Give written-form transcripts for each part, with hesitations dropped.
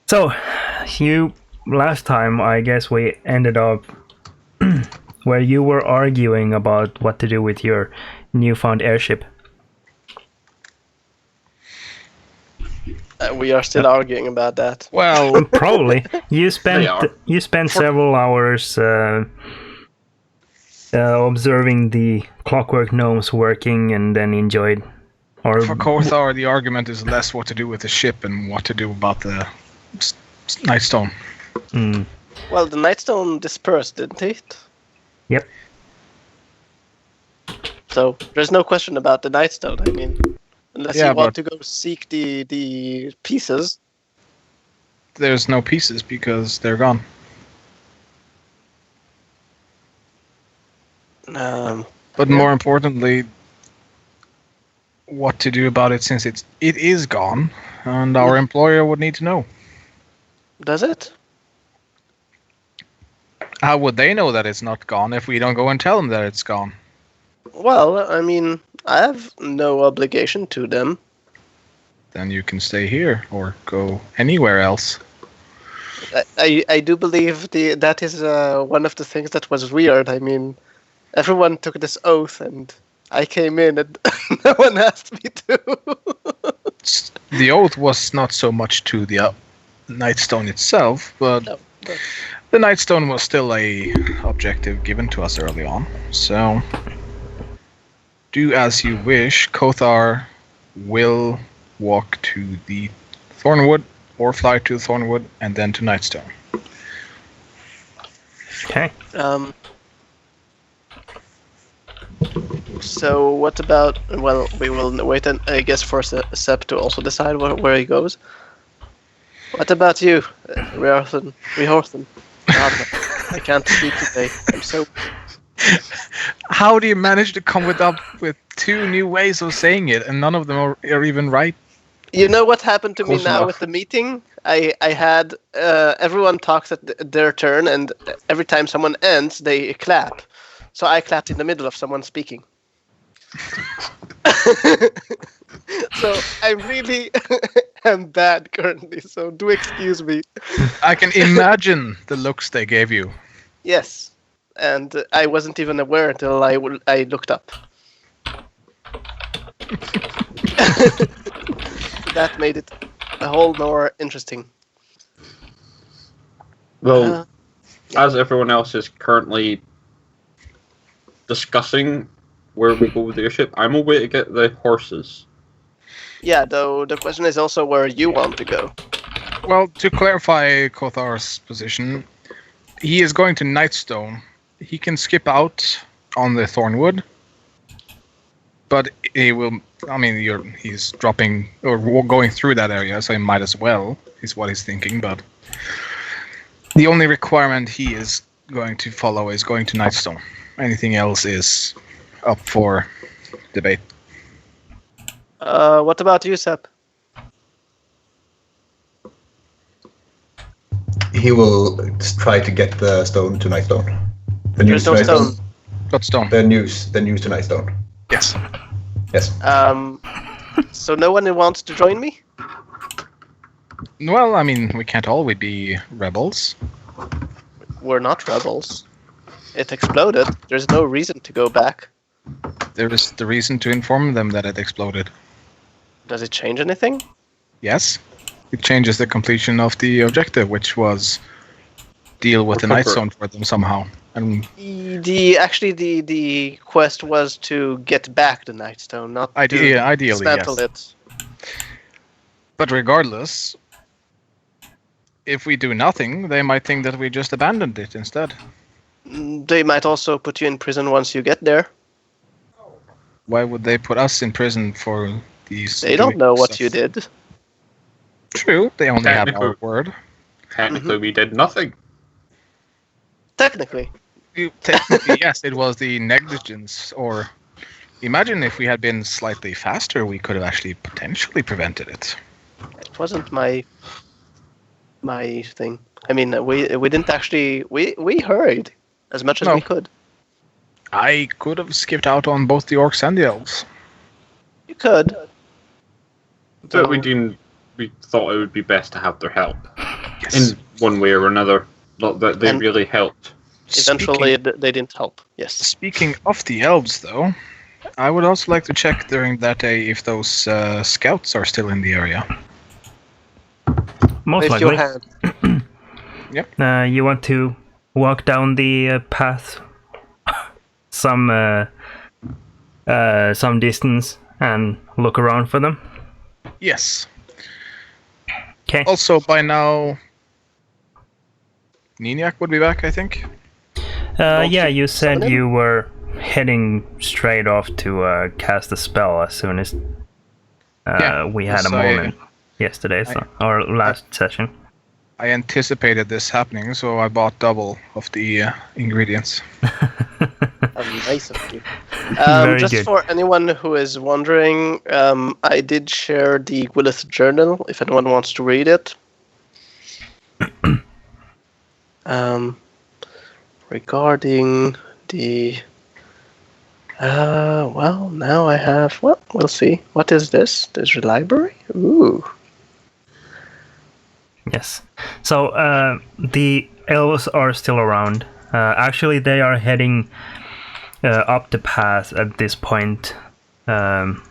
So, last time I guess we ended up where you were arguing about what to do with your newfound airship. We are still arguing about that. Well, Probably you spent For- several hours observing the clockwork gnomes working, and then enjoyed. Or for Kothar, the argument is less what to do with the ship and what to do about the Nightstone. Well, the Nightstone dispersed, didn't it? Yep. So there's no question about the Nightstone. I mean, unless Yeah, you want but- to go seek the pieces. There's no pieces because they're gone. But more importantly, what to do about it since it is gone, and our employer would need to know. Does it? How would they know that it's not gone if we don't go and tell them that it's gone? Well, I mean, I have no obligation to them. Then you can stay here or go anywhere else. I do believe that is one of the things that was weird. I mean, everyone took this oath, and I came in, and no one asked me to. The oath was not so much to the Nightstone itself, but No, but- the Nightstone was still a objective given to us early on. So do as you wish. Kothar will walk to the Thornwood or fly to Thornwood and then to Nightstone. okay. So what about? Well, we will wait, and I guess for Sep to also decide where he goes. What about you, Rehorthen? I can't speak today. I'm so. How do you manage to come up with two new ways of saying it, and none of them are even right? You know what happened to me Close now enough. with the meeting? I had everyone talks at their turn, and every time someone ends, they clap. So I clapped in the middle of someone speaking. So I really am bad currently. So do excuse me. I can imagine the looks they gave you. Yes, and I wasn't even aware until I looked up. That made it a whole more interesting. Well, as everyone else is currently discussing where we go with the airship, I'm away to get the horses. Yeah, though the question is also where you want to go. Well, to clarify Kothar's position, he is going to Nightstone. He can skip out on the Thornwood, but he will. I mean, he's dropping or going through that area, so he might as well. Is what he's thinking. But the only requirement he is going to follow is going to Nightstone. Anything else is up for debate. What about you, Sep? He will try to get the stone to Nightstone. The news There's to no Nightstone. stone. Got stone. The news to Nightstone. Yes. Yes. So no one wants to join me? Well, I mean, we can't always be rebels. We're not rebels. It exploded. There's no reason to go back. There is the reason to inform them that it exploded. Does it change anything? Yes. It changes the completion of the objective, which was deal with the Recover. Nightstone for them somehow. And The quest was to get back the Nightstone, not to ideally, dismantle yes. it. But regardless, if we do nothing, they might think that we just abandoned it instead. They might also put you in prison once you get there. Why would they put us in prison for these? They don't know what stuff? you did. True, they only have Technical- our word. Technically, we did nothing. Technically. Technically, yes, it was the negligence. Or imagine if we had been slightly faster, we could have actually potentially prevented it. It wasn't my thing. I mean, we didn't actually... We hurried as much as No. we could. I could have skipped out on both the orcs and the elves. You could. But we thought it would be best to have their help. in one way or another. Not that they And- really helped. Eventually, they didn't help. Yes. Speaking of the elves, though, I would also like to check during that day if those scouts are still in the area. Most Raise your likely. hand. You want to walk down the path some distance and look around for them. Yes. Okay. Also, by now, Niniak would be back, I think. Yeah, you said summon him? you were heading straight off to cast a spell as soon as we had a so moment yesterday, or last session. I anticipated this happening, so I bought double of the ingredients. How nice of you. Very Just good. for anyone who is wondering, I did share the Gwyleth journal if anyone wants to read it. Regarding the... well, now I have... Well, we'll see. What is this? There's a library? Ooh. Yes. So the elves are still around. Actually, they are heading up the path at this point with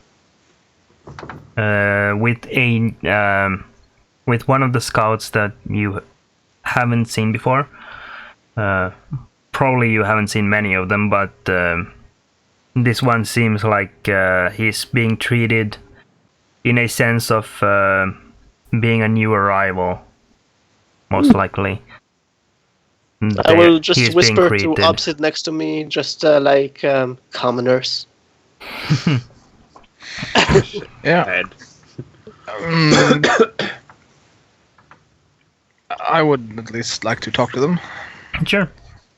one of the scouts that you haven't seen before. Probably you haven't seen many of them, but this one seems like he's being treated in a sense of being a new arrival, most likely. I will just He's being whisper to greeted. opposite next to me, just like commoners. Yeah. Head. I would at least like to talk to them. Sure.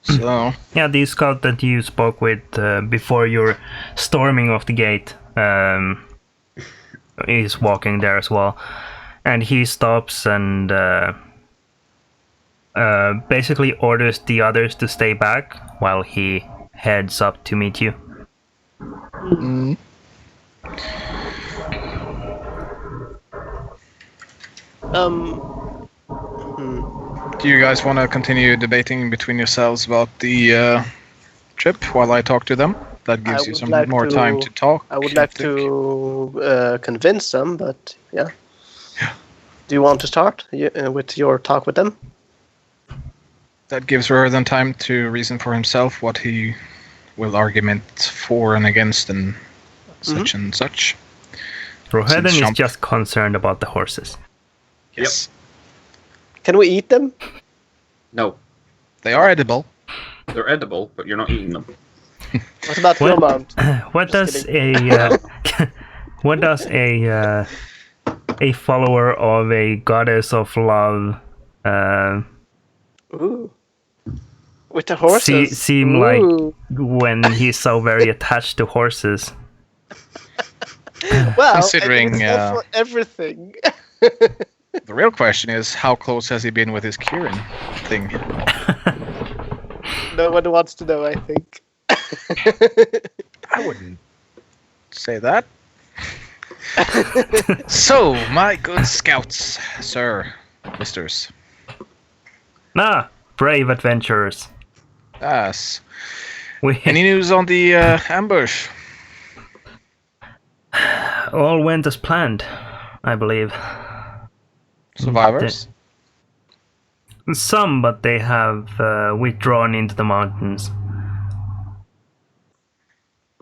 So, Yeah, the scout that you spoke with before your storming of the gate is walking there as well. And he stops and basically orders the others to stay back while he heads up to meet you. do you guys want to continue debating between yourselves about the trip while I talk to them? That gives you would some like more to- time to talk. I would like think. to convince them, but yeah. Do you want to start with your talk with them? That gives Rurden time to reason for himself what he will argument for and against and such and such. Rohedden is jump. just concerned about the horses. Yes. Can we eat them? No, They are edible. they're edible, but you're not eating them. What about What- your mount? What Just does a what does a follower of a goddess of love Ooh. With the horses? seem like Ooh. when he's so very attached to horses? Well, Considering, it's not for everything. The real question is, how close has he been with his Kieran thing? No one wants to know, I think. I wouldn't say that. So, my good scouts, sir, misters. Brave adventurers. Yes. We Any news on the ambush? all went as planned, I believe. Survivors? Some, but they have withdrawn into the mountains.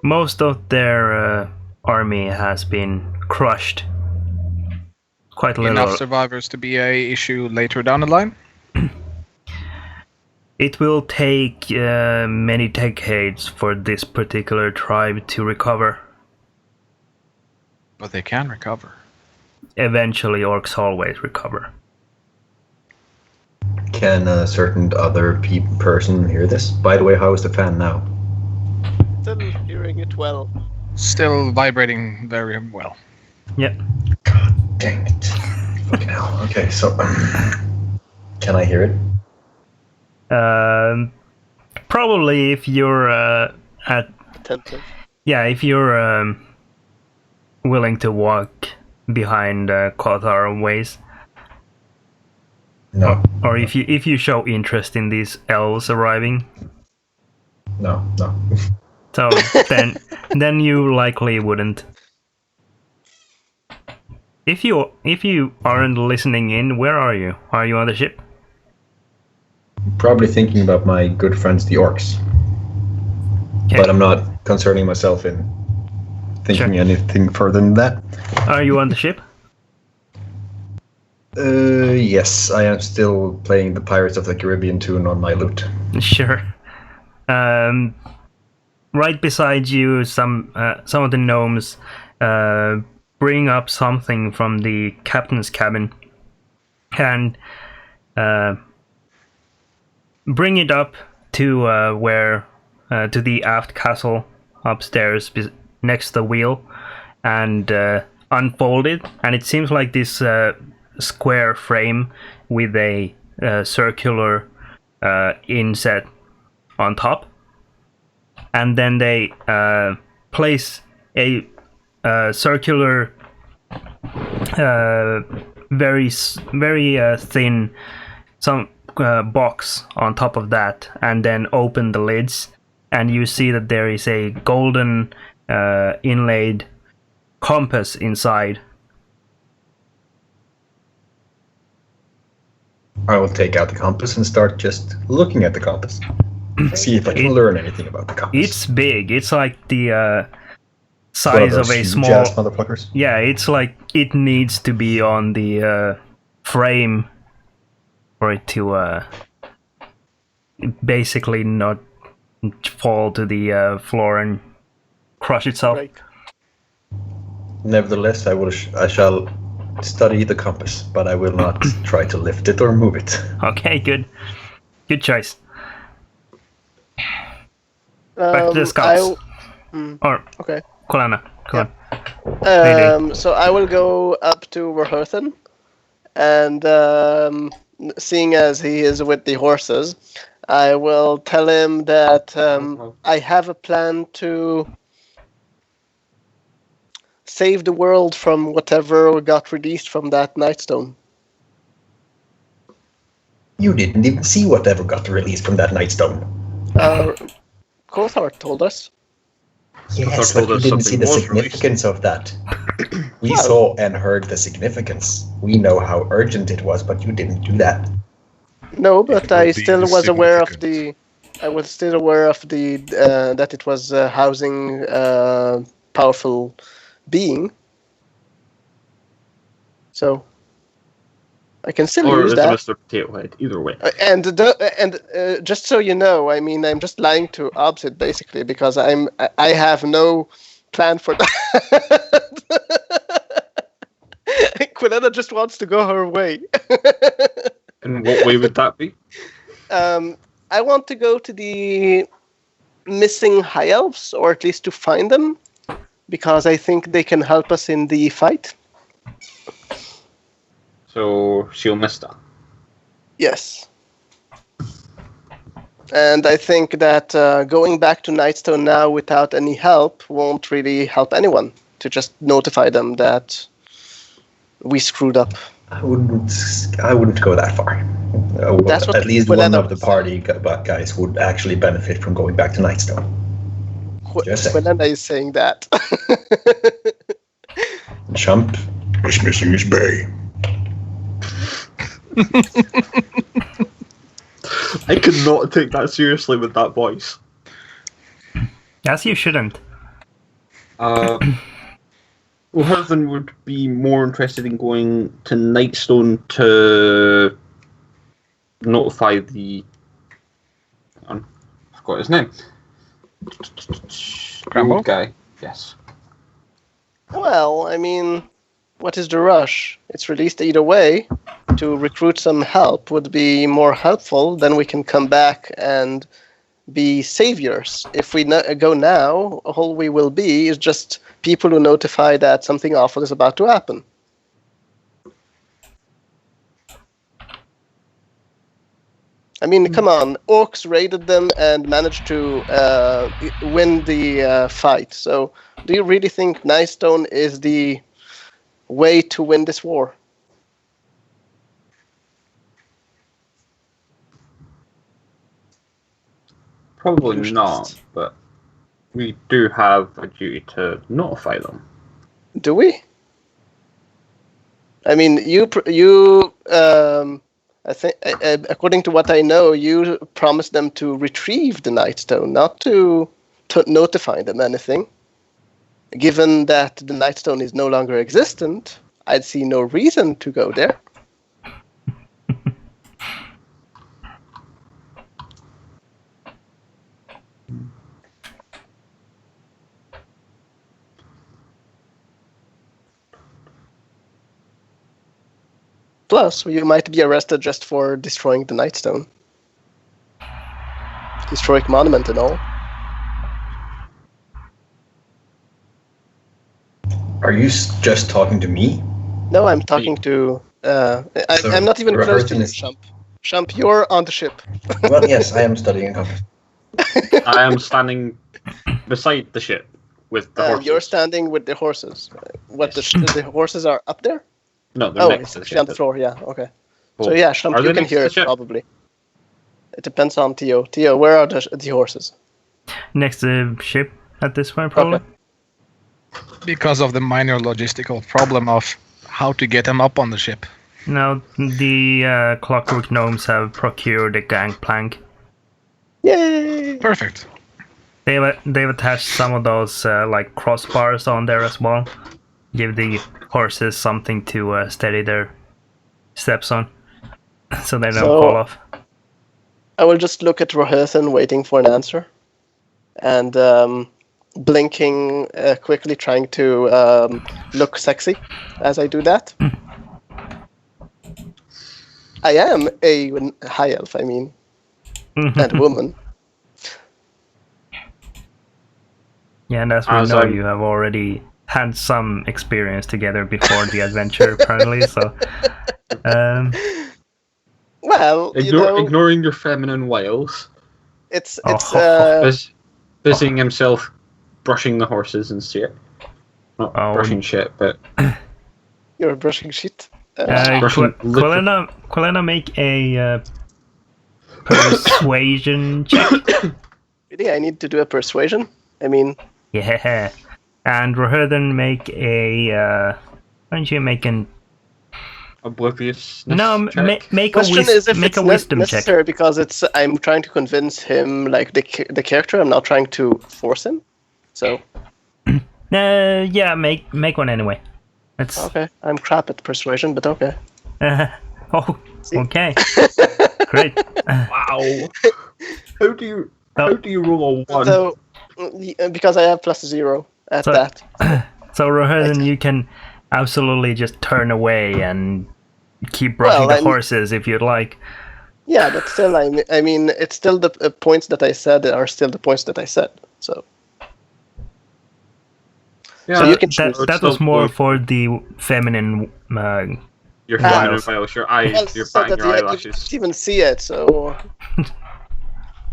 Most of their army has been crushed. Quite little. Enough survivors to be a issue later down the line? It will take many decades for this particular tribe to recover. But they can recover. Eventually, orcs always recover. Can a certain other person hear this? By the way, how is the fan now? Still hearing it well. Still vibrating very well. Yep. God dang it. Fucking hell. Okay, so can I hear it? Probably if you're Attentive. if you're willing to walk behind Kothar ways. No. Or if you show interest in these elves arriving, No. so then you likely wouldn't. If you aren't listening in, where are you? Are you on the ship? Probably thinking about my good friends, the orcs. Okay. But I'm not concerning myself in thinking Sure. anything further than that. Are you on the ship? Yes, I am still playing the Pirates of the Caribbean tune on my lute. Sure. Right beside you, some of the gnomes bring up something from the captain's cabin and bring it up to where to the aft castle upstairs next to the wheel and unfold it, and it seems like this square frame with a circular inset on top, and then they place a circular very thin some box on top of that, and then open the lids, and you see that there is a golden inlaid compass inside. I will take out the compass and start just looking at the compass. See if I can learn anything about the compass. It's big. It's like the One of size those of a huge small. ass motherfuckers. Yeah, it's like it needs to be on the frame for it to basically not fall to the floor and crush itself. Right. Nevertheless, I shall study the compass, but I will not try to lift it or move it. Okay, good choice. Back to the scouts. Or Okay. Kolana, come on. So I will go up to Verherthen, and seeing as he is with the horses, I will tell him that I have a plan to save the world from whatever got released from that Nightstone. You didn't even see whatever got released from that Nightstone. Kothar told us. Yes, told but you us didn't see something the was significance of that. We Oh. saw and heard the significance. We know how urgent it was, but you didn't do that. No, but It I would be still was aware of significant. I was still aware of the that it was housing powerful being. So I can still Or use is it that. Mr. Potato Head? Either way. And just so you know, I mean, I'm just lying to Obsid basically because I have no plan for that. Quilena just wants to go her way. In what way would that be? I want to go to the missing high elves, or at least to find them, because I think they can help us in the fight. So she'll miss that. Yes. And I think that going back to Nightstone now without any help won't really help anyone. To just notify them that we screwed up. I wouldn't go that far. That's what At least Quilena one of the would party guys would actually benefit from going back to Nightstone. Just saying. Quilena is saying that. Chump is missing his bay. I could not take that seriously with that voice. As you shouldn't. Well, Herthan would be more interested in going to Nightstone to notify the... I forgot his name. Crambo? Old guy. Yes. Well, I mean, what is the rush? It's released either way. To recruit some help would be more helpful. Then we can come back and be saviors. If we go now, all we will be is just people who notify that something awful is about to happen. I mean, come on. Orcs raided them and managed to win the fight. So, do you really think Nightstone is the way to win this war? Probably Useless. not, but we do have a duty to notify them. Do we? I mean, I think, according to what I know, you promised them to retrieve the Nightstone, not to notify them anything. Given that the Nightstone is no longer existent, I'd see no reason to go there. Plus, you might be arrested just for destroying the Nightstone. Historic monument and all. Are you just talking to me? No, I'm talking to... I'm not even close to you, Shump. Shump, you're on the ship. Well, yes, I am studying compass. I am standing beside the ship with the horses. You're standing with the horses. What, the horses are up there? No, they're next it's to the actually ship. on the floor, yeah, okay. Oh. So yeah, Shump, Are you they can next to hear the it, ship? probably. It depends on Tio. Tio, where are the horses? Next to the ship at this point, probably. Okay. Because of the minor logistical problem of how to get them up on the ship. Now, the clockwork gnomes have procured a gangplank. Yay! Perfect. They've attached some of those like crossbars on there as well. Give the horses something to steady their steps on, so they don't fall off. I will just look at Rohithan waiting for an answer. And blinking quickly, trying to look sexy as I do that. I am a high elf, I mean, and woman. Yeah, and as we know, you have already had some experience together before the adventure, apparently. So, well, ignoring your feminine wails, it's busying himself brushing the horses and shit. Not brushing shit, but you're brushing shit. Quilena, make a persuasion check. Really, I need to do a persuasion. I mean, yeah. And Rohirdan, make a. Why don't you make an oblivious? No, check? make a wisdom necessary check. Because I'm trying to convince him, like the character. I'm not trying to force him. So. Yeah, make one anyway. It's okay. I'm crap at persuasion, but okay. Okay. Great. Wow. How do you roll a 1? So, because I have +0 at that. So Rohirdan, you can absolutely just turn away and keep brushing the horses if you'd like. Yeah, but still, I mean, it's still the points that I said are still the points that I said. So. Yeah, so you can choose. That was more for the feminine. Your feminine wails, your eyes, your batting your eyelashes. You can't even see it, so.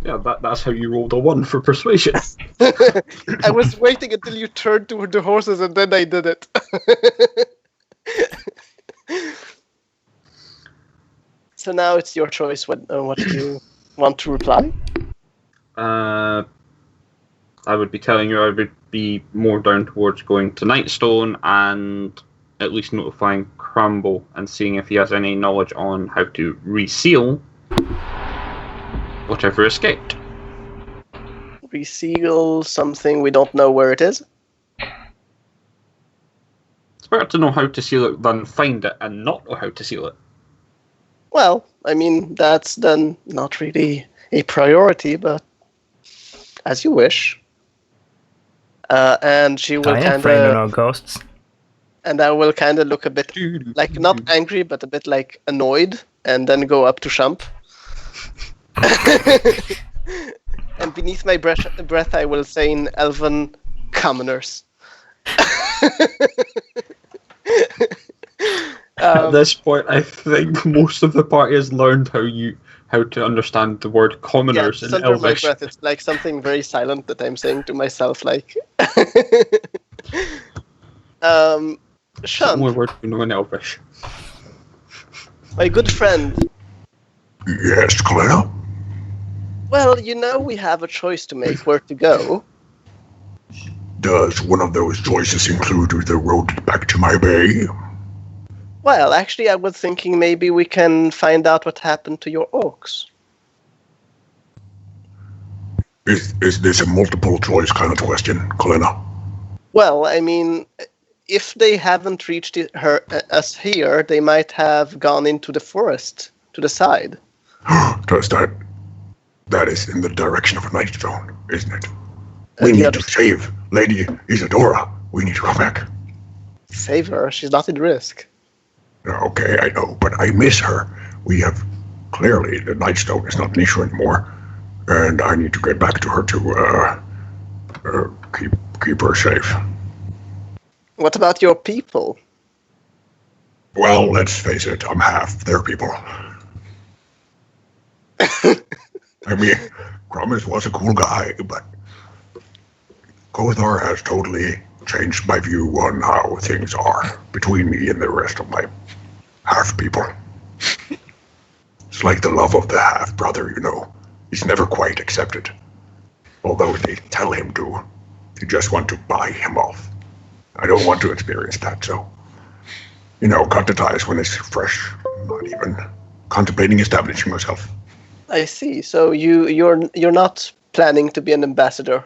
Yeah, that's how you rolled a 1 for persuasion. I was waiting until you turned toward the horses, and then I did it. So now it's your choice. What do you want to reply? I would be telling you I would be more down towards going to Nightstone and at least notifying Crumble and seeing if he has any knowledge on how to reseal whatever escaped. Reseal something we don't know where it is? It's better to know how to seal it than find it and not know how to seal it. Well, I mean, that's then not really a priority, but as you wish. And she will kind of... no ghosts. And I will kind of look a bit, like, not angry, but a bit, like, annoyed, and then go up to Shump. And beneath my breath, I will say in Elven, commoners. At this point, I think most of the party has learned how to understand the word commoners in under Elvish. my breath, it's like something very silent that I'm saying to myself, like. Shump, Only word we know in Elvish. my good friend. Yes, Claire? Well, we have a choice to make where to go. Does one of those choices include the road back to my bay? Well, actually, I was thinking maybe we can find out what happened to your orcs. Is this a multiple choice kind of question, Kalena? Well, I mean, if they haven't reached us here, they might have gone into the forest to the side. Does that is in the direction of Nightstone, isn't it? We need to save Lady Isadora. We need to go back. Save her? She's not at risk. Okay, I know, but I miss her. We have clearly the Nightstone is not an issue anymore, and I need to get back to her to keep her safe. What about your people? Well, let's face it, I'm half their people. I mean, Grummus was a cool guy, but Kothar has totally changed my view on how things are between me and the rest of my half-people. It's like the love of the half-brother, He's never quite accepted. Although they tell him to. They just want to buy him off. I don't want to experience that, so... cut the ties when it's fresh. Not even contemplating establishing myself. I see. So you're not planning to be an ambassador?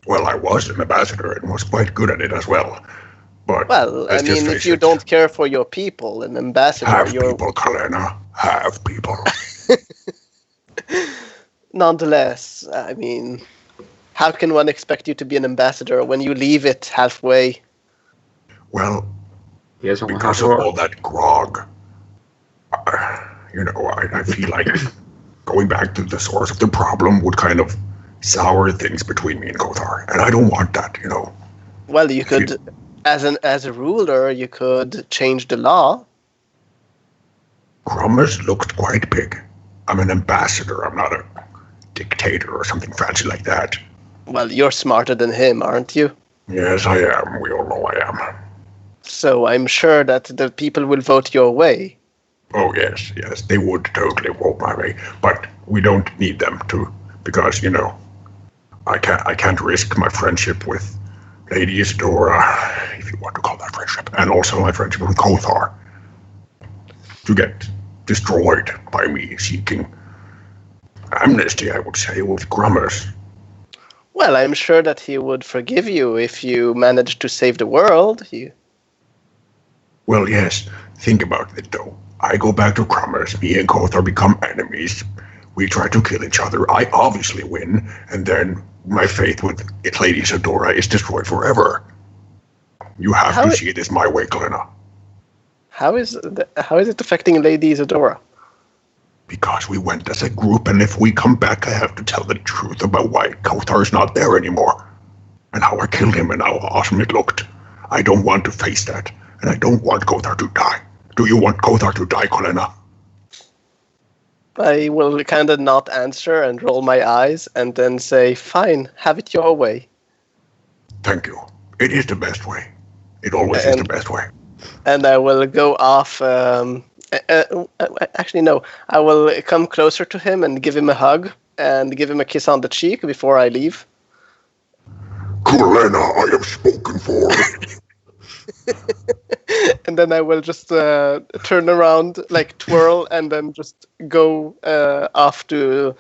Well, I was an ambassador and was quite good at it as well. But if you don't care for your people, an ambassador, have people, Kalena. Have people. Nonetheless, I mean, how can one expect you to be an ambassador when you leave it halfway? Well, because of all that grog, I feel like going back to the source of the problem would kind of sour things between me and Kothar, and I don't want that, Well, you could, as a ruler, you could change the law. Grummus looked quite big. I'm an ambassador. I'm not a dictator or something fancy like that. Well, you're smarter than him, aren't you? Yes, I am. We all know I am. So I'm sure that the people will vote your way. Oh, yes, they would totally vote my way. But we don't need them to, because, I can't risk my friendship with Lady Isadora, if you want to call that friendship, and also my friendship with Kothar, to get destroyed by me seeking amnesty, I would say, with Grummus. Well, I'm sure that he would forgive you if you managed to save the world. Well, yes. Think about it, though. I go back to Grummus, me and Kothar become enemies. We try to kill each other. I obviously win, and then my faith with Lady Isadora is destroyed forever. You have to see it as my way, Kalena. How is it affecting Lady Isadora? Because we went as a group, and if we come back, I have to tell the truth about why Kothar's not there anymore, and how I killed him, and how awesome it looked. I don't want to face that, and I don't want Kothar to die. Do you want Kothar to die, Kalena? I will kind of not answer and roll my eyes, and then say, fine, have it your way. Thank you. It is the best way. It always is the best way. And I will go off... actually, no. I will come closer to him and give him a hug and give him a kiss on the cheek before I leave. Kalena, I have spoken for. And then I will just turn around, twirl, and then just go off to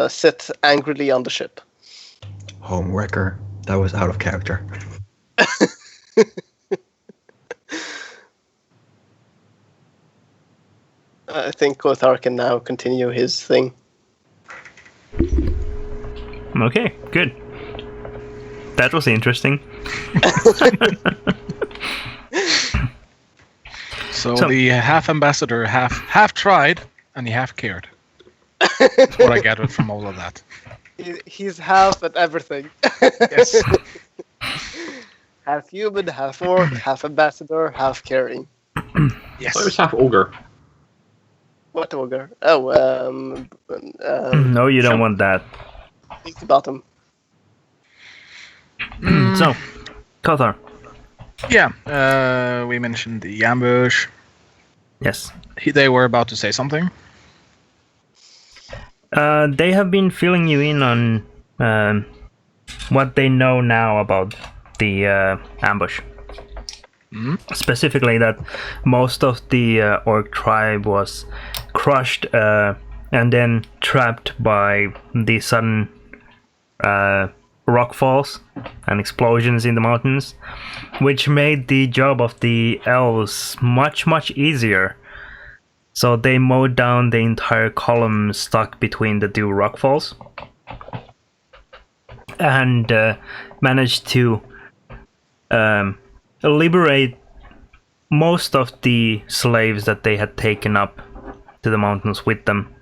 sit angrily on the ship. Homewrecker. That was out of character. I think Kothar can now continue his thing. Okay, good. That was interesting. So the half ambassador half tried and he half cared. That's what I gathered from all of that. He's half at everything. Yes. Half human, half orc, half ambassador, half caring. Yes. I was half ogre. What ogre? Oh, No, you don't want that. think about him. So, Kothar. Yeah, we mentioned the ambush. Yes. They were about to say something. They have been filling you in on what they know now about the ambush. Specifically, that most of the orc tribe was crushed and then trapped by the sudden rock falls and explosions in the mountains, which made the job of the elves much easier. So they mowed down the entire column stuck between the two rock falls and managed to liberate most of the slaves that they had taken up to the mountains with them.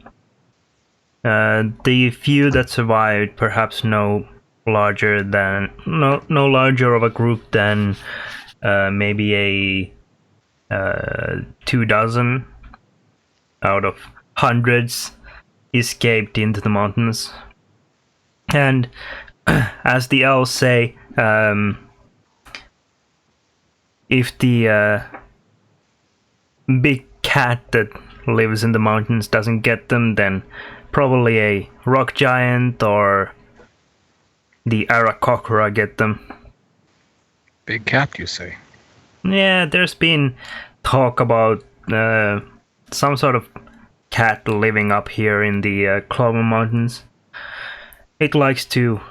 The few that survived, perhaps no larger of a group than maybe a 24 out of hundreds, escaped into the mountains. And as the elves say, if the big cat that lives in the mountains doesn't get them, then probably a rock giant or the Arakocra get them. Big cat, you say? Yeah, there's been talk about some sort of cat living up here in the Clover Mountains. It likes to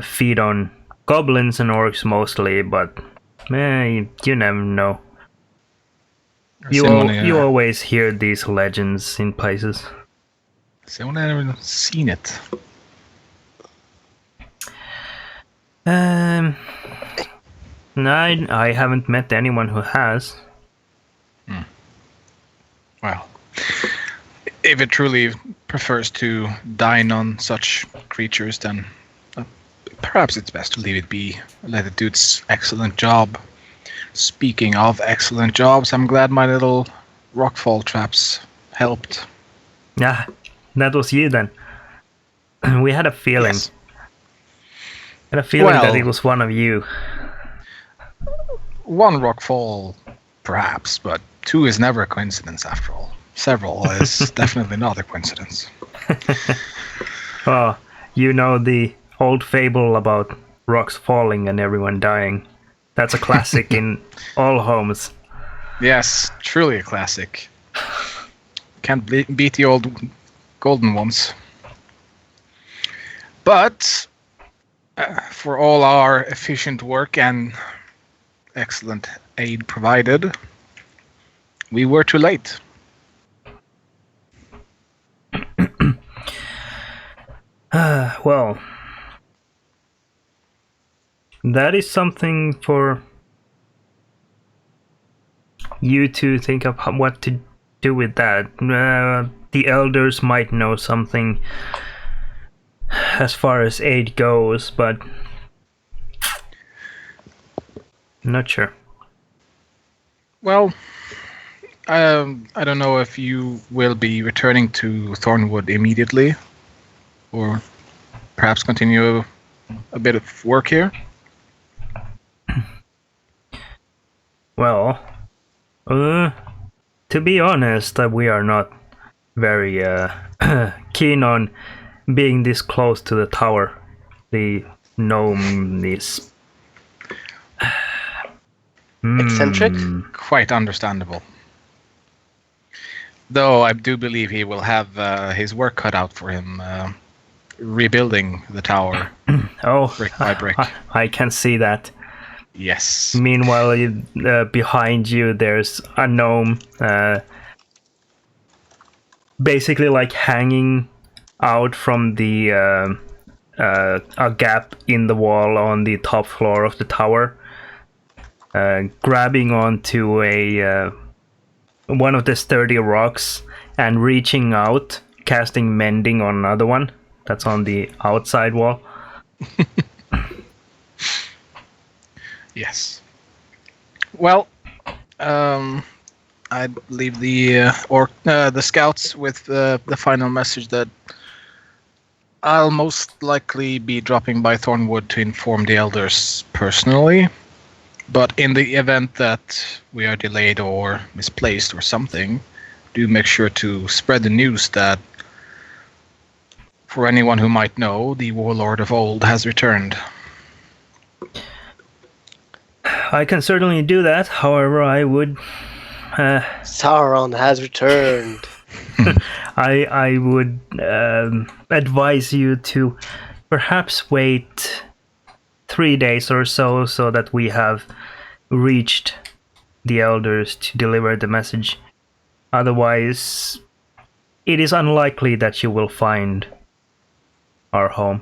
feed on goblins and orcs mostly, but you never know. You always hear these legends in places. Someone ever seen it? No, I haven't met anyone who has. Well, if it truly prefers to dine on such creatures, then perhaps it's best to leave it be. Let it do its excellent job. Speaking of excellent jobs, I'm glad my little rockfall traps helped. Yeah, that was you then. We had a feeling. Yes. That it was one of you. One rockfall, perhaps, but two is never a coincidence after all. Several is definitely not a coincidence. Oh, you know the old fable about rocks falling and everyone dying. That's a classic in all homes. Yes, truly a classic. Can't beat the old golden ones. But for all our efficient work and excellent aid provided, we were too late. Well, that is something for you to think of what to do with that. The elders might know something as far as aid goes, but not sure. Well, I don't know if you will be returning to Thornwood immediately, or perhaps continue a bit of work here. Well, to be honest, we are not very keen on being this close to the tower. The gnome is eccentric. Quite understandable. Though I do believe he will have his work cut out for him rebuilding the tower brick by brick. I can see that. Yes. Meanwhile, behind you, there's a gnome basically like hanging out from the a gap in the wall on the top floor of the tower, grabbing onto a one of the sturdy rocks and reaching out, casting mending on another one that's on the outside wall. Yes. Well, I'd leave the scouts with the final message that I'll most likely be dropping by Thornwood to inform the elders personally. But in the event that we are delayed or misplaced or something, do make sure to spread the news that For anyone who might know, the warlord of old has returned. I can certainly do that. However, I would Sauron has returned. I would advise you to perhaps wait 3 days or so that we have reached the elders to deliver the message. Otherwise, it is unlikely that you will find our home.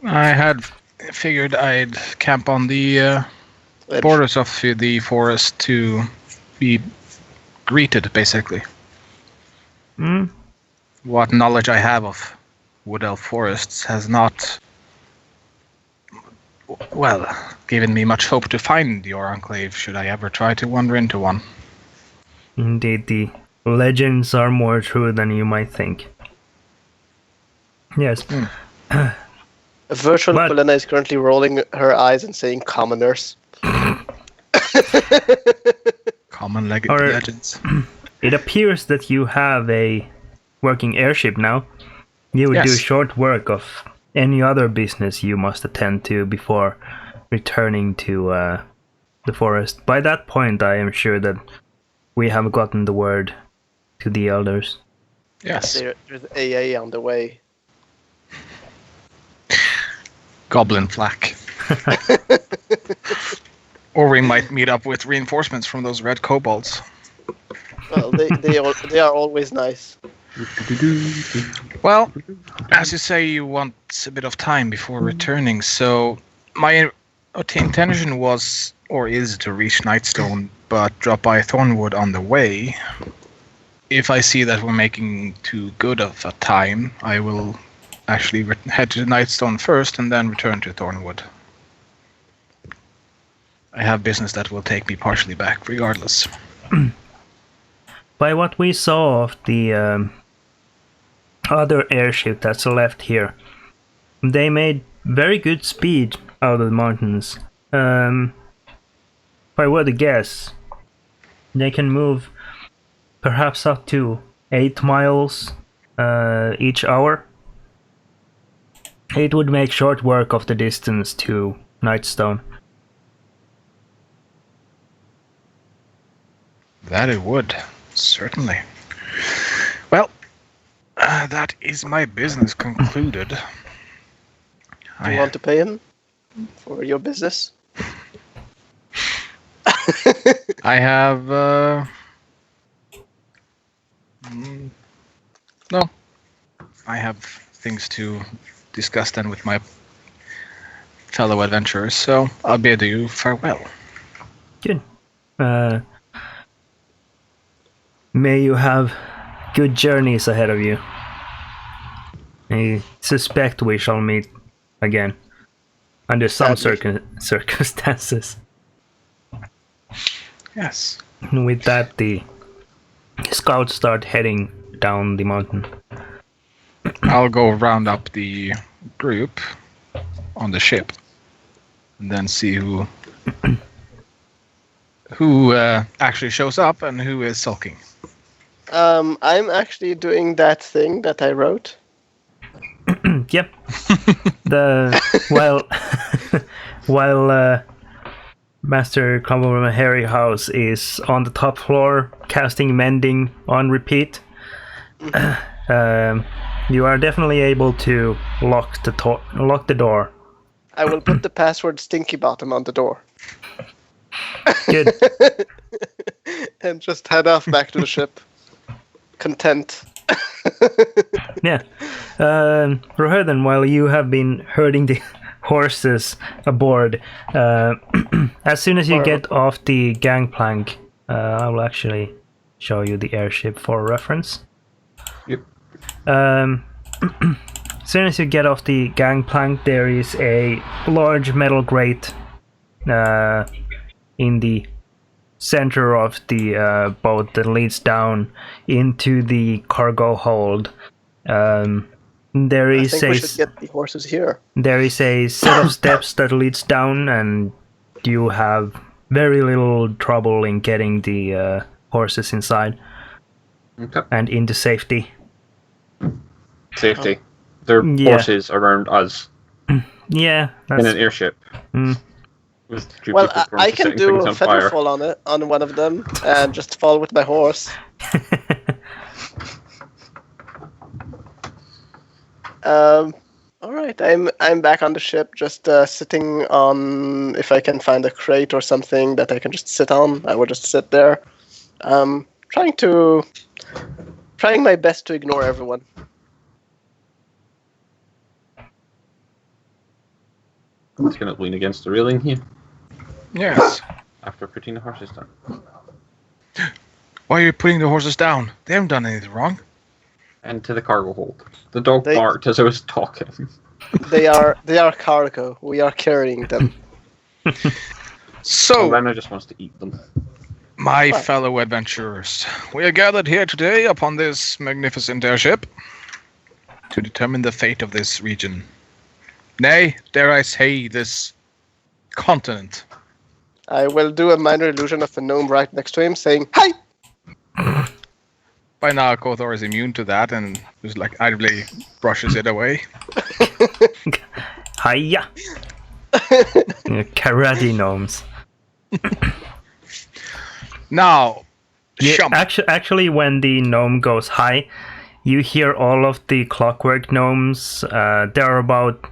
I had figured I'd camp on the borders of the forest to be greeted, basically. Hmm? What knowledge I have of wood elf forests has not, well, given me much hope to find your enclave should I ever try to wander into one. Indeed, the legends are more true than you might think. Yes. A virtual But- Helena is currently rolling her eyes and saying commoners. Common Or- legends. It appears that you have a working airship now. You would do Yes. short work of any other business you must attend to before returning to the forest. By that point, I am sure that we have gotten the word to the elders. Yes. There's AA on the way. Goblin flak. Or we might meet up with reinforcements from those red kobolds. Well, they are always nice. Well, as you say, you want a bit of time before returning, so my intention was, or is, to reach Nightstone, but drop by Thornwood on the way. If I see that we're making too good of a time, I will actually head to Nightstone first and then return to Thornwood. I have business that will take me partially back, regardless. By what we saw of the other airship that's left here, they made very good speed out of the mountains. If I were to guess, they can move perhaps up to 8 miles each hour. It would make short work of the distance to Nightstone. That it would, certainly. Well, that is my business concluded. Do you want to pay him for your business? I have. No. I have things to discuss then with my fellow adventurers, so I'll bid you farewell. Good. May you have good journeys ahead of you. I suspect we shall meet again under some circumstances. Yes. And with that, the scouts start heading down the mountain. I'll go round up the group on the ship and then see who actually shows up and who is sulking. I'm actually doing that thing that I wrote. Yep. While Master Crumble Harry House is on the top floor casting mending on repeat, you are definitely able to lock the door. I will put the password Stinky Bottom on the door. Good. And just head off back to the ship. Content. Yeah. Rohirden, while you have been herding the horses aboard, as soon as you get off the gangplank, I will actually show you the airship for reference. Yep. As soon as you get off the gangplank, there is a large metal grate in the center of the boat that leads down into the cargo hold. There I is think we should get the horses here. there is a set of steps that leads down, and you have very little trouble in getting the horses inside. Okay. and into safety. Safety. There are Yeah. horses around us Yeah, in that's an airship. Mm. With two Well, people prone I to can setting do things a on feather fire. fall on one of them and just fall with my horse. All right, I'm back on the ship, just sitting on. If I can find a crate or something that I can just sit on, I will just sit there, trying my best to ignore everyone. I'm just going to lean against the railing here Yes. after putting the horses down. Why are you putting the horses down? They haven't done anything wrong. And to the cargo hold. The dog They- barked as I was talking. They are cargo. We are carrying them. So, Lena just wants to eat them. my What? fellow adventurers, we are gathered here today upon this magnificent airship to determine the fate of this region. Nay, dare I say, this continent. I will do a minor illusion of a gnome right next to him, saying, "Hi." By now, Kothor is immune to that and just like idly brushes it away. Hiya! Karate gnomes. Now, Yeah, Shump. actually, when the gnome goes high, you hear all of the clockwork gnomes. There are about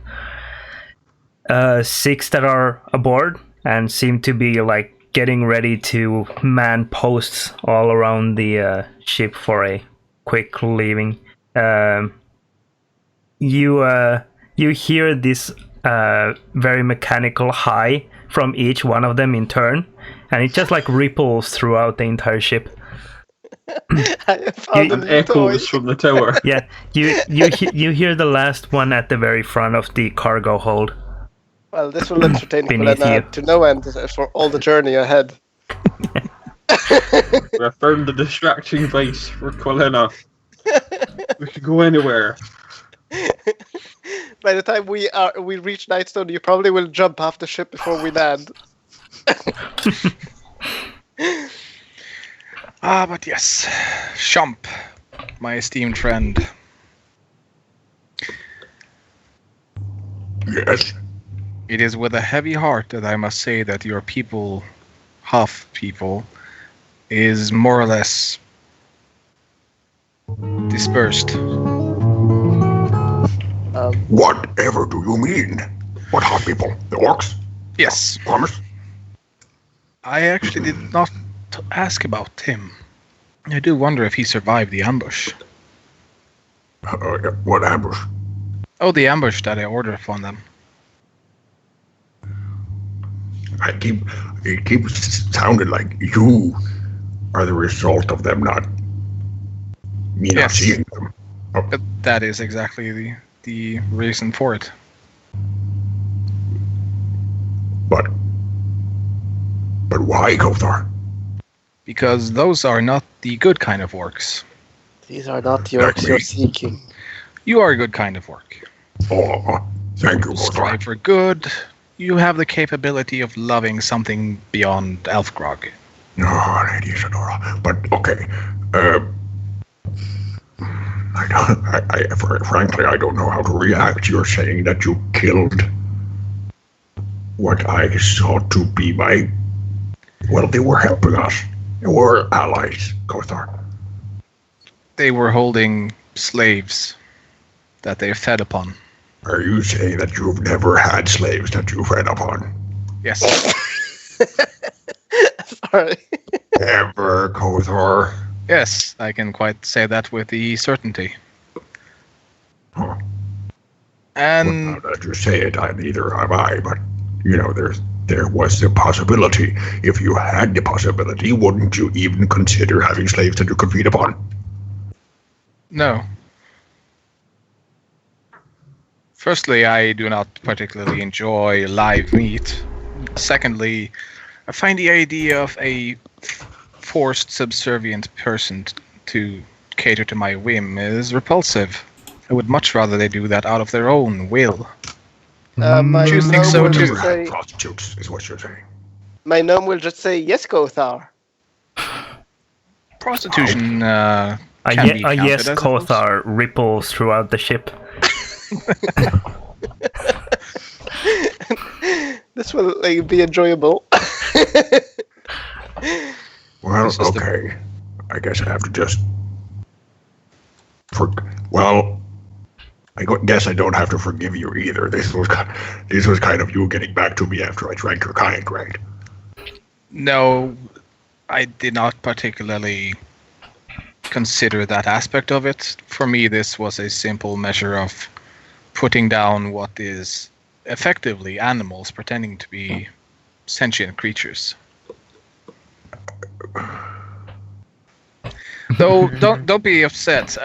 6 that are aboard and seem to be like getting ready to man posts all around the ship for a quick leaving. You hear this very mechanical high from each one of them in turn, and it just like ripples throughout the entire ship. I have found a And new toy. echoes from the tower. Yeah, you hear the last one at the very front of the cargo hold. Well, this will entertain Beneath Helena you. to no end for all the journey ahead. We have found the distraction device for Colena. We could go anywhere. By the time we reach Nightstone, you probably will jump off the ship before we land. But yes, Shump, my esteemed friend. Yes. It is with a heavy heart that I must say that your people, half people, is more or less dispersed. Whatever do you mean? What hot people? The orcs? Yes, Promise? I actually did not ask about him. I do wonder if he survived the ambush. What ambush? Oh, the ambush that I ordered upon them. It keeps sounding like you are the result of them not not Yes. seeing them. But that is exactly the reason for it. But why, Kothar? Because those are not the good kind of orcs. These are not the orcs you're seeking. You are a good kind of orc. Oh, thank you, Strive Kothar. for good. You have the capability of loving something beyond Elfgrog. No, Lady Isadora. But okay. Frankly, I don't know how to react. You're saying that you killed what I saw to be my. Well, they were helping us. They were allies, Kothar. They were holding slaves that they fed upon. Are you saying that you've never had slaves that you fed upon? Yes. Sorry. Ever, Kothar? Yes, I can quite say that with the certainty. Huh. And Well, now that you say it, neither have I, but, there was the possibility. If you had the possibility, wouldn't you even consider having slaves that you could feed upon? no. Firstly, I do not particularly enjoy live meat. Secondly, I find the idea of a forced subservient person to cater to my whim is repulsive. I would much rather they do that out of their own will. My Do you think gnome so will too? You just have say, prostitutes, is what you're saying. my gnome will just say, yes, Gothar. Prostitution Can be A counted yes, as a host. Kothar ripples throughout the ship. This will be enjoyable. Well, This is the- okay. I guess I have to just. Well, guess I don't have to forgive you either. This was kind of you getting back to me after I drank your kind, right? No, I did not particularly consider that aspect of it. For me, this was a simple measure of putting down what is effectively animals pretending to be sentient creatures. Though, don't be upset.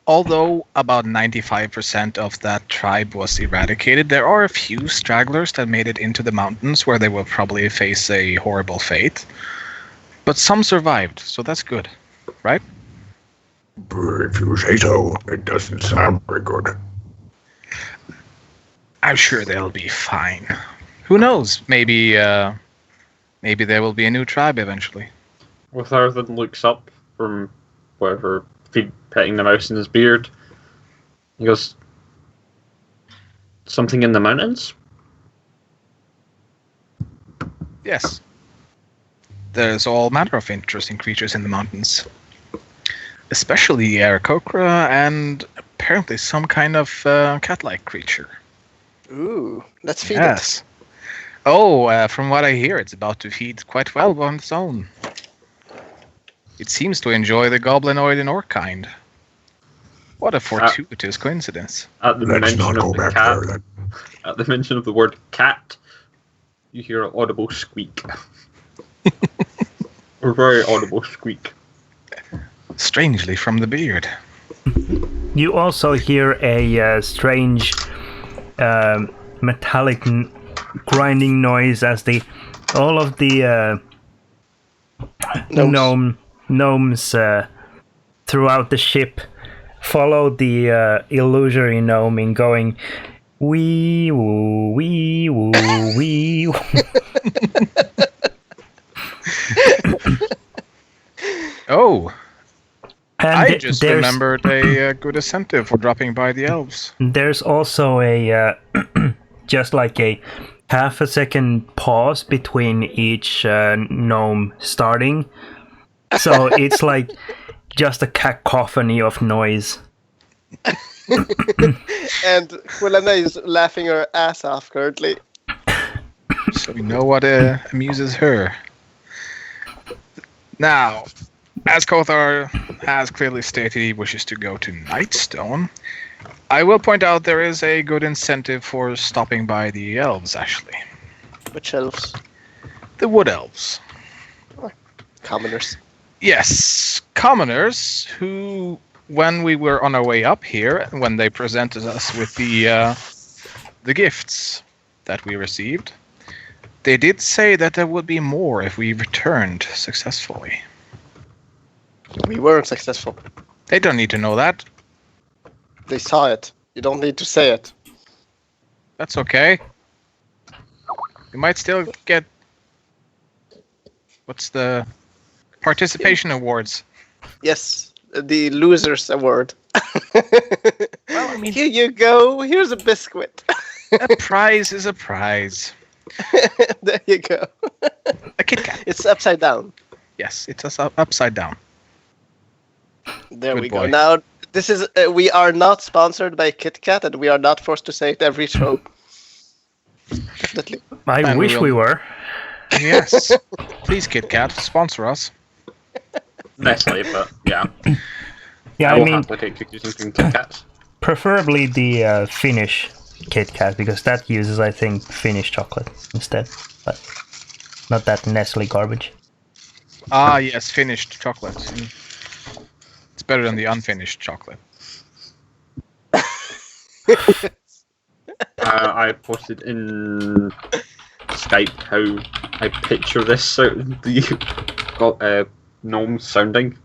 Although about 95% of that tribe was eradicated, there are a few stragglers that made it into the mountains where they will probably face a horrible fate. But some survived, so that's good, right? If you say so, it doesn't sound very good. I'm sure they'll be fine. Who knows? Maybe there will be a new tribe eventually. Witharthan looks up from wherever petting the mouse in his beard. He goes, "Something in the mountains?" Yes. There's all manner of interesting creatures in the mountains. Especially the Aarakocra and apparently some kind of cat-like creature. Ooh, let's feed Yes. Oh, from what I hear, it's about to feed quite well on its own. It seems to enjoy the goblinoid and orc kind. What a fortuitous coincidence. At the Let's mention not of go the back cat, there then. at the mention of the word cat, you hear an audible squeak. A very audible squeak. Strangely from the beard. You also hear a strange metallic grinding noise as all of the gnomes throughout the ship follow the illusory gnome in going wee woo wee woo wee woo. Oh, And I just there's- remembered a good incentive for dropping by the elves. There's also a just like a half a second pause between each gnome starting, so it's like just a cacophony of noise. And Quilena is laughing her ass off currently. So we know what amuses her. Now, as Kothar has clearly stated he wishes to go to Nightstone, I will point out there is a good incentive for stopping by the elves, actually. Which elves? The wood elves. Commoners. Yes, commoners who, when we were on our way up here, when they presented us with the gifts that we received, they did say that there would be more if we returned successfully. We weren't successful. They don't need to know that. They saw it. You don't need to say it. That's okay. We might still get... What's the... Participation awards. Yes, the losers award. Well, I mean- Here you go. Here's a biscuit. A prize is a prize. There you go. A Kit Kat. It's upside down. Yes, it's upside down. There Good we boy. go. Now, this is we are not sponsored by Kit Kat, and we are not forced to say it every show. Definitely. I And wish we were. Yes. Please, Kit Kat, sponsor us. Nestle, but yeah. Yeah, I I will mean, happily take cookies and cream Kit Kats. preferably the Finnish Kit Kat, because that uses, I think, Finnish chocolate instead, but not that Nestle garbage. Ah, yes, finished chocolate. It's better than the unfinished chocolate. I posted in Skype how I picture this the gnomes sounding.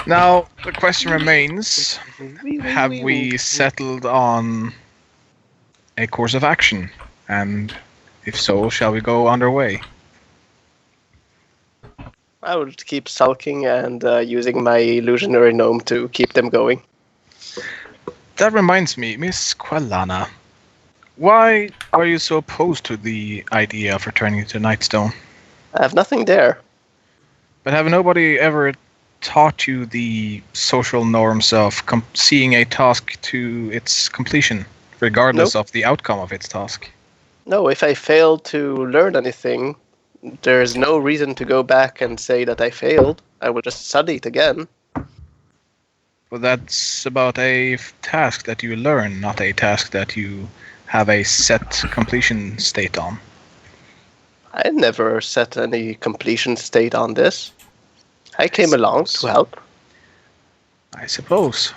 Now, the question remains, have we settled on a course of action? And if so, shall we go underway? I would keep sulking and using my illusionary gnome to keep them going. That reminds me, Miss Quellana. Why are you so opposed to the idea of returning to Nightstone? I have nothing there. But have nobody ever taught you the social norms of seeing a task to its completion, regardless of the outcome of its task? No, if I fail to learn anything, there's no reason to go back and say that I failed. I will just study it again. Well, that's about a task that you learn, not a task that you have a set completion state on. I never set any completion state on this. I came along to help. I suppose.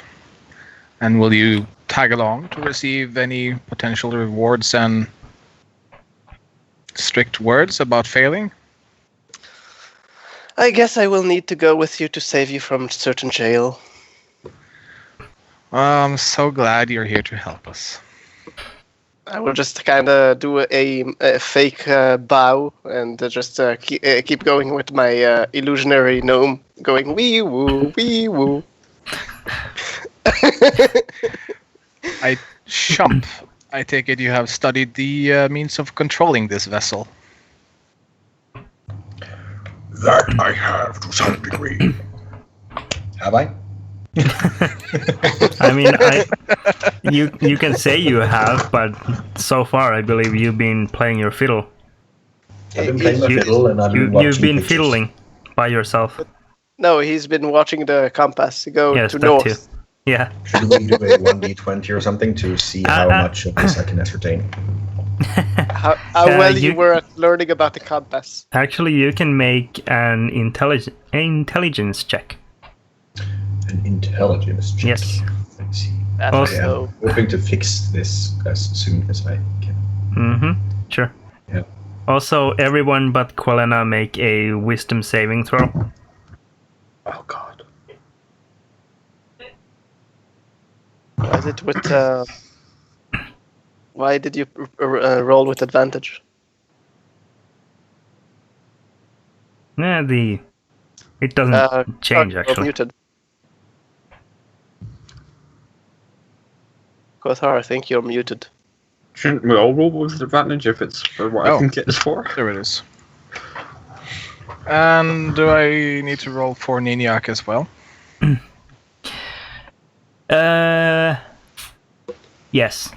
And will you tag along to receive any potential rewards and strict words about failing? I guess I will need to go with you to save you from certain jail. I'm so glad you're here to help us. I will just kind of do a fake bow and just keep going with my illusionary gnome, going wee woo, wee woo. Shump, I take it you have studied the means of controlling this vessel. That I have to some degree. Have I? I mean, you can say you have, but so far I believe you've been playing your fiddle. I've been playing my fiddle and I've been You've watching been pictures. fiddling by yourself. No, he's been watching the compass go Yes, to that north. too. Yeah. Should we do a 1d20 or something to see how much of this I can ascertain? How well you you- were at learning about the compass. Actually, you can make an intelligence check. An intelligence check. Yes. Let's see. That's Also- I so. am hoping to fix this as soon as I can. Mm-hmm. Sure. Yeah. Also, everyone but Quellena make a wisdom saving throw. Oh god. Why is it with? Why did you roll with advantage? Yeah, it doesn't change you're actually. Muted. Kothar, I think you're muted. Shouldn't we all roll with advantage if it's for what I Oh. think it is for? There it is. And do I need to roll for Niniak as well? Yes.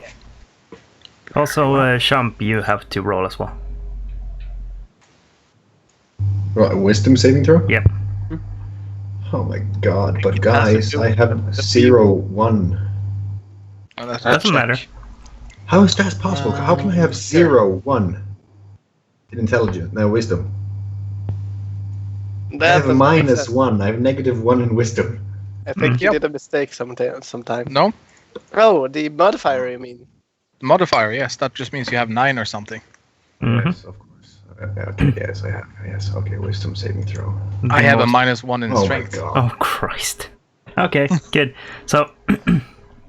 Also, Shump, you have to roll as well. Right, a wisdom saving throw? Yep. Oh my god, but You guys, have to do I have the 0-1. Oh, that's Doesn't matter. How is that possible? How can I have 0-1 in intelligence? No, wisdom. I have a doesn't make sense. -1. I have -1 in wisdom. I think you Yep. did a mistake sometime. No? Oh, the modifier, you mean? The modifier, yes. That just means you have 9 or something. Mhm. Yes, of course. Okay, yes, I have. Yes, okay, wisdom saving throw. I have a Most- -1 in Oh my strength. god. Oh Christ. Okay, good. So,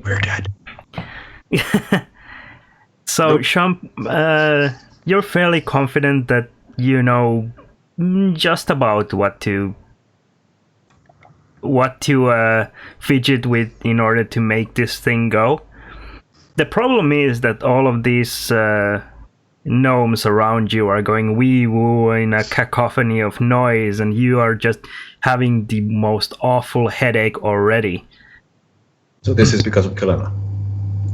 We're dead. so Shump, you're fairly confident that you know just about what to fidget with in order to make this thing go. The problem is that all of these gnomes around you are going wee woo in a cacophony of noise, and you are just having the most awful headache already. So this is because of Kalena.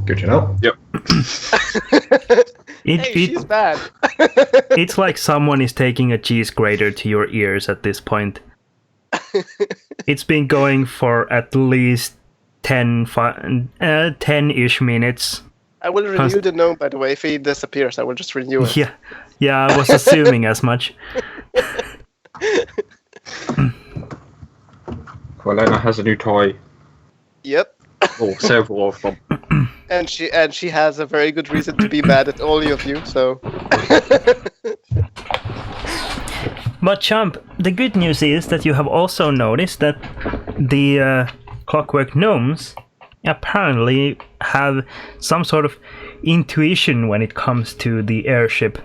Good to know. Hey, she's bad. It's like someone is taking a cheese grater to your ears at this point. It's been going for at least 10-ish minutes. I will renew the gnome, by the way. If he disappears, I will just renew it. Yeah, I was assuming as much. Quellena has a new toy. Yep. Well, several of them. And she has a very good reason to be mad at all of you, so But Chump, the good news is that you have also noticed that the clockwork gnomes apparently have some sort of intuition when it comes to the airship.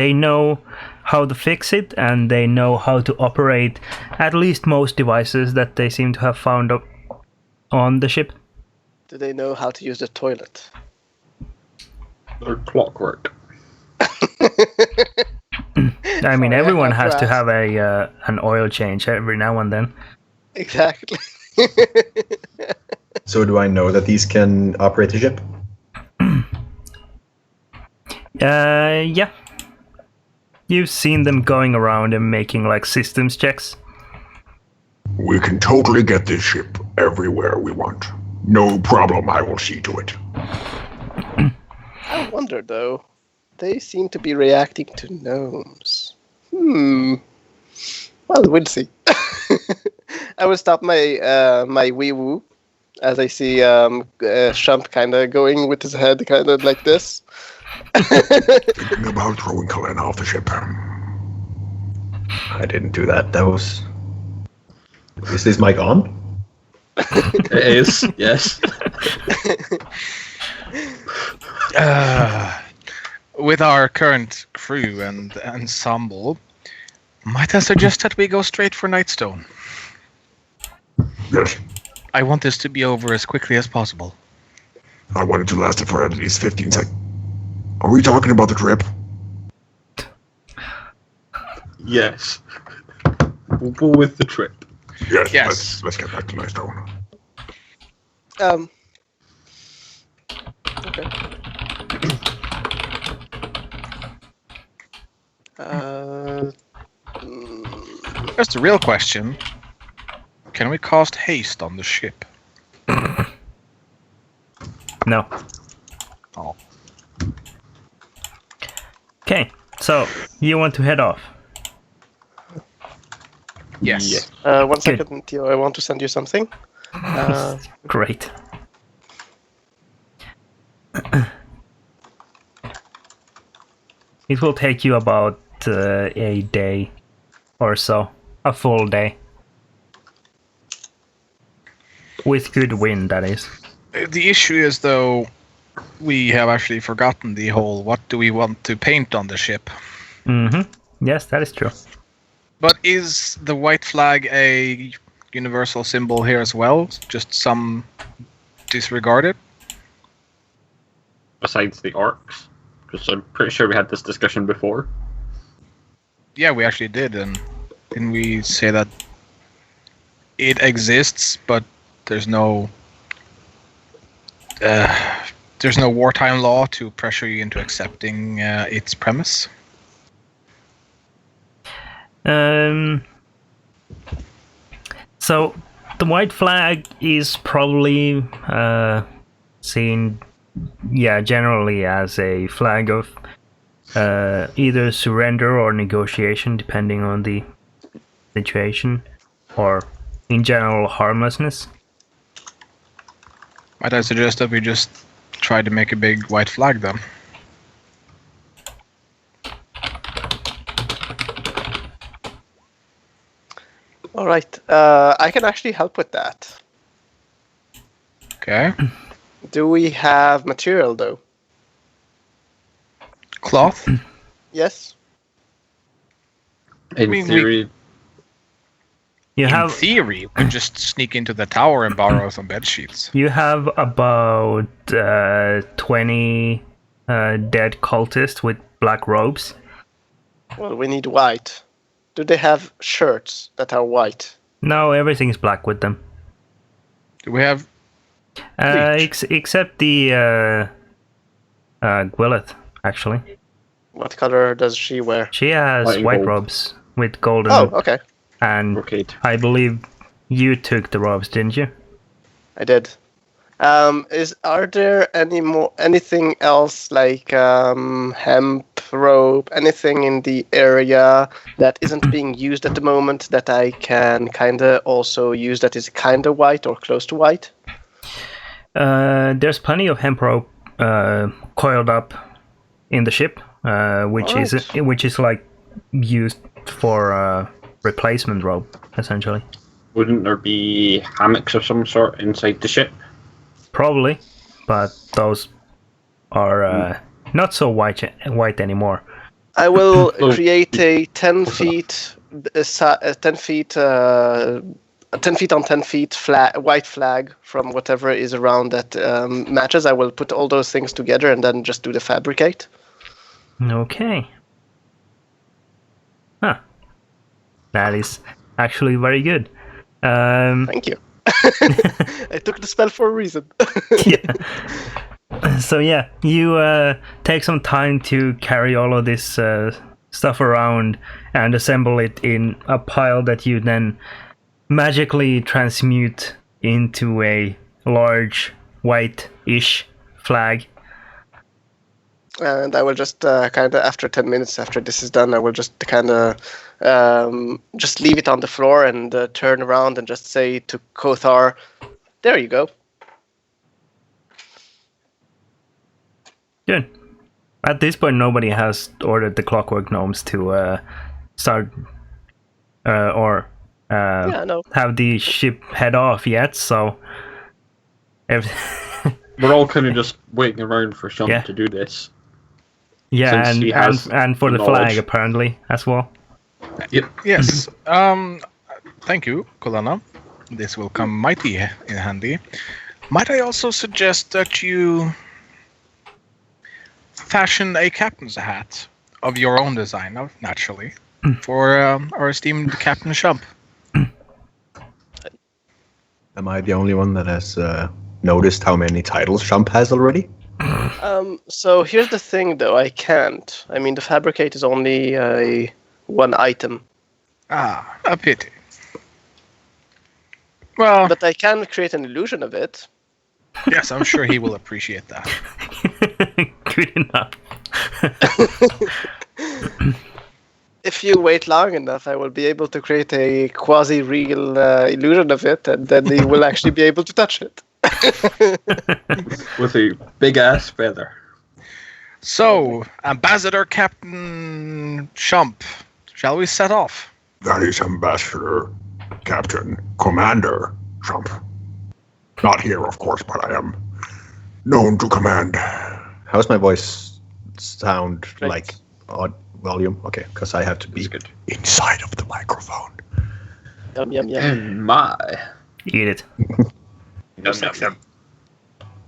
they know how to fix it, and they know how to operate at least most devices that they seem to have found on the ship. Do they know how to use the toilet? They're clockwork. I mean, Sorry, I everyone have has to to ask. have an oil change every now and then. Exactly. So do I know that these can operate the ship? Yeah. You've seen them going around and making like systems checks. We can totally get this ship everywhere we want. No problem, I will see to it. I wonder though. They seem to be reacting to gnomes. Well, we'll see. I will stop my my wee woo as I see Shump kind of going with his head kind of like this. Thinking about throwing Kalena off the ship. I didn't do that. That was. Is this mic on? It is, yes. With our current crew and ensemble, might I suggest that we go straight for Nightstone? Yes, I want this to be over as quickly as possible. I want it to last for at least 15 seconds. Are we talking about the trip? Yes. We'll go with the trip. Yes, Yes. let's get back to Nightstone. Okay. Here's the real question. Can we cast haste on the ship? No. Oh. Okay, so you want to head off? Yes. Yeah. 1 second, Theo. I want to send you something. Great. It will take you about a day or so, a full day. With good wind, that is. The issue is, though, we have actually forgotten the whole what do we want to paint on the ship. Mm-hmm. Yes, that is true. But is the white flag a universal symbol here as well? Just some disregarded? Besides the arcs. Because I'm pretty sure we had this discussion before. Yeah, we actually did, and didn't we say that it exists, but there's no wartime law to pressure you into accepting its premise? So the white flag is probably seen, generally as a flag of either surrender or negotiation, depending on the situation, or in general harmlessness. Might I suggest that we just try to make a big white flag then? All right. I can actually help with that. Okay. Do we have material though? Cloth? Yes. In mean, theory, You In have theory, we could just sneak into the tower and borrow some bed sheets. you have about 20 dead cultists with black robes. Well, we need white. Do they have shirts that are white? No, everything's black with them. Do we have... Bleach. Except the Gwyleth, actually. What color does she wear? She has White and white gold. robes with golden. Oh, okay. And brocade. I believe you took the robes, didn't you? I did. Are there anything else like hemp rope, anything in the area that isn't being used at the moment that I can kinda also use that is kinda white or close to white? There's plenty of hemp rope coiled up in the ship, which is like used for replacement rope, essentially. Wouldn't there be hammocks of some sort inside the ship? Probably, but those are not so white anymore. I will Oh, create a 10 feet, 10 feet, 10 feet on 10 feet white flag from whatever is around that matches. I will put all those things together and then just do the fabricate. Okay. Huh. That is actually very good. Thank you. I took the spell for a reason. Yeah. So yeah, you take some time to carry all of this stuff around and assemble it in a pile that you then magically transmute into a large white-ish flag. And I will just kind of, after 10 minutes after this is done, I will just kind of just leave it on the floor and turn around and just say to Kothar, there you go. Good. At this point, nobody has ordered the Clockwork Gnomes to start or Yeah, no. have the ship head off yet, so... We're all kind of just waiting around for Sean Yeah. to do this. Yeah, Since he has and for the knowledge. flag, apparently, as well. Yep. Yes. Thank you, Kolana. This will come mighty in handy. Might I also suggest that you fashion a captain's hat of your own design, naturally, for our esteemed Captain Shump? Am I the only one that has noticed how many titles Shump has already? So here's the thing, though. I can't. I mean, the fabricate is only one item. Ah, a pity. Well, But I can create an illusion of it. yes, I'm sure he will appreciate that. Good enough. If you wait long enough, I will be able to create a quasi-real illusion of it, and then you will actually be able to touch it. With a big ass feather. So, Ambassador Captain Shump, shall we set off? That is Ambassador, Captain, Commander Trump. Not here, of course, but I am known to command. How's my voice sound Great. like odd volume? Okay, because I have to be It's good. Inside of the microphone. Yum, yum, yum. And my. Eat it. Yum, yum, yum.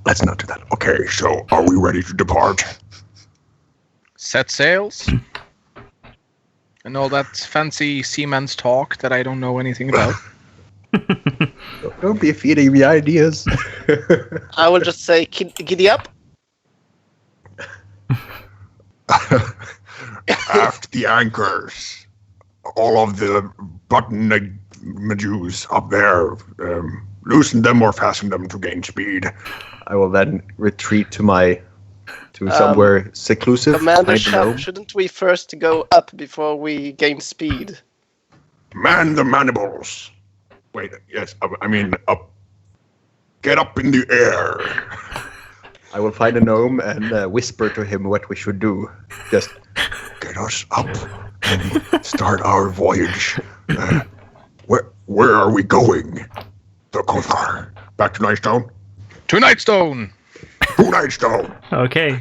Let's not do that. Okay, so are we ready to depart? Set sails? And all that fancy seaman's talk that I don't know anything about. Don't be feeding me ideas. I will just say, giddy up. Aft the anchors. All of the button majus up there. Loosen them or fasten them to gain speed. I will then retreat to somewhere seclusive. Commander behind the Shump, gnome. shouldn't we first go up before we gain speed? Man the mandibles. Wait, yes, I mean up. Get up in the air. I will find a gnome and whisper to him what we should do. Just Get us up and start our voyage. Where are we going? The Kothar. Back to Nightstone? To Nightstone! To Nightstone! Okay.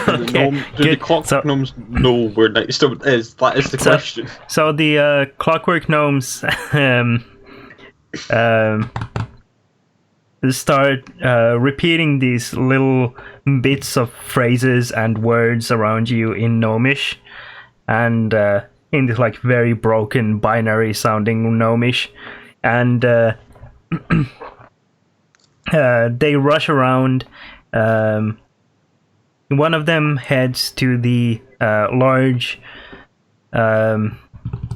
Do the good. clock So- gnomes know where Nightstone is? That is the So- question. So the Clockwork Gnomes start repeating these little bits of phrases and words around you in Gnomish, and in this like very broken binary sounding Gnomish, and they rush around. One of them heads to the large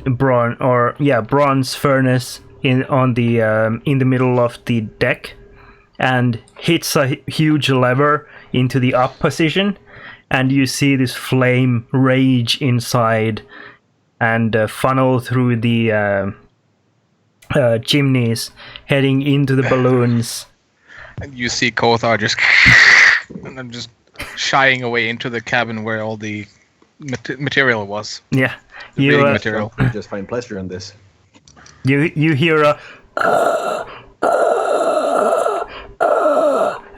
bronze furnace in the middle of the deck, and hits a huge lever into the up position, and you see this flame rage inside and funnel through the chimneys, heading into the balloons. And you see Kothar just... and I'm just shying away into the cabin where all the material was. Yeah, The you building material. I just find pleasure in this. you hear a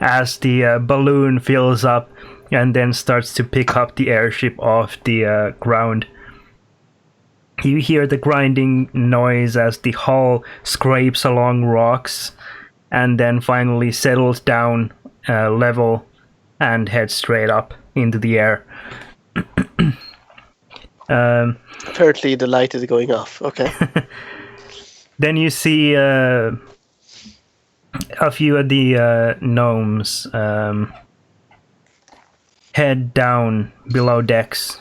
as the balloon fills up, and then starts to pick up the airship off the ground. You hear the grinding noise as the hull scrapes along rocks and then finally settles down level and heads straight up into the air. Apparently the light is going off. Okay. Then you see a few of the gnomes head down below decks.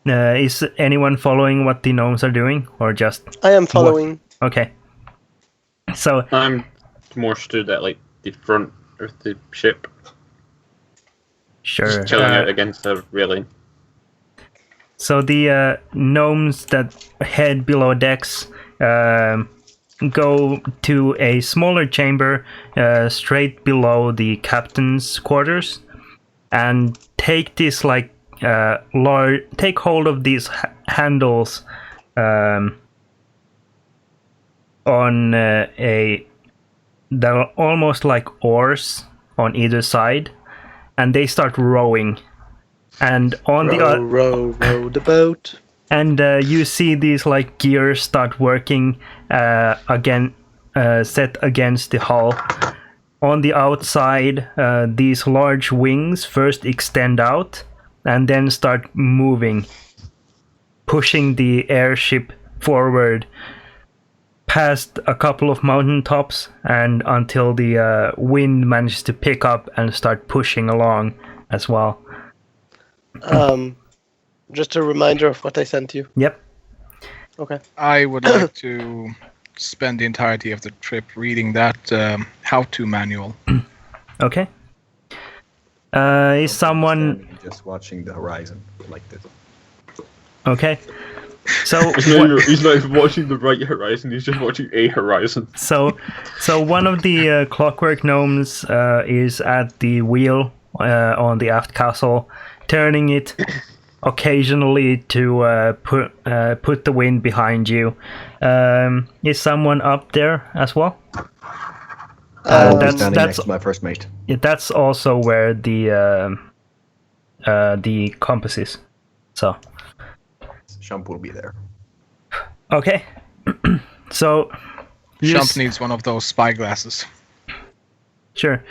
Is anyone following what the gnomes are doing, or just? I am following. Okay. So I'm more stood at like the front of the ship, sure. just chilling out against the railing. So the gnomes that head below decks go to a smaller chamber straight below the captain's quarters, and take this like take hold of these handles on that are almost like oars on either side, and they start rowing. And on row the boat. and you see these like gears start working again, set against the hull. On the outside, these large wings first extend out and then start moving, pushing the airship forward past a couple of mountaintops and until the wind manages to pick up and start pushing along as well. Just a reminder of what I sent you. Yep. Okay. I would like to spend the entirety of the trip reading that how-to manual. Okay. Is someone just watching the horizon like this? okay? So He's not even watching the right horizon, he's just watching a horizon. So one of the clockwork gnomes is at the wheel on the aft castle, turning it occasionally to put the wind behind you. Is someone up there as well? I'll be standing next to my first mate. That's also where the compass is. So. Shump will be there. Okay. So. Shump needs one of those spy glasses. Sure.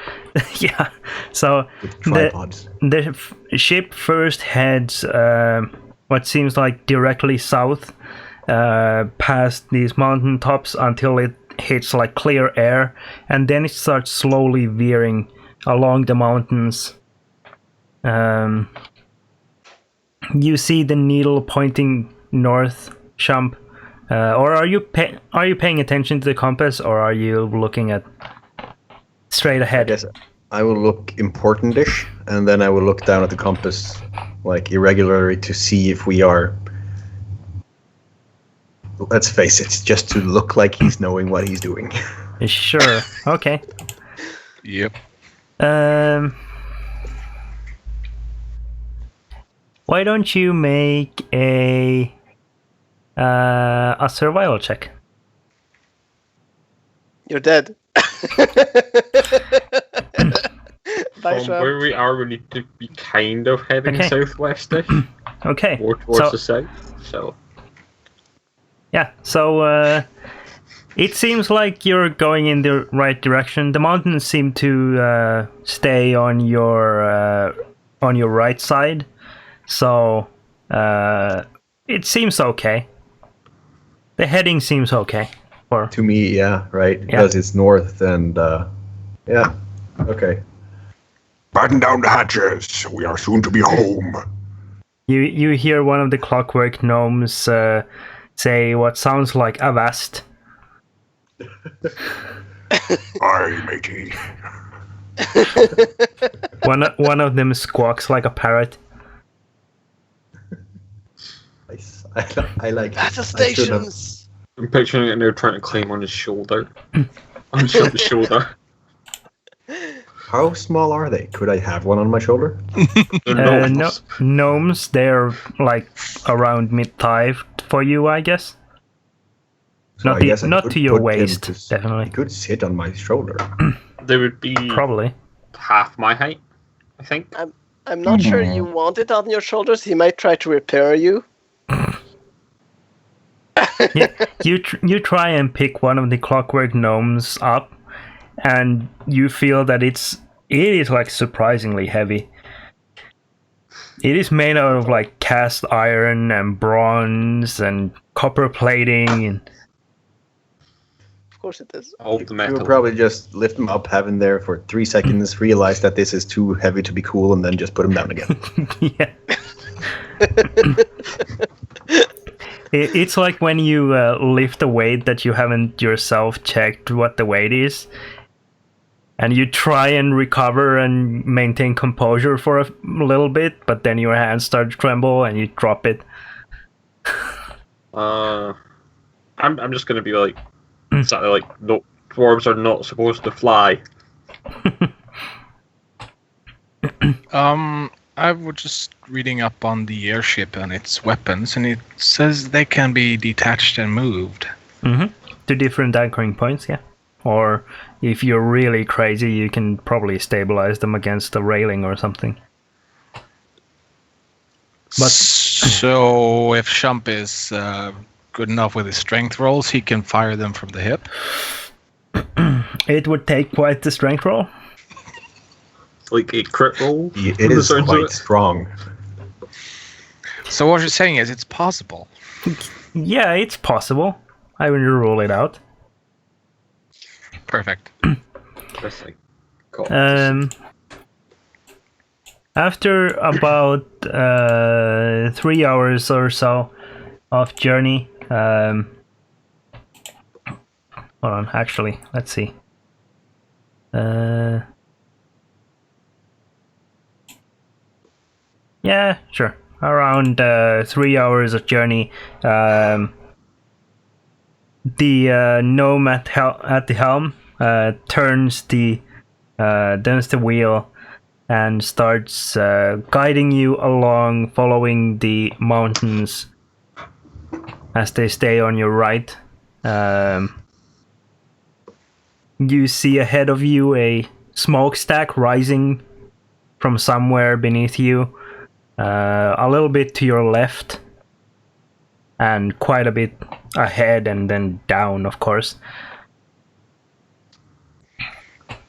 Yeah. So With tripods. the ship first heads what seems like directly south past these mountain tops until it hits like clear air, and then it starts slowly veering along the mountains. You see the needle pointing north, Shump. Or are you paying attention to the compass, or are you looking at straight ahead? I guess I will look important-ish, and then I will look down at the compass like irregularly to see if we are. Let's face it, just to look like he's knowing what he's doing. Sure. Okay. Yep. Why don't you make a survival check? You're dead. Bye, From Shab. where we are, we need to be kind of heading Okay. southwest-ish, Okay. more towards the south. So Yeah, so it seems like you're going in the right direction. The mountains seem to stay on your right side, so it seems okay. The heading seems okay. For To me, yeah, right, because it's north and yeah, okay. Batten down the hatches. We are soon to be home. you hear one of the clockwork gnomes say what sounds like avast. Aye, matey. One of them squawks like a parrot. Nice. I like Battle it. I should have- stations. I'm picturing it now trying to climb on his shoulder. On Shump's shoulder. How small are they? Could I have one on my shoulder? They're No, gnomes, they're like around mid-thigh for you, I guess. So Not I guess I not could to your put him waist, to He definitely. could sit on my shoulder. They would be Probably. half my height, I think. I'm not sure you want it on your shoulders. He might try to repair you. Yeah, you try and pick one of the clockwork gnomes up, and you feel that it is like surprisingly heavy. It is made out of like cast iron and bronze and copper plating. And Of course it is. All the You metal. would probably just lift him up, have him there for 3 seconds, realize that this is too heavy to be cool, and then just put him down again. yeah. It's like when you lift a weight that you haven't yourself checked what the weight is, and you try and recover and maintain composure for a little bit, but then your hands start to tremble and you drop it. I'm just gonna be like, no, dwarves are not supposed to fly. I was just reading up on the airship and its weapons, and it says they can be detached and moved. To different anchoring points, yeah. Or if you're really crazy, you can probably stabilize them against a railing or something. But So if Shump is good enough with his strength rolls, he can fire them from the hip. it would take quite the strength roll. Like a crit roll. It from the is sounds of quite it. strong. So what you're saying is it's possible. Yeah, it's possible. I will rule it out. Perfect. That's like, cool. After about 3 hours or so of journey, hold on, actually, let's see. Yeah, sure. Around 3 hours of journey, the gnome at the helm turns the wheel and starts guiding you along, following the mountains as they stay on your right. You see ahead of you a smokestack rising from somewhere beneath you, a little bit to your left, and quite a bit ahead and then down, of course.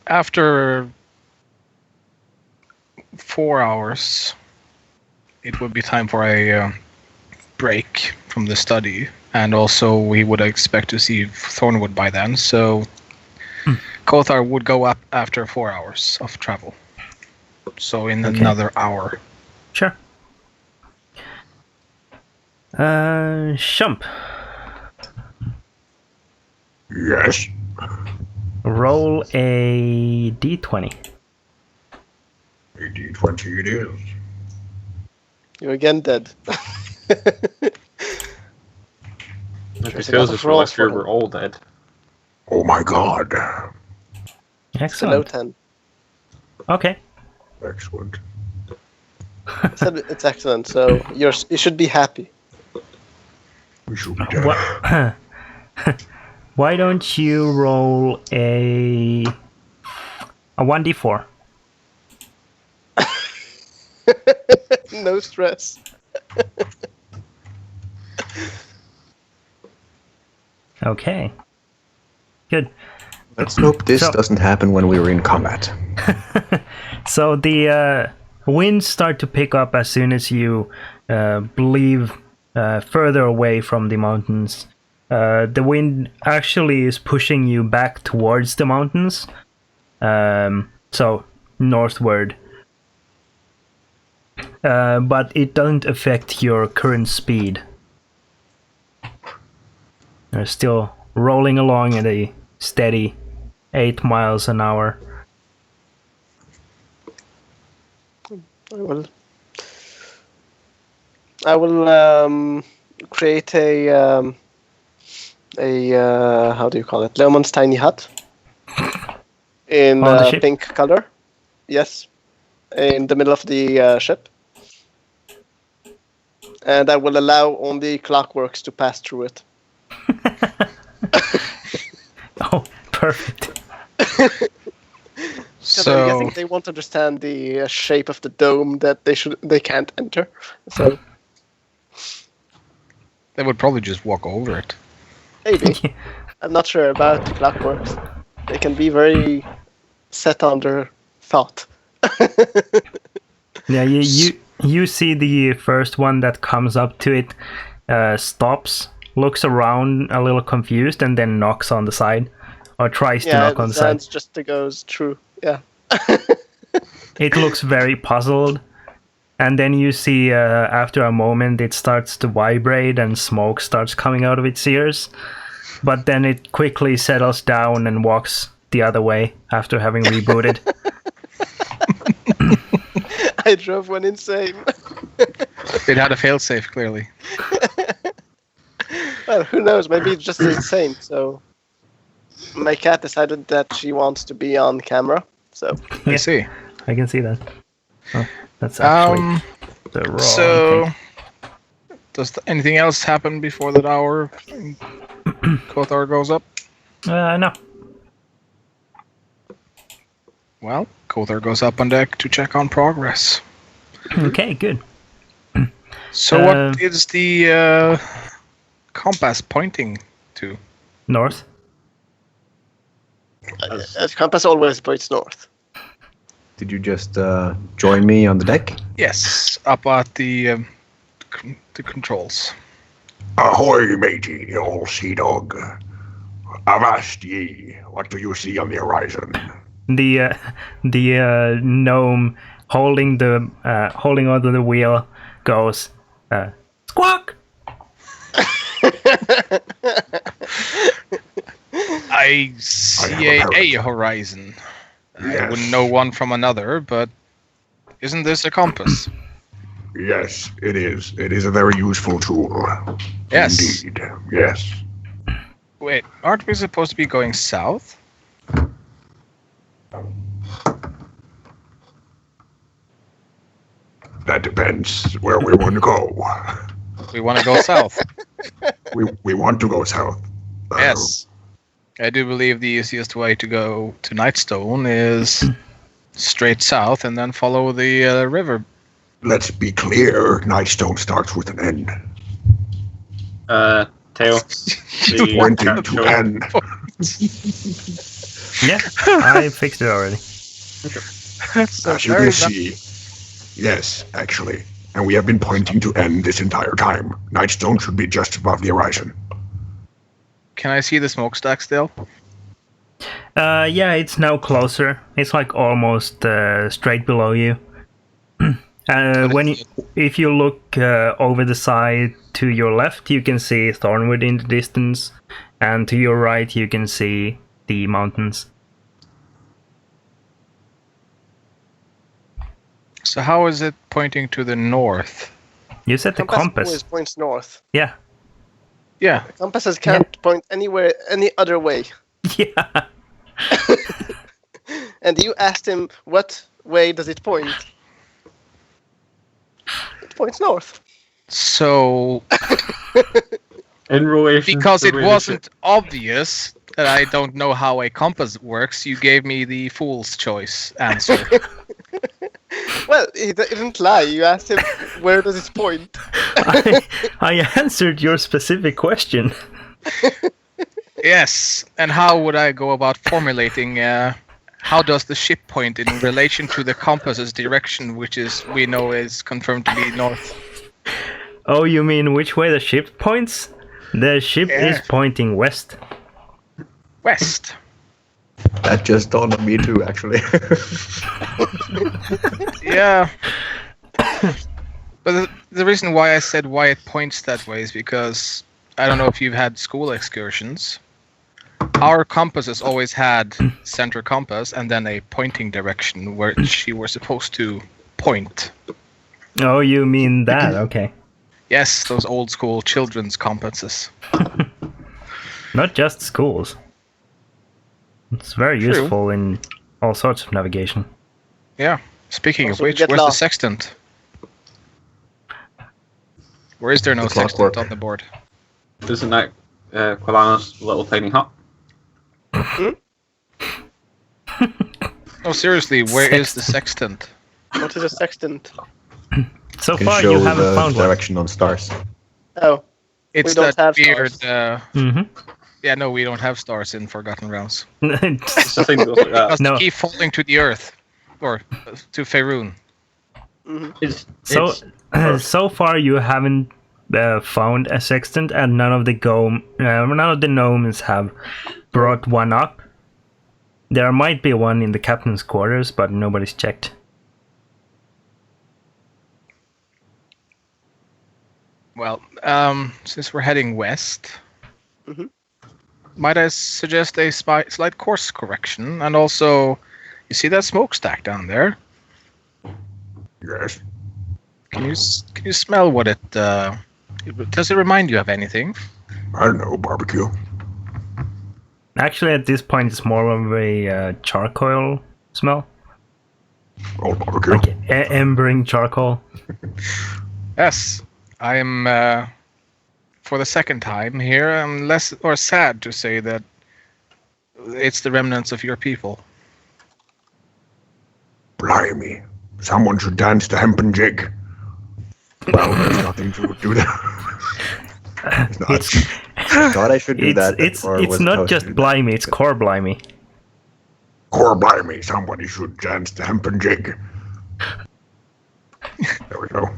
After 4 hours, it would be time for a break from the study, and also we would expect to see Thornwood by then, so Kothar would go up after 4 hours of travel. So in another hour. Sure. Shump, Yes. roll a d20. A D20 it is. You're again dead. If it There's feels enough as rolls if for we were him. all dead. Oh my god. It's a low Excellent. 10. Okay. Excellent. I said it's excellent, so you should be happy. We should be dead. What? Why don't you roll a 1d4? No stress. Okay. Good. Let's hope this So- doesn't happen when we were in combat. So the winds start to pick up as soon as you leave further away from the mountains. The wind actually is pushing you back towards the mountains, so northward. But it doesn't affect your current speed. You're still rolling along at a steady 8 miles an hour. I will create a how do you call it? Leomon's tiny hut in On the ship? pink color. Yes, in the middle of the ship, and I will allow only clockworks to pass through it. Oh, perfect. Because I'm guessing they won't understand the shape of the dome that they can't enter. So They would probably just walk over it. maybe. I'm not sure about the clockworks. They can be very set on their thought. Yeah, you see the first one that comes up to it, stops, looks around a little confused, and then knocks on the side, or tries to knock on the side. Just to goes true. Yeah. It looks very puzzled, and then you see after a moment it starts to vibrate and smoke starts coming out of its ears, but then it quickly settles down and walks the other way after having rebooted. I drove one insane. It had a failsafe, clearly. Well, who knows? Maybe it's just insane. So my cat decided that she wants to be on camera. So I see. I can see that. Oh, that's actually the wrong thing. Does anything else happen before that hour Kothar goes up? No. Well, Kothar goes up on deck to check on progress. Okay, good. So what is the compass pointing to? North. The compass always points north. Did you just join me on the deck? Yes, up at the controls. Ahoy, matey, old sea dog. Avast ye, what do you see on the horizon? The gnome holding onto the wheel goes squawk. I see a horizon. I Yes. wouldn't know one from another, but isn't this a compass? Yes, it is. It is a very useful tool. Yes. Indeed, yes. Wait, aren't we supposed to be going south? That depends where we want to go. We want to go south. We want to go south. Yes. I do believe the easiest way to go to Nightstone is straight south and then follow the river. Let's be clear, Nightstone starts with an N. Tail. Pointing to N. Yeah, I fixed it already. As you can see, yes, actually. And we have been pointing to N this entire time. Nightstone should be just above the horizon. Can I see the smokestack still? Yeah, it's now closer. It's like almost straight below you. If you look over the side to your left, you can see Thornwood in the distance, and to your right, you can see the mountains. So how is it pointing to the north? You said the compass. Always points north. Yeah. Yeah. The compasses can't point anywhere, any other way. Yeah. And you asked him, what way does it point? It points north. So, In relation because to it the wasn't obvious that I don't know how a compass works, you gave me the fool's choice answer. Well, he didn't lie. You asked him, where does it point? I answered your specific question. Yes, and how would I go about formulating how does the ship point in relation to the compass's direction, which we know is confirmed to be north? Oh, you mean which way the ship points? The ship is pointing west. West. That just dawned on me too, actually. Yeah. But the reason why I said why it points that way is because I don't know if you've had school excursions. Our compasses always had center compass and then a pointing direction where you were supposed to point. Oh, you mean that? Okay. Yes, those old school children's compasses. Not just schools. It's very True. useful in all sorts of navigation. Yeah. Speaking Also, of which, get where's lost. the sextant? Or is there no The sextant clockwork. on the board? Isn't that Quilana's little tiny hut? Oh, seriously, where is the sextant? What is a sextant? So I can far, show you haven't the found one. direction on stars. Oh, It's don't that have weird. stars. Yeah, no, we don't have stars in Forgotten Realms. It's the thing that goes like that. Must No. keep falling to the earth, or to Faerun. It's So far, you haven't found a sextant, and none of the gnomes have brought one up. There might be one in the captain's quarters, but nobody's checked. Well, since we're heading west, Mhm. might I suggest a slight course correction? And also, you see that smokestack down there? Yes. Can you smell what it? Does it remind you of anything? I don't know, barbecue. Actually, at this point, it's more of a charcoal smell, Old barbecue. like embering charcoal. Yes, I am. For the second time here, I'm less or sad to say that it's the remnants of your people. Blimey. Someone should dance the hempen jig. Well, there's nothing to do there. It's not. I thought I should do that. It's or was not supposed just to. blimey; it's core blimey. Or blimey, somebody should dance the hempen jig. There we go.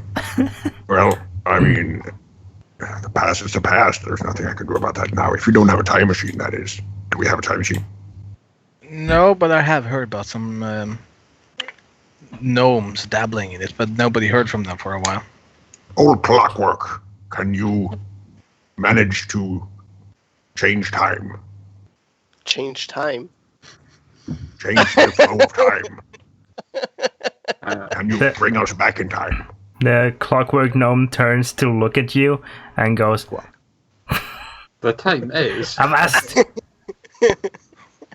Well, I mean, the past is the past. There's nothing I can do about that now. If you don't have a time machine, that is. Do we have a time machine? No, but I have heard about some gnomes dabbling in it, but nobody heard from them for a while. Old clockwork. Can you manage to change time? Change time. Change the flow of time? Can you bring us back in time? The clockwork gnome turns to look at you and goes, the time is. "I've asked."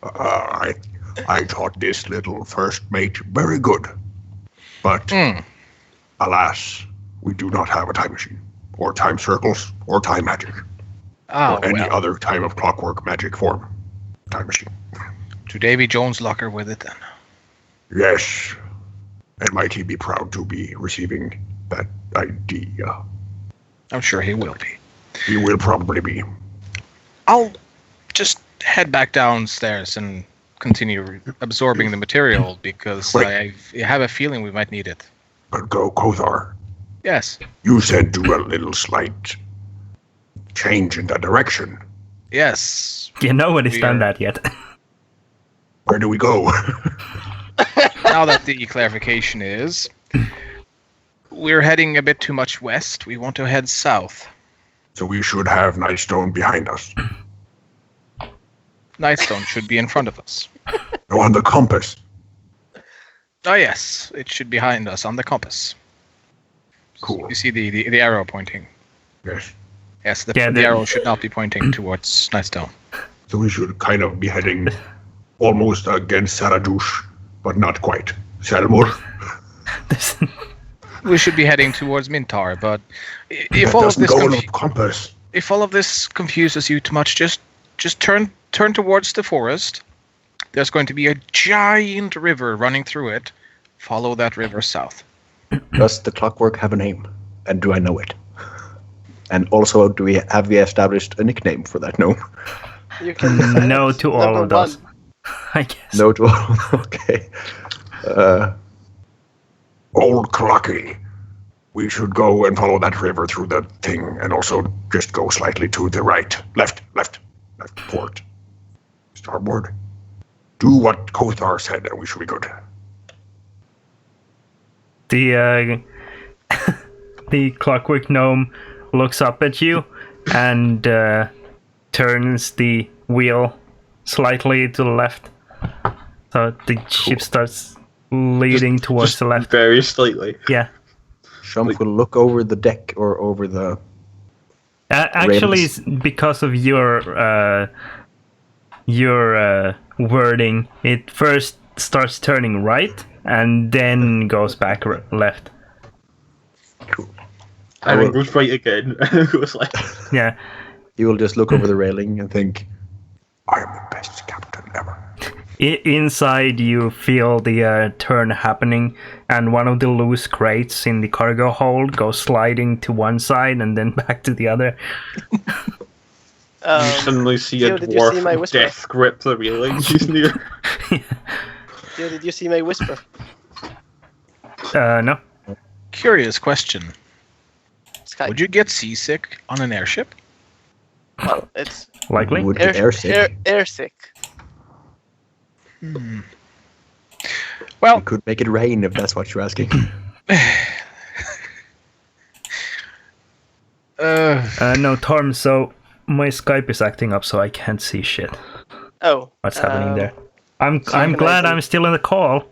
I thought this little first mate very good. But, alas, we do not have a time machine, or time circles, or time magic, or any other time of clockwork magic form. Time machine. To Davy Jones' locker with it then. Yes. And might he be proud to be receiving that idea? I'm sure he will be. He will probably be. I'll just head back downstairs and continue absorbing the material because I have a feeling we might need it. But go, Kothar. Yes. You said do a little slight change in that direction. Yes. Nobody's done that yet. Where do we go? Now that the clarification is, we're heading a bit too much west. We want to head south. So we should have Nightstone behind us. Nightstone should be in front of us. No, on the compass. Oh yes, it should be behind us on the compass. Cool. You see the arrow pointing. Yes. Yes, the arrow should not be pointing towards Nightstone. So we should kind of be heading almost against Saradush, but not quite. Salmur. We should be heading towards Mintar, but if That all of doesn't this go on the compass. if all of this confuses you too much, just turn towards the forest. There's going to be a giant river running through it. Follow that river south. Does the clockwork have a name? And do I know it? And also, have we established a nickname for that gnome? You can No to all number of those. one. I guess. No to all. Okay. Old Clocky. We should go and follow that river through the thing, and also just go slightly to the right. Left, port. Starboard. Do what Kothar said, and we should be good. The the clockwork gnome looks up at you and turns the wheel slightly to the left. So the ship starts leading towards the left. Very slightly. Yeah. Shump will look over the deck or over the. Actually, rails. it's because of your wording. It first starts turning right and then goes back left. And it goes right again. And it goes like. Yeah. He will just look over the railing and think, I am the best captain ever. Inside, you feel the turn happening, and one of the loose crates in the cargo hold goes sliding to one side and then back to the other. You suddenly see Theo, a did you see my dwarf whisper? death grip the railings he's near. Theo, did you see my whisper? No. Curious question. Sky. Would you get seasick on an airship? Well, it's Likely. Would be airsick. air sick. Well, You could make it rain if that's what you're asking. No, Torm, so my Skype is acting up, so I can't see shit. Oh. What's happening there? I'm can glad I do- I'm still in the call.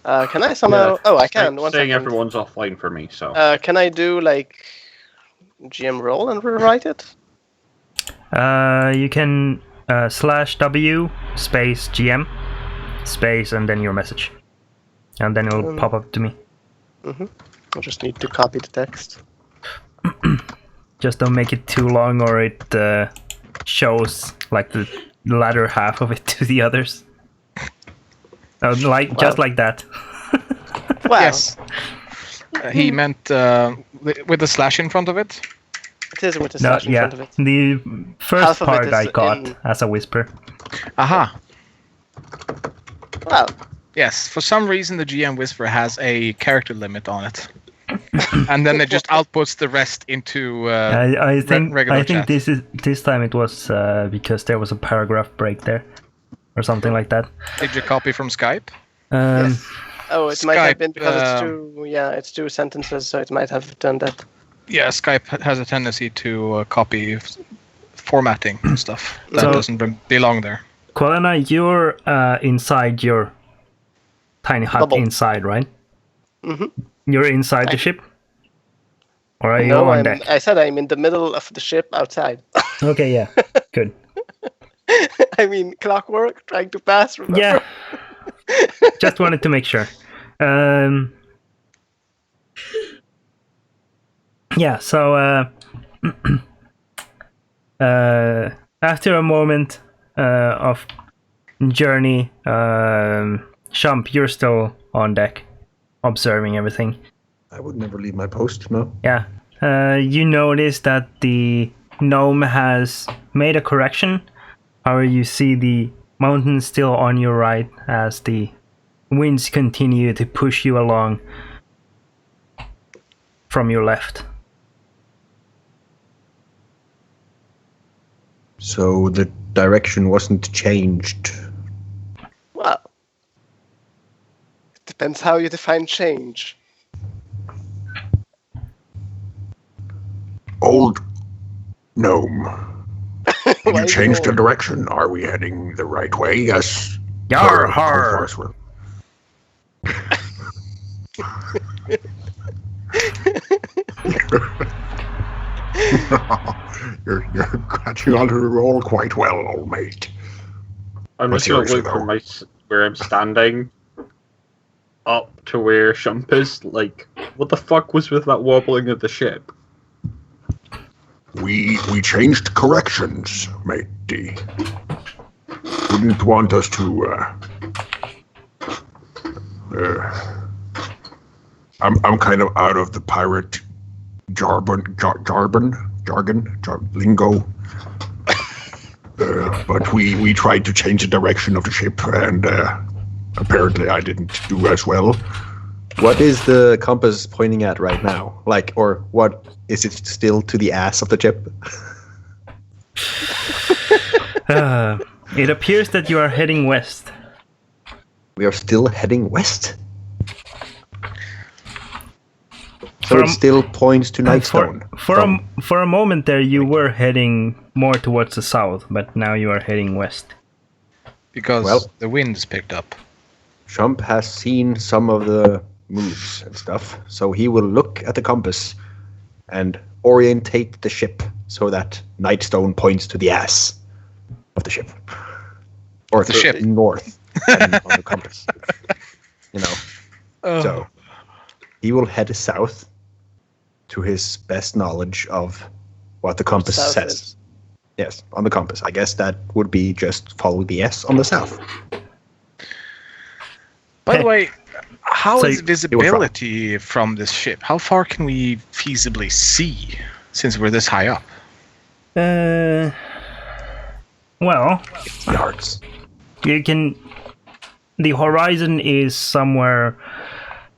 Can I somehow? Oh, I can. One Saying second. everyone's offline for me, so. Can I do like GM roll and rewrite it? You can /W space GM space and then your message, and then it'll pop up to me. I just need to copy the text. Just don't make it too long, or it shows like the latter half of it to the others. Just like that. Wow. yes. He meant with the slash in front of it. It is with a No, slash in yeah. front of it. The first Half of it part is I got in- as a whisper. Aha. Wow. Yes. For some reason, the GM Whisper has a character limit on it, and then it just outputs the rest into. I think regular chat. this time it was because there was a paragraph break there, or something like that. Did you copy from Skype? Yes. Oh, it might have Skype, been because it's two. Yeah, it's two sentences, so it might have done that. Yeah, Skype has a tendency to copy formatting and stuff that So- doesn't belong there. Kolena, you're inside your tiny hut Bubble. inside, right? Mhm. You're inside the ship? Or are you No, on deck? I said I'm in the middle of the ship outside. Okay, yeah. Good. I mean, clockwork, trying to pass, remember? Yeah. Just wanted to make sure. Yeah, so after a moment of journey, Shump, you're still on deck, observing everything. I would never leave my post, no. Yeah. You notice that the gnome has made a correction. However, you see the mountains still on your right as the winds continue to push you along from your left. So the direction wasn't changed. Well, it depends how you define change. Old gnome, did Why you change the old? direction? Are we heading the right way? Yes. Yar, How har. far is it? you're catching on to the roll quite well, old mate. I'm But just gonna seriously, look from though. where I'm standing up to where Shump is. Like, what the fuck was with that wobbling of the ship? We changed corrections, matey. Wouldn't want us to. I'm kind of out of the pirate jargon, lingo. But we tried to change the direction of the ship, and apparently I didn't do as well. What is the compass pointing at right now? Like, or what is it still to the ass of the ship? It appears that you are heading west. We are still heading west. So From- it still points to Nightstone. For a moment there, you were heading more towards the south, but now you are heading west. Because Well- the wind's picked up. Shump has seen some of the moves and stuff, so he will look at the compass and orientate the ship so that Nightstone points to the ass of the ship. Or The ship. north on the compass. You know. So he will head south to his best knowledge of what the compass South says. Yes, on the compass. I guess that would be just follow the S on the south. By the way, how So is you- visibility from this ship? How far can we feasibly see since we're this high up? Well, Yards. you can. The horizon is somewhere.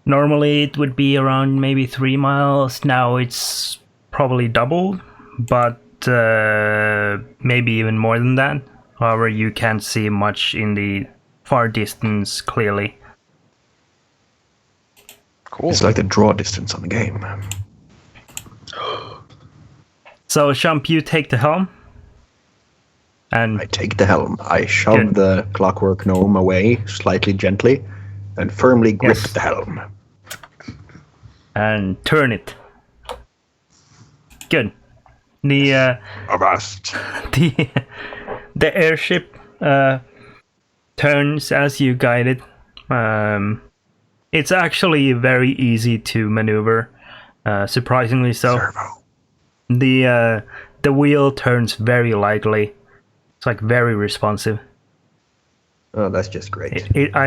Normally, it would be around maybe 3 miles. Now it's probably doubled, but maybe even more than that. However, you can't see much in the far distance clearly. Cool. It's like the draw distance on the game. So, Champ, you take the helm. And I take the helm. I shove Good. the clockwork gnome away slightly gently and firmly grip Yes. the helm. turn it. Good. The Avast. the airship turns as you guide it. It's actually very easy to maneuver, surprisingly so. Servo. The wheel turns very lightly. It's like very responsive. Oh, that's just great.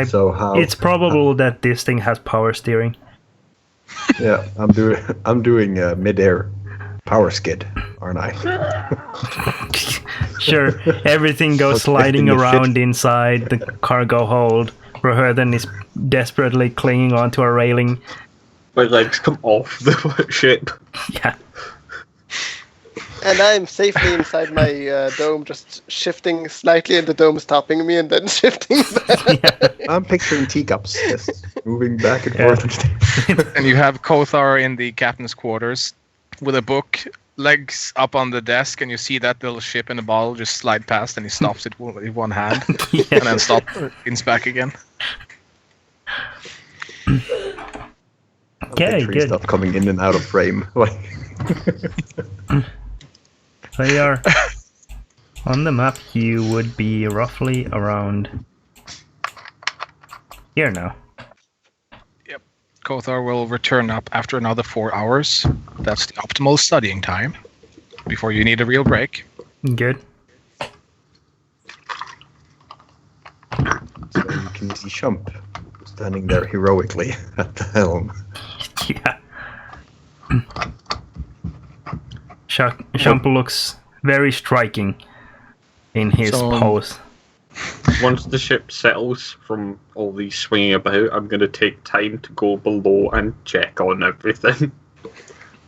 So how? it's probable that this thing has power steering. Yeah, I'm doing mid-air power skid, aren't I? Sure, everything goes sliding Protecting the around inside the cargo hold. Roherden is desperately clinging onto a railing. My legs come off the ship. Yeah. And I'm safely inside my dome, just shifting slightly, and the dome stopping me, and then shifting back. I'm picturing teacups just moving back and Yeah. forth. And you have Kothar in the captain's quarters with a book, legs up on the desk, and you see that little ship in a bottle just slide past, and he stops it with one hand, and then leans back again. Okay, Picturing good. stuff coming in and out of frame. They are on the map. You would be roughly around here now. Kothar will return up after another 4 hours. That's the optimal studying time before you need a real break. Good. So you can see Shump standing there heroically at the helm. Yeah. Champ looks very striking in his So, pose. Once the ship settles from all these swinging about, I'm going to take time to go below and check on everything.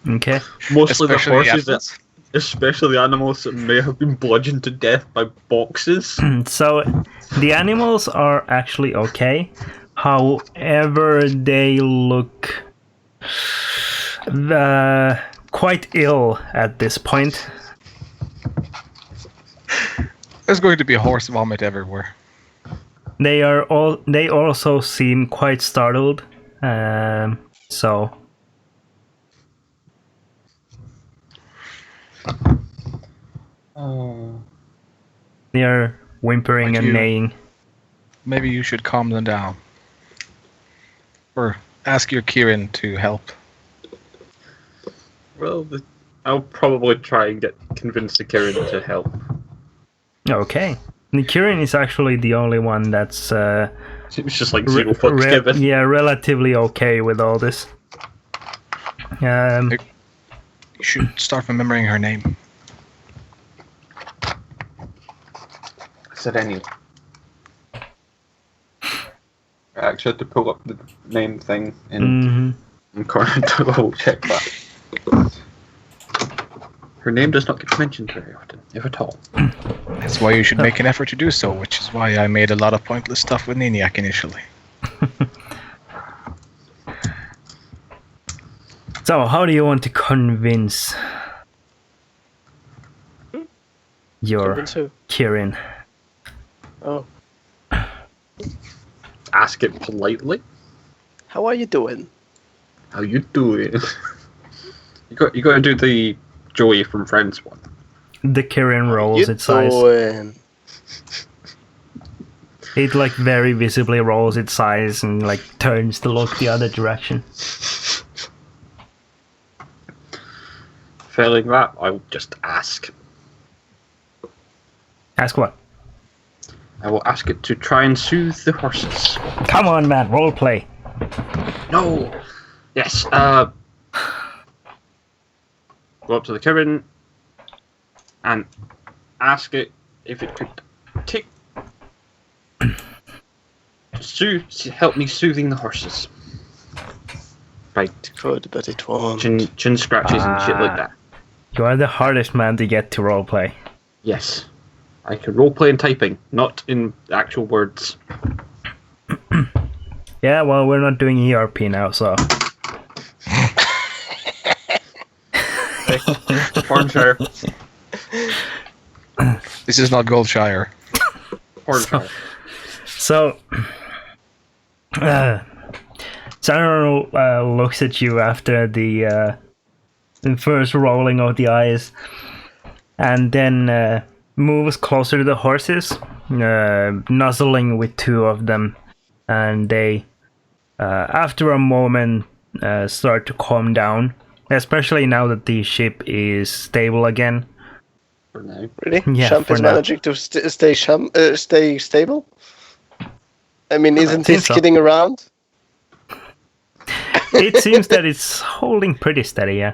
Okay. Mostly the Especially horses, animals. especially the animals that may have been bludgeoned to death by boxes. So the animals are actually okay. However, they look quite ill at this point. There's going to be horse vomit everywhere. They also seem quite startled. So they are whimpering Like and you. neighing. Maybe you should calm them down. Or ask your Kieran to help. Well, I'll probably try and convince the Kirin to help. Okay. The Kirin is actually the only one that's It's just like zero fucks given. yeah, relatively okay with all this. You should start remembering her name. I said anyway. I actually had to pull up the name thing in Corner to double check that. Her name does not get mentioned very often, if at all. That's why you should make an effort to do so, which is why I made a lot of pointless stuff with Niniak initially. So, how do you want to convince your Convince who? Kirin? Oh, Ask it politely. how are you doing? How you doing? you got to do the Joey from Friends one. The Kirin rolls You its eyes. doing? It like very visibly rolls its eyes and like turns to look the other direction. Failing that, I'll just ask. Ask what? I will ask it to try and soothe the horses. Come on, man, roleplay. No. Yes. Go up to the cabin and ask it if it could take help me soothing the horses. Right. Could, but it won't. Chin scratches and shit like that. You are the hardest man to get to roleplay. Yes. I can roleplay in typing, not in actual words. Yeah, well, we're not doing ERP now, so. Hornshire. This is not Goldshire. Hornshire. So, Cyril looks at you after the first rolling of the eyes, and then moves closer to the horses, nuzzling with two of them, and they, after a moment, start to calm down, especially now that the ship is stable again. For now. Really? Yeah, Champ for is now. managing to stay stable? I mean, isn't he think so. skidding around? It seems that it's holding pretty steady, yeah.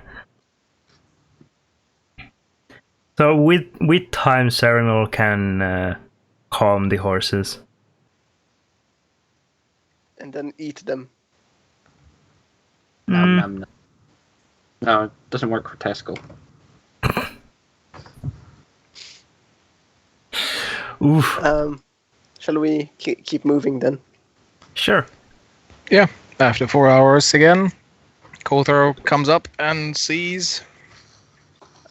So with time, Serenol can calm the horses. And then eat them. Nom, nom, nom. No, it doesn't work for Tesco. Oof. Shall we keep moving then? Sure. Yeah. After 4 hours again, Kothar comes up and sees.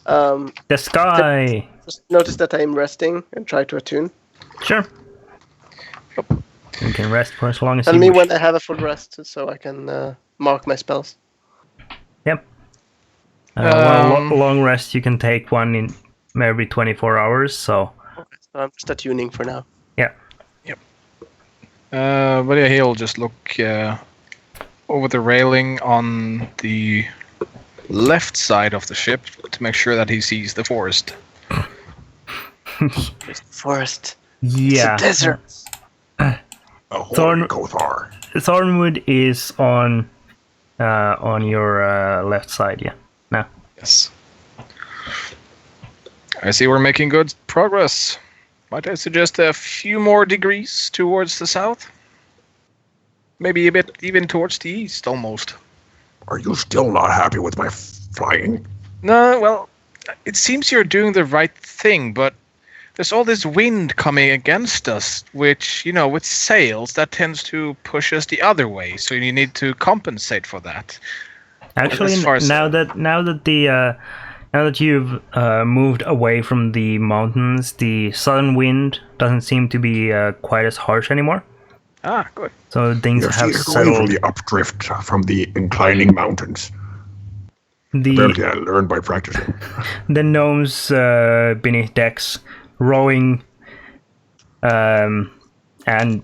The sky. Just notice that I'm resting and try to attune. Sure. You can rest for as long as Tell you me wish. when I have a full rest so I can mark my spells. Yep. Long rest, you can take one in every 24 hours, so... Okay, so I'm just attuning for now. Yeah. But yeah, he'll just look over the railing on the left side of the ship to make sure that he sees the forest. There's the forest. Yeah. It's a desert. Ahoy, Kothar. Thornwood is on your left side, yeah. No. Yes. I see we're making good progress. Might I suggest a few more degrees towards the south? Maybe a bit even towards the east, almost. Are you still not happy with my flying? No, well, it seems you're doing the right thing, but there's all this wind coming against us, which, with sails, that tends to push us the other way, so you need to compensate for that. Actually, As far as- now that you've moved away from the mountains, the southern wind doesn't seem to be quite as harsh anymore. Ah, good. So things Your have feet are going from settled. the updrift from the inclining mountains. Apparently, I learned by practicing. The gnomes beneath decks rowing and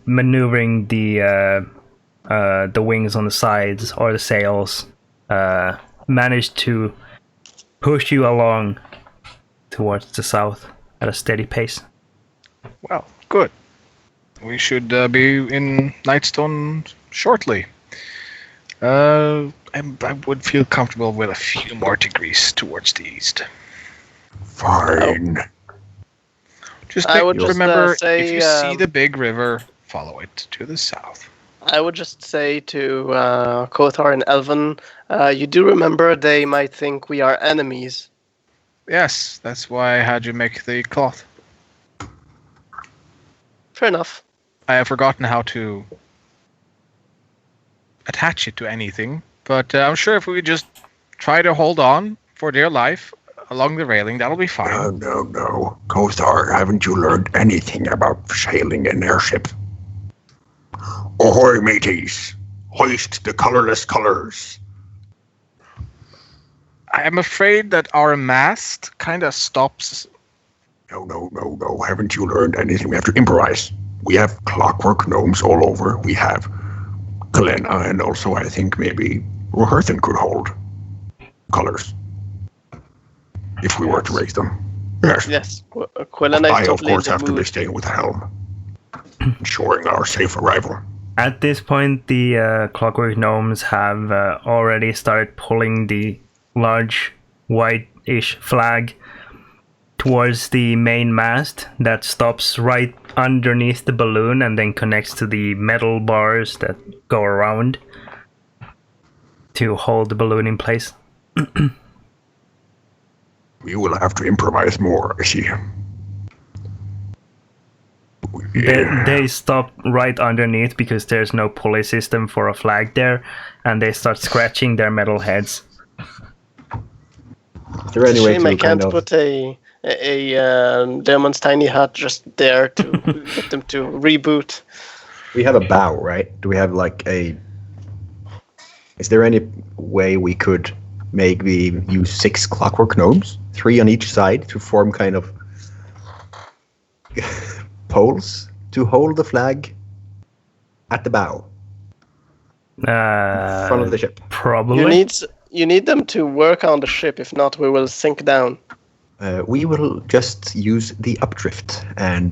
maneuvering the wings on the sides or the sails managed to push you along towards the south at a steady pace. Well, good. We should be in Nightstone shortly. I would feel comfortable with a few more degrees towards the east. Fine. Just I would just, remember, say, if you see the big river, follow it to the south. I would just say to Kothar and Elven, you do remember they might think we are enemies. Yes, that's why I had you make the cloth. Fair enough. I have forgotten how to attach it to anything, but I'm sure if we just try to hold on for dear life along the railing, that'll be fine. No. Kothar, haven't you learned anything about sailing an airship? Ahoy, mateys! Hoist the colorless colors! I am afraid that our mast kind of stops. No. Haven't you learned anything? We have to improvise. We have clockwork gnomes all over. We have Kalena, and also I think maybe Roherthan could hold colors. If we were to raise them. Yes. Yes, Quillen I, is of totally in course, the have to be mood. staying with the helm. ensuring our safe arrival. At this point, the clockwork gnomes have already started pulling the large white-ish flag towards the main mast that stops right underneath the balloon and then connects to the metal bars that go around to hold the balloon in place. We will have to improvise more, I see. They stop right underneath because there's no pulley system for a flag there, and they start scratching their metal heads. Is there any way Shame to I can't kind of... put a Demon's tiny hut just there to get them to reboot. We have a bow, right? Do we have like a... Is there any way we could maybe use 6 clockwork gnomes? 3 on each side to form kind of poles to hold the flag at the bow, front of the ship. Probably. You need them to work on the ship. If not, we will sink down. We will just use the updrift and,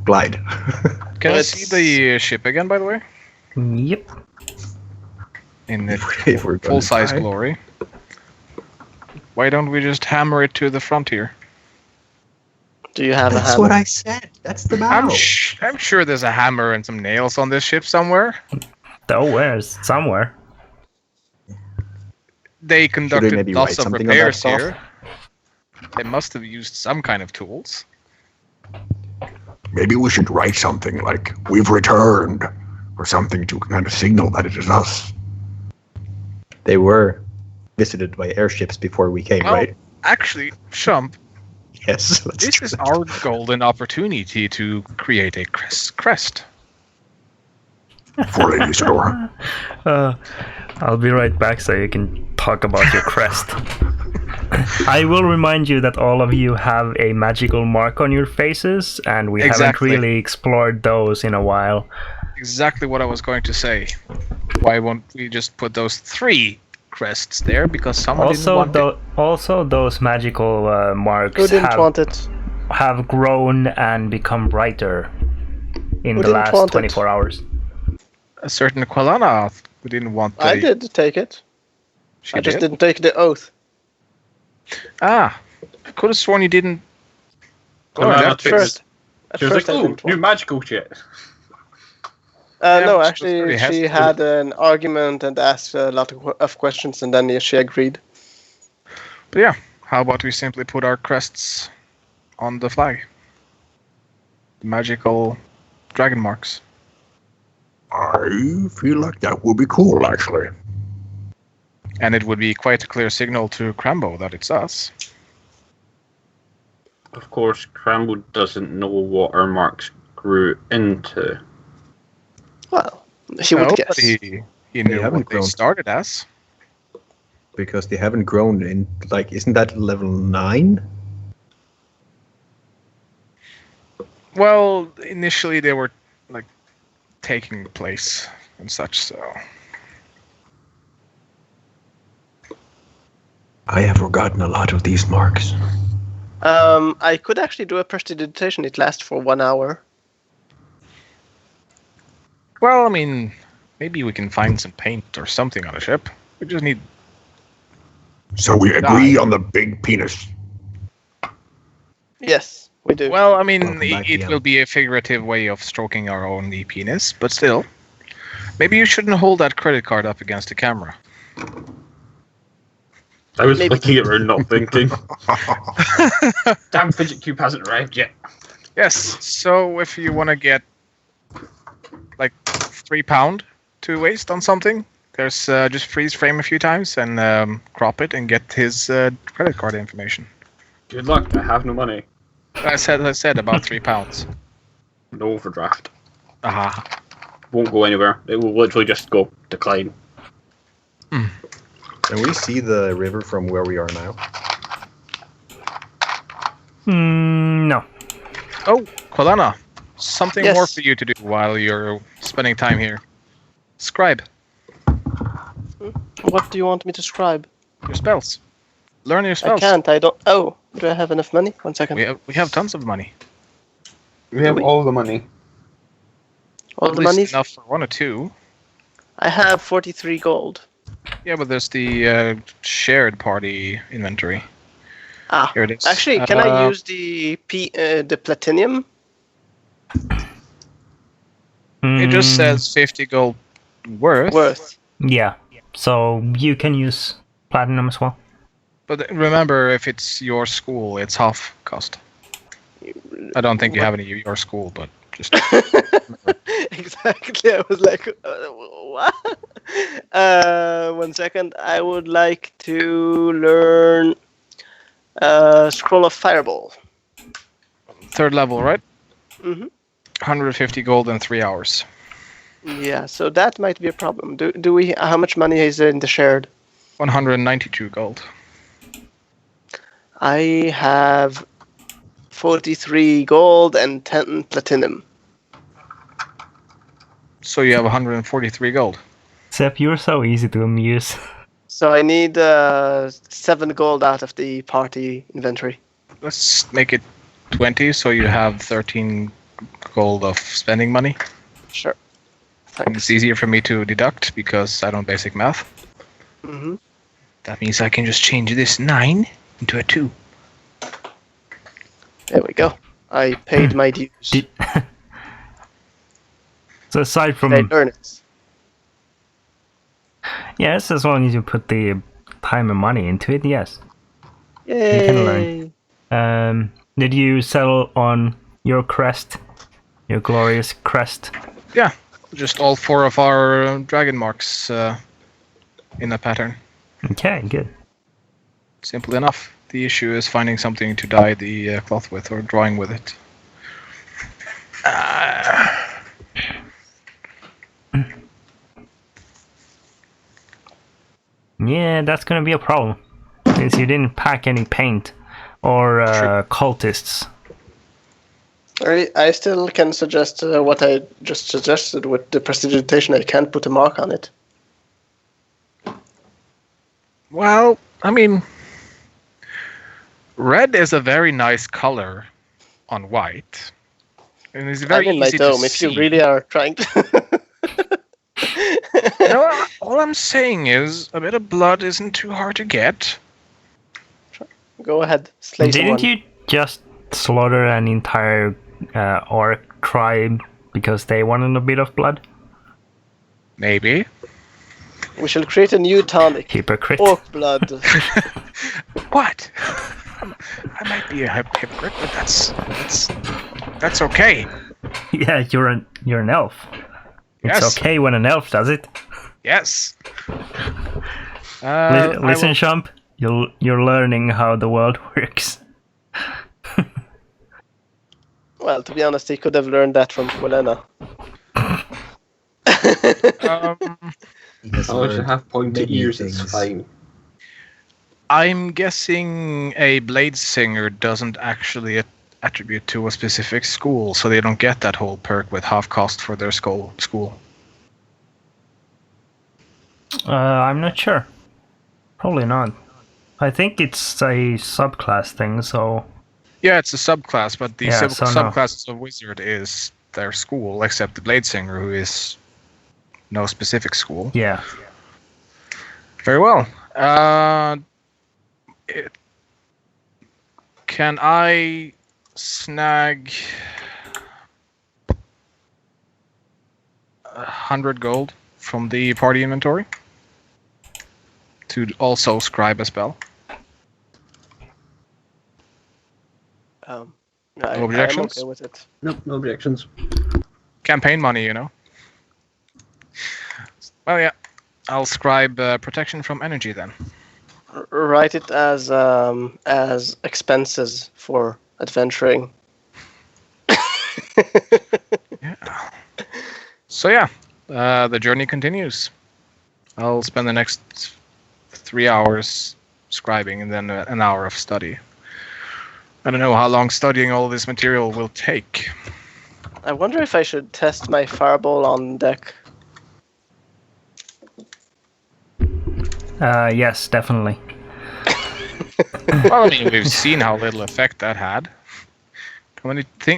glide. Can I Let's- see the ship again, by the way? Yep. In its If we're gonna full-size try. glory. Why don't we just hammer it to the frontier? Do you have a That's hammer? what I said. That's the bow. I'm sure there's a hammer and some nails on this ship somewhere. Oh, where's somewhere? They conducted maybe lots write of something on that repairs stuff? here. They must have used some kind of tools. Maybe we should write something like, we've returned, or something to kind of signal that it is us. They were visited by airships before we came, Well, right? Actually, Shump, Yes. Let's this do is that. our golden opportunity to create a crest. For Lady Isidore. I'll be right back so you can talk about your crest. I will remind you that all of you have a magical mark on your faces, and we haven't Exactly. really explored those in a while. Exactly what I was going to say. Why won't we just put those 3 crests there? Because someone didn't want it. Also, those magical marks Who didn't want it? have grown and become brighter in Who the didn't last want it? 24 hours. A certain Quelana who didn't want the... I did take it. She I just did? didn't take the oath. Ah, I could have sworn you didn't. Oh, Oh, no, that's no, First, at She was first like, I "Ooh, didn't new want. magical shit." Yeah, No, she was actually, very she hesitant. had an argument and asked a lot of questions, and then she agreed. But yeah, how about we simply put our crests on the flag? Magical dragon marks. I feel like that would be cool, actually. And it would be quite a clear signal to Crambo that it's us. Of course, Crambo doesn't know what our marks grew into. Well, he would No, guess. but he knew haven't what they grown. started as. Because they haven't grown in, like, isn't that level 9? Well, initially they were like taking place and such, so I have forgotten a lot of these marks. I could actually do a prestidigitation. It lasts for 1 hour. well, I mean, maybe we can find some paint or something on the ship. We just need So we agree on the big penis. Yes, we do. well, I mean, Welcome back, it Ian. will be a figurative way of stroking our own penis, but still. Maybe you shouldn't hold that credit card up against the camera. I was Maybe. looking at her, not thinking. Damn fidget cube hasn't arrived yet. Yes, so if you want to get like £3 to waste on something, there's just freeze frame a few times and crop it and get his credit card information. Good luck. I have no money. I said about £3. No overdraft. Aha. Won't go anywhere. It will literally just go decline. Can we see the river from where we are now? No. Oh, Quelana, something Yes. more for you to do while you're spending time here. Scribe What do you want me to scribe? your spells. Learn your I spells. can't. I don't. Oh, do I have enough money? 1 second. We have tons of money. We have all the money. All At the least money's. enough for 1 or 2. I have 43 gold. Yeah, but there's the shared party inventory. Ah, Here it is. actually, can I use the platinum? It just Mm, says 50 gold worth. Yeah. So you can use platinum as well. But remember, if it's your school, it's half cost. I don't think you have any of your school, but just Exactly. I was like, what? 1 second. I would like to learn Scroll of Fireball. 3rd level, right? Mm-hmm. 150 gold in 3 hours. Yeah, so that might be a problem. Do we? How much money is in the shared? 192 gold. I have 43 gold and 10 platinum. So you have 143 gold. Sep, you're so easy to amuse. So I need 7 gold out of the party inventory. Let's make it 20, so you have 13 gold of spending money. Sure. And Thanks. it's easier for me to deduct because I don't basic math. Mm-hmm. That means I can just change this 9 into a 2. There we go. I paid my dues. Did- So aside I from learn it. yes, as long as you put the time and money into it, yes. Yay! can learn. Did you settle on your crest, your glorious crest? Yeah, just all 4 of our dragon marks in a pattern. Okay, good. Simple enough. The issue is finding something to dye the cloth with or drawing with it. Yeah, that's gonna be a problem since you didn't pack any paint or cultists. I still can suggest what I just suggested with the prestidigitation. I can't put a mark on it. Well, I mean, red is a very nice color on white. And it's very I'm in my easy dome. to If see. you really are trying to. You know, all I'm saying is a bit of blood isn't too hard to get. Go ahead, slay Didn't someone. you just slaughter an entire orc tribe because they wanted a bit of blood? Maybe. We shall create a new tonic. Hypocrite. Orc blood. What? I might be a hypocrite, but that's okay. Yeah, you're an elf. It's Yes. okay when an elf does it. Yes. Listen, Shump, you're learning how the world works. Well, to be honest, he could have learned that from Polena. He has Oh, it's a learned half point to many ears, things. it's fine. I'm guessing a blade singer doesn't actually attribute to a specific school, so they don't get that whole perk with half cost for their school. I'm not sure. Probably not. I think it's a subclass thing, so Yeah, it's a subclass, but the Yeah, so no. subclass of wizard is their school, except the blade singer, who is no specific school. yeah. Very well. Can I snag 100 gold from the party inventory to also scribe a spell? No objections? I'm okay with it. Nope, no objections. Campaign money, you know. Well, yeah. I'll scribe protection from energy then. Write it as expenses for adventuring. Yeah. So yeah, the journey continues. I'll spend the next 3 hours scribing and then an hour of study. I don't know how long studying all this material will take. I wonder if I should test my fireball on deck. Yes, definitely. Well, I mean, we've seen how little effect that had.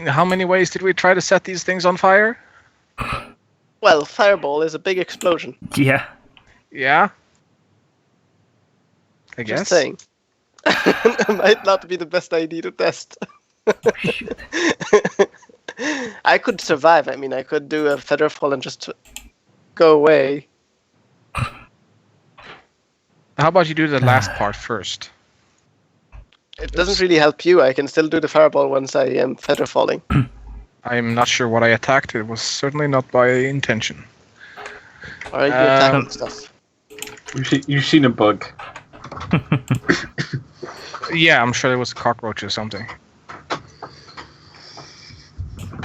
How many ways did we try to set these things on fire? Well, fireball is a big explosion. Yeah. Yeah. I Just guess. saying. It might not be the best idea to test. I could survive. I mean, I could do a feather fall and just go away. How about you do the last part first? It doesn't really help you. I can still do the fireball once I am feather falling. I'm not sure what I attacked. It was certainly not by intention. Or are you attacking stuff? You've seen a bug. Yeah, I'm sure it was a cockroach or something.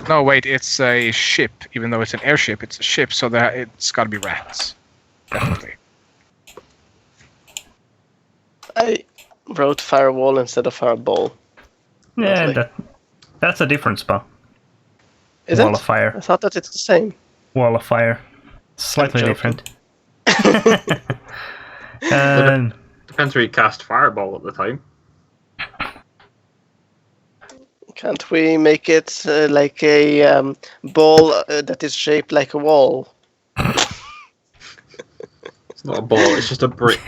No, wait, it's a ship. Even though it's an airship, it's a ship, so that it's got to be rats. Definitely. I wrote firewall instead of fireball. Yeah, Lovely. that's a different spell. Is Wall it? of fire. I thought that it's the same. Wall of fire. Slightly joking. different. Um, Depends where you cast fireball at the time. Can't we make it like a ball that is shaped like a wall? It's not a ball, it's just a brick.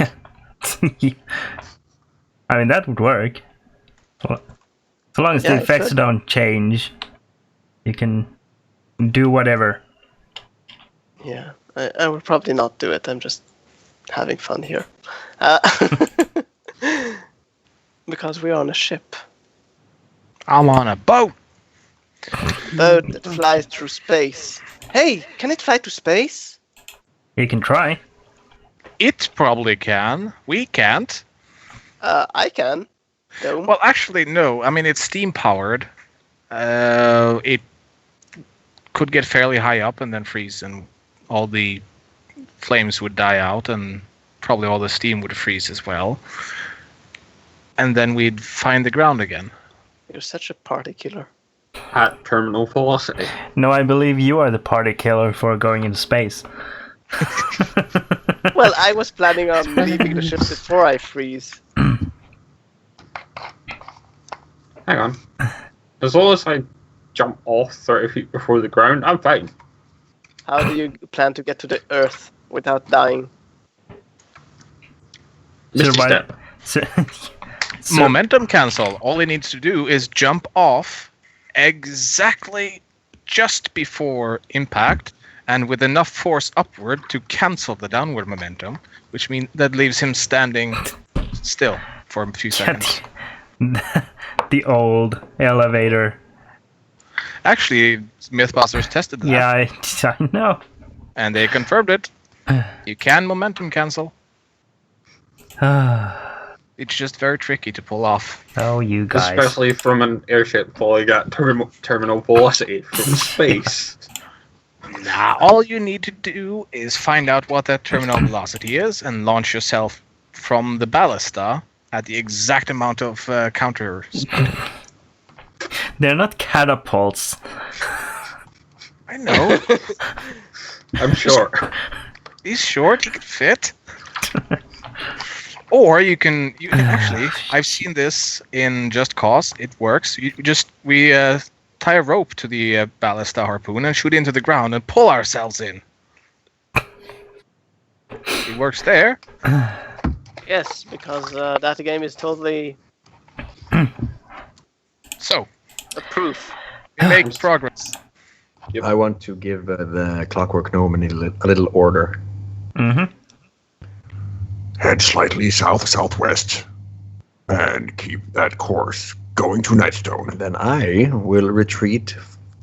I mean, that would work. So long as Yeah, the it effects should. don't change, you can do whatever. Yeah, I would probably not do it. I'm just having fun here. Because we're on a ship. I'm on a boat. Boat that flies through space. Hey, can it fly to space? You can try. It probably can. We can't. I can. Dome. Well, actually, no. I mean, it's steam powered. It could get fairly high up and then freeze, and all the flames would die out, and probably all the steam would freeze as well. And then we'd find the ground again. You're such a party killer. At terminal velocity. No, I believe you are the party killer for going into space. Well, I was planning on leaving the ship before I freeze. Hang on. As long as I jump off 30 feet before the ground, I'm fine. How do you plan to get to the Earth without dying? Misty Survive- step. So- Momentum cancel. All he needs to do is jump off exactly just before impact, and with enough force upward to cancel the downward momentum, which means that leaves him standing still for a few seconds. the old elevator. Actually, Mythbusters tested that, Yeah, I know. and they confirmed it. You can momentum cancel. It's just very tricky to pull off. Oh, you guys. Especially from an airship falling at terminal velocity from space. Nah, all you need to do is find out what that terminal velocity is and launch yourself from the ballista at the exact amount of counter speed. They're not catapults. I know. I'm sure. He's short, he can fit. Or you can actually, I've seen this in Just Cause, it works. We tie a rope to the ballista harpoon and shoot into the ground and pull ourselves in. It works there. Yes, because that game is totally So, a proof. we make progress. I want to give the Clockwork Gnome a little order. Mm-hmm. Head slightly south-southwest and keep that course going to Nightstone. Then I will retreat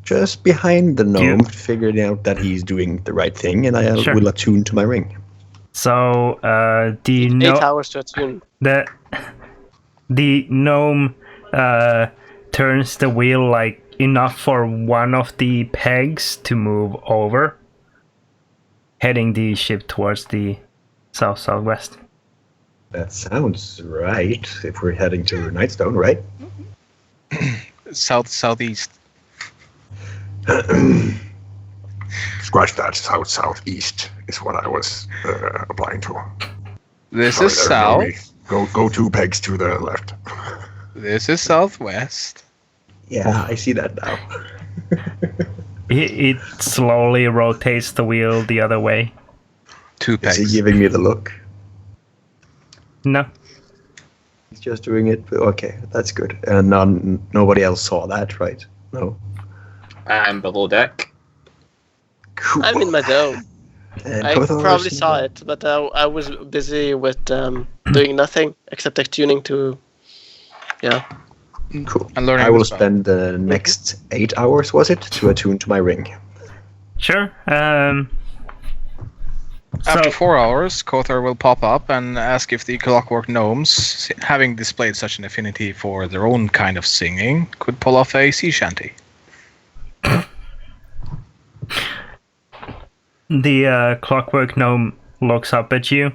just behind the gnome, figuring out that he's doing the right thing, and I will attune to my ring. So, do you 8 know hours to attune. the gnome turns the wheel like enough for one of the pegs to move over, heading the ship towards the south-southwest? That sounds right. If we're heading to Nightstone, right? Southeast. Scratch that. South-southeast is what I was applying to. This Sorry is there, south. Nomi. Go 2 pegs to the left. This is southwest. Yeah, I see that now. It slowly rotates the wheel the other way. 2 Is pegs. he giving me the look? No. He's just doing it. Okay, that's good. And nobody else saw that, right? No. I'm below deck. Cool. I'm in my dome. And I Kothar probably is- saw it, but I was busy with doing nothing except attuning to. Yeah. Cool. And learning I will the spell. spend the next 8 hours, was it, to attune to my ring. Sure. After So 4 hours, Kothar will pop up and ask if the Clockwork Gnomes, having displayed such an affinity for their own kind of singing, could pull off a sea shanty. the clockwork gnome looks up at you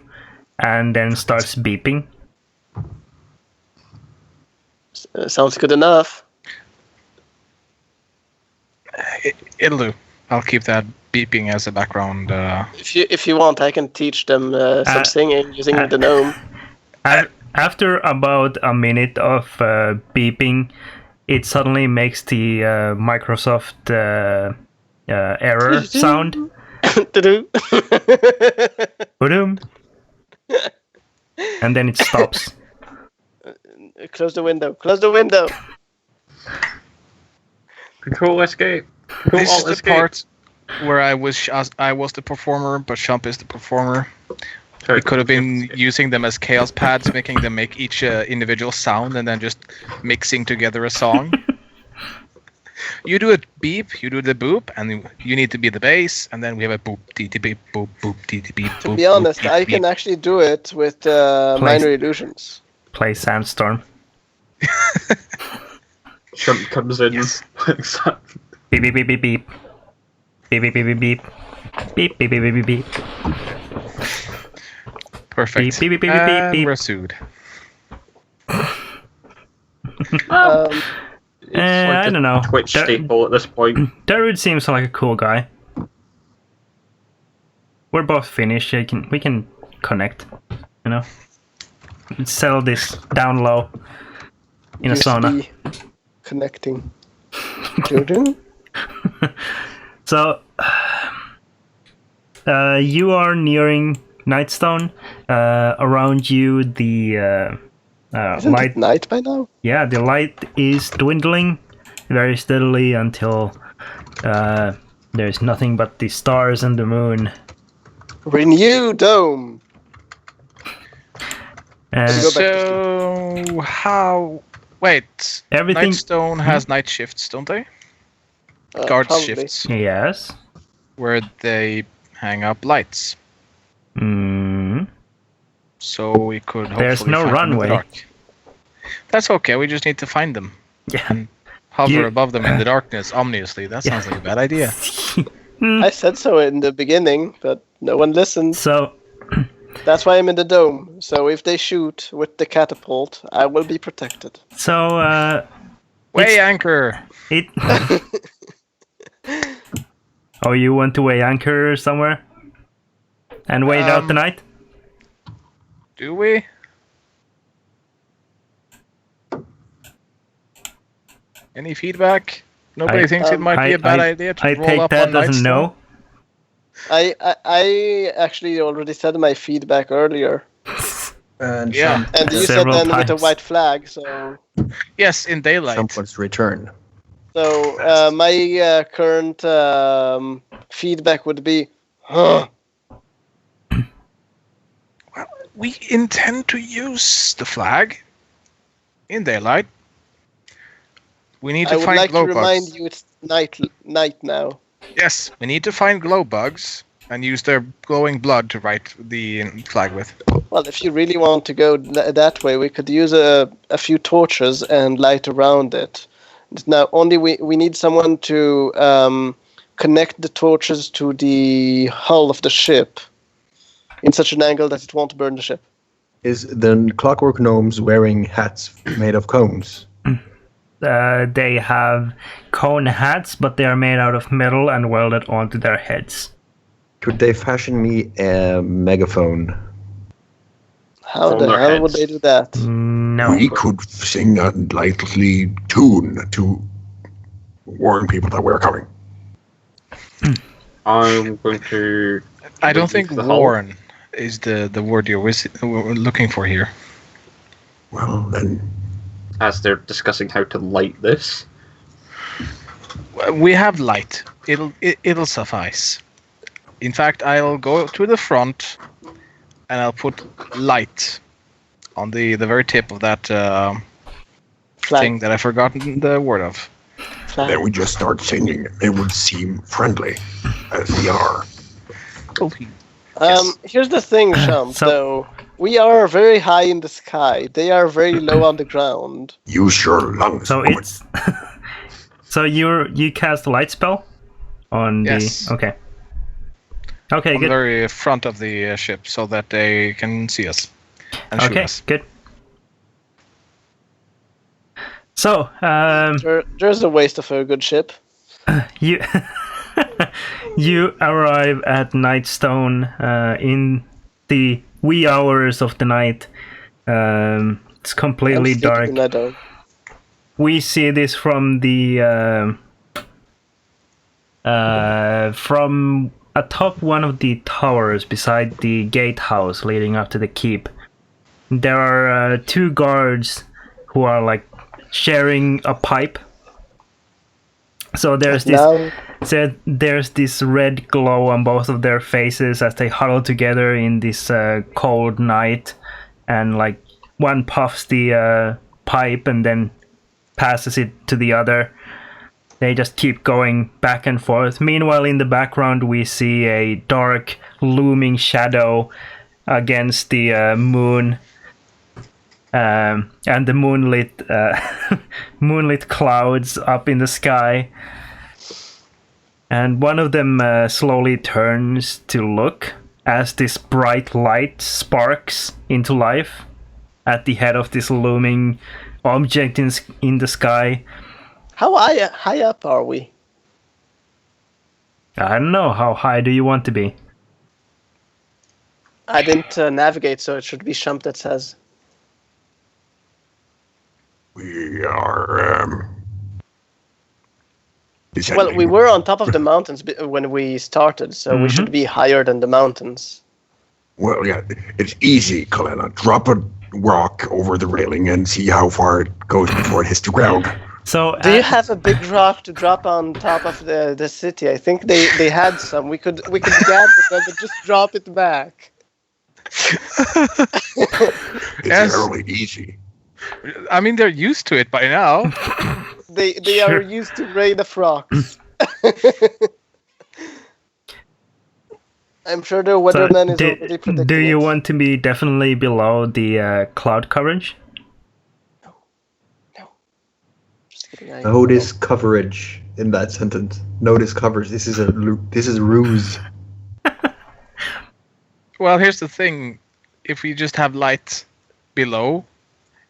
and then starts beeping. Sounds good enough. It'll do. I'll keep that beeping as a background. If you want, I can teach them some singing using the gnome. After about a minute of beeping, it suddenly makes the Microsoft error sound. To-do. Boom. And then it stops. Close the window. Close the window. Control escape. Control This is alt the escape. part where I was the performer, but Shump is the performer. Sorry. We could have been using them as chaos pads, making them make each individual sound, and then just mixing together a song. You do a beep, you do the boop, and you need to be the bass, and then we have a boop, dee beep, boop, boop, dee beep. To be honest, I can actually do it with minor illusions. Play Sandstorm. Shump comes in. Yes. Beep beep beep beep beep. Beep beep beep beep beep. Beep beep beep beep beep beep. Perfect. Beep, beep, beep, beep, beep, And beep. we're sued. It's like I don't know. a Twitch That- staple at this point. Darude seems like a cool guy. We're both Finnish. We can connect. You know, settle this down low in a sauna. USB connecting. Do-do. So, you are nearing Nightstone. Around you, the Isn't light. it night by now? Yeah, the light is dwindling very steadily until there's nothing but the stars and the moon. Renew dome. And Go back to So how? Wait. Everything- Nightstone has night shifts, don't they? Guard Probably. shifts yes. where they hang up lights. Mm. So we could hopefully There's no find them in the runway. dark. That's okay. We just need to find them. Yeah. Hover You- above them in the darkness ominously. That sounds like a bad idea. I said so in the beginning, but no one listened. So, That's why I'm in the dome. So if they shoot with the catapult, I will be protected. Way anchor. it. Oh, you want to weigh anchor somewhere and wait out the night? Do we? Any feedback? Nobody I- thinks it might be a bad idea to I roll take up that on doesn't Nightstone? know. I actually already said my feedback earlier. And Yeah. And you said Several then with a times. white flag, so Yes, in daylight. Someone's return. my current feedback would be, huh? We intend to use the flag in daylight. We need I to would find like to glow remind bugs. you it's night now. Yes, we need to find glow bugs and use their glowing blood to write the flag with. Well, if you really want to go that way, we could use a few torches and light around it. Now, only we need someone to connect the torches to the hull of the ship in such an angle that it won't burn the ship. Is the clockwork gnomes wearing hats made of cones? They have cone hats, but they are made out of metal and welded onto their heads. Could they fashion me a megaphone? How On the their hell would heads. they do that? No. We could sing a lightly tune to warn people that we're coming. I'm going to. I don't think leave the hull. warn is the word you're looking for here. Well, then, As they're discussing how to light this. We have light. It'll suffice. In fact, I'll go to the front, and I'll put light on the very tip of that thing that I've forgotten the word of. then we just start singing. It would seem friendly, as we are. Here's the thing, Shump, though. We are very high in the sky. They are very low on the ground. Use your lungs. So boy. it's so you cast a light spell on Yes. the okay. Okay, On the good. very front of the ship, so that they can see us and shoot Okay, us. good. So, There's a waste of a good ship. you you arrive at Nightstone in the wee hours of the night. It's completely I'm sleeping dark. in my dome. We see this from the from atop one of the towers beside the gatehouse leading up to the keep. There are two guards who are like sharing a pipe. So there's this red glow on both of their faces as they huddle together in this cold night, and like one puffs the pipe and then passes it to the other. They just keep going back and forth. Meanwhile, in the background, we see a dark, looming shadow against the moon, and the moonlit clouds up in the sky. And one of them slowly turns to look as this bright light sparks into life at the head of this looming object in the sky. How high up are we? I don't know. How high do you want to be? I didn't navigate, so it should be Shump that says. We are, Well, we were on top of the mountains when we started, so we should be higher than the mountains. Well, yeah, it's easy, Kalena. Drop a rock over the railing and see how far it goes before it hits the ground. So, Do you have a big rock to drop on top of the city? I think they had some. We could gather them and just drop it back. It's Yes. fairly easy. I mean, they're used to it by now. They are used to rain of rocks. I'm sure the weatherman is already predicting do you it. want to be definitely below the cloud coverage? Just kidding, Notice coverage in that sentence. Notice coverage. This is a ruse. Well, here's the thing. If we just have light below,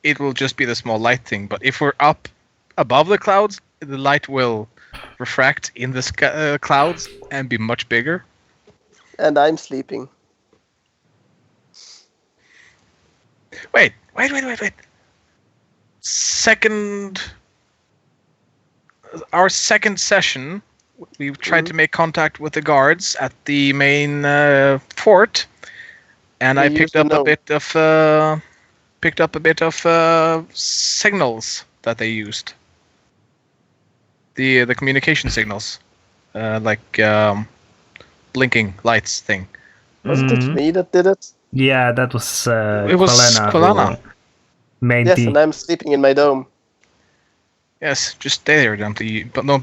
it will just be the small light thing. But if we're up above the clouds, the light will refract in the clouds and be much bigger. And I'm sleeping. Wait. Our second session, we tried to make contact with the guards at the main fort, and We I used picked to up know. a bit of signals that they used. The communication signals, like blinking lights thing. Wasn't it me that did it? Yeah, that was It was Kalena who Kalena. made Yes, the. and I'm sleeping in my dome. Yes, just stay there, don't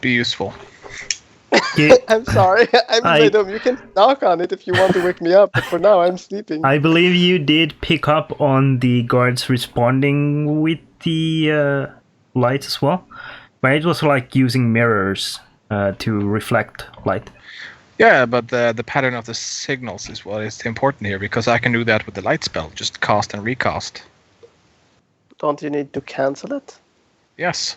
be useful. I'm sorry, I'm in my dome. You can knock on it if you want to wake me up, but for now I'm sleeping. I believe you did pick up on the guards responding with the lights as well, but it was like using mirrors to reflect light. Yeah, but the pattern of the signals is what is important here, because I can do that with the light spell, just cast and recast. Don't you need to cancel it? Yes.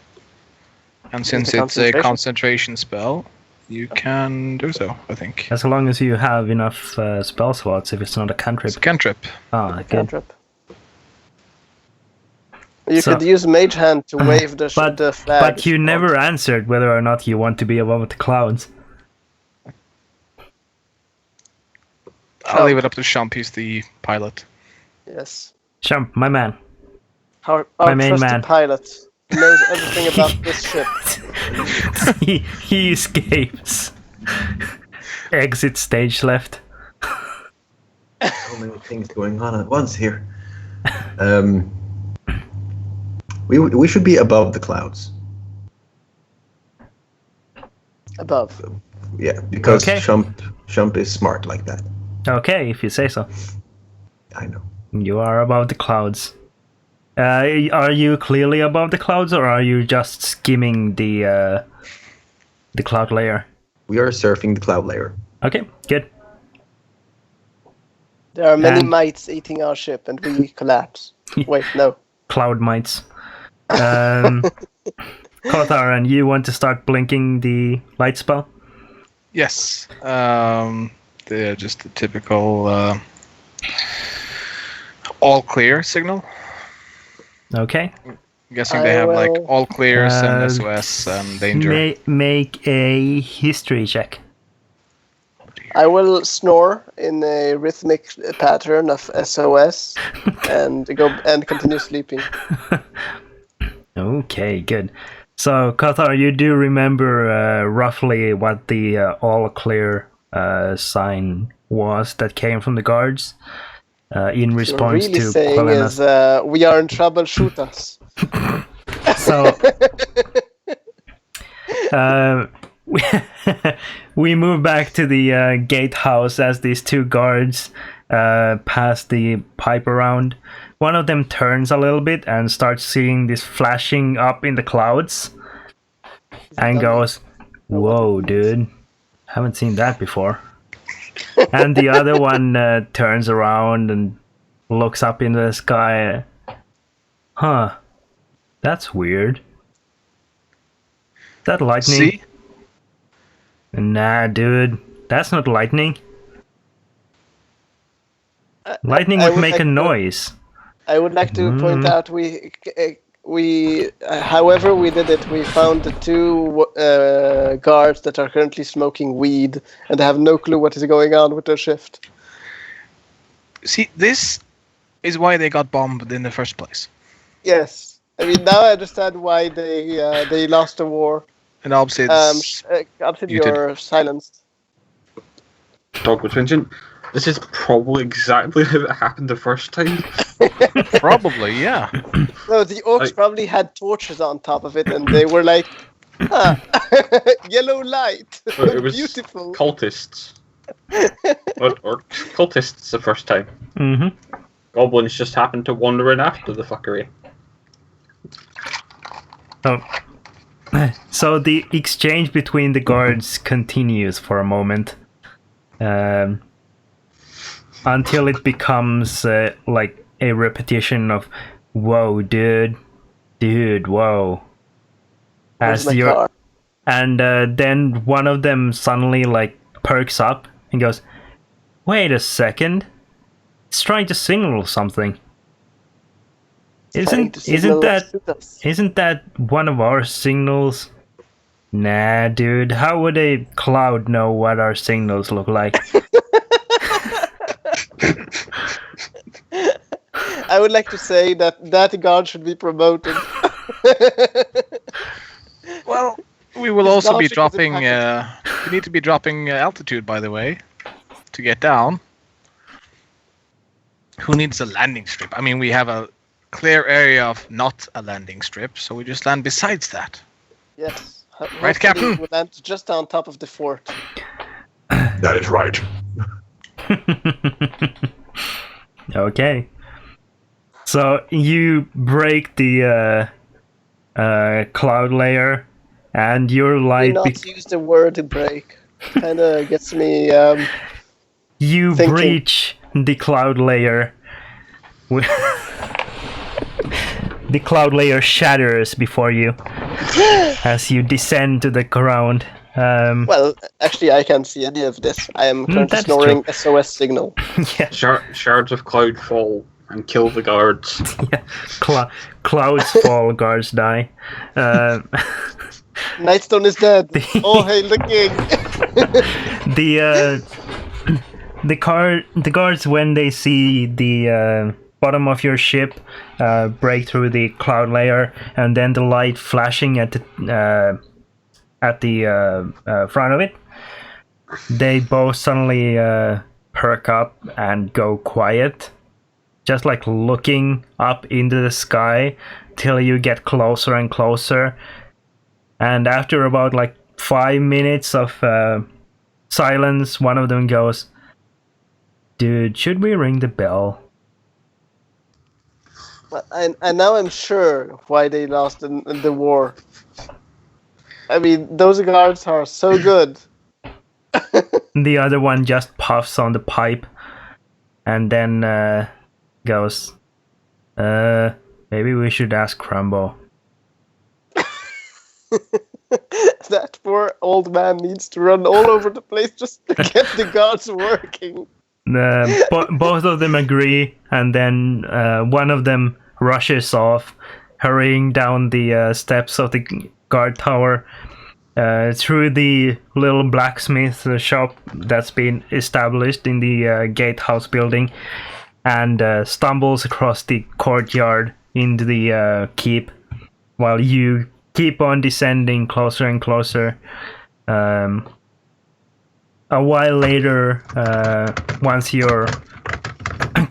And Is since it it's a concentration? concentration spell, you can do so, I think. As long as you have enough spell slots, if it's not a cantrip. It's a cantrip. Ah, good. Cantrip. You So- could use Mage Hand to wave the But flag. but if you want. never answered whether or not you want to be above the clouds. I'll leave it up to Shump. He's the pilot. Yes. Shump, my man. Our My main trusted man. pilot knows everything about this ship. he escapes. Exit stage left. So many things going on at once here. We should be above the clouds. Above. Yeah, because Okay. Shump is smart like that. Okay, if you say so. I know. You are above the clouds. Are you clearly above the clouds, or are you just skimming the cloud layer? We are surfing the cloud layer. Okay, good. There are many And- mites eating our ship, and we collapse. Wait, no. Cloud mites. Kothar, and you want to start blinking the light spell? Yes. They're just the typical all clear signal. Okay. I'm guessing they have like will- all clears and Uh, SOS and danger. Make a history check. I will snore in a rhythmic pattern of SOS and continue sleeping. Okay, good. So, Kothar, you do remember roughly what the all clear sign was that came from the guards in What you're response really to saying Quelena's. is, we are in trouble, shoot us. So we move back to the gatehouse as these two guards pass the pipe around. One of them turns a little bit and starts seeing this flashing up in the clouds and goes, "Whoa, dude. Haven't seen that before." And the other one turns around and looks up in the sky. Huh. That's weird. Is that lightning? See? Nah, dude. That's not lightning. Lightning I would make a like to- noise. I would like to point out however we did it, we found the two guards that are currently smoking weed and have no clue what is going on with their shift. See, this is why they got bombed in the first place. Yes, I mean now I understand why they lost the war. And obviously, it's, Obsidian, you did- you're silenced. Dog was mentioned. This is probably exactly how it happened the first time. probably, yeah. No, the orcs probably had torches on top of it, and they were like, "Huh, yellow light, But it was beautiful." cultists. or cultists the first time. Mm-hmm. Goblins just happened to wander in after the fuckery. So the exchange between the guards continues for a moment. Until it becomes like a repetition of "Whoa, dude, whoa." Where's my you're, car? and then one of them suddenly like perks up and goes, "Wait a second, it's trying to signal something. Trying to signal shoot us. Isn't that one of our signals?" Nah, dude. How would a cloud know what our signals look like? I would like to say that guard should be promoted. Well, we will It's also be logic is dropping. impacted. We need to be dropping altitude, by the way, to get down. Who needs a landing strip? I mean, we have a clear area of not a landing strip, so we just land besides that. Yes. Right, Captain? We land just on top of the fort. That is right. Okay. So you break the cloud layer, and your Do light. not use the word break. Kind of gets me. You thinking. breach the cloud layer. The cloud layer shatters before you as you descend to the ground. Well, actually, I can't see any of this. I am currently that's snoring SOS signal. Yeah, Shards of cloud fall and kill the guards. yeah. Clouds fall, guards die. Nightstone is dead. Oh, hail the king! the guards, when they see the bottom of your ship break through the cloud layer, and then the light flashing at the front of it, they both suddenly perk up and go quiet, just like looking up into the sky till you get closer and closer. And after about like 5 minutes of silence, one of them goes, "Dude, should we ring the bell?" And now I'm sure why they lost in the war. I mean, those guards are so good. The other one just puffs on the pipe and then goes, maybe we should ask Crumbo. That poor old man needs to run all over the place just to get the guards working. Both of them agree, and then one of them rushes off, hurrying down the steps of the guard tower, through the little blacksmith shop that's been established in the gatehouse building, and stumbles across the courtyard into the keep, while you keep on descending closer and closer. A while later, once you're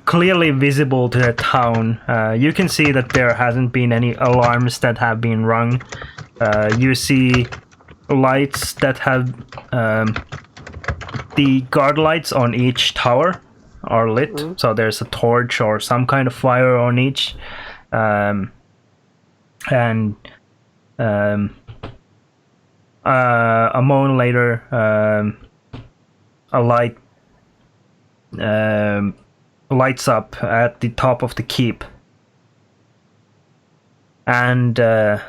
clearly visible to the town, you can see that there hasn't been any alarms that have been rung. You see lights that have the guard lights on each tower are lit, so there's a torch or some kind of fire on each. And a moment later, a light lights up at the top of the keep, and you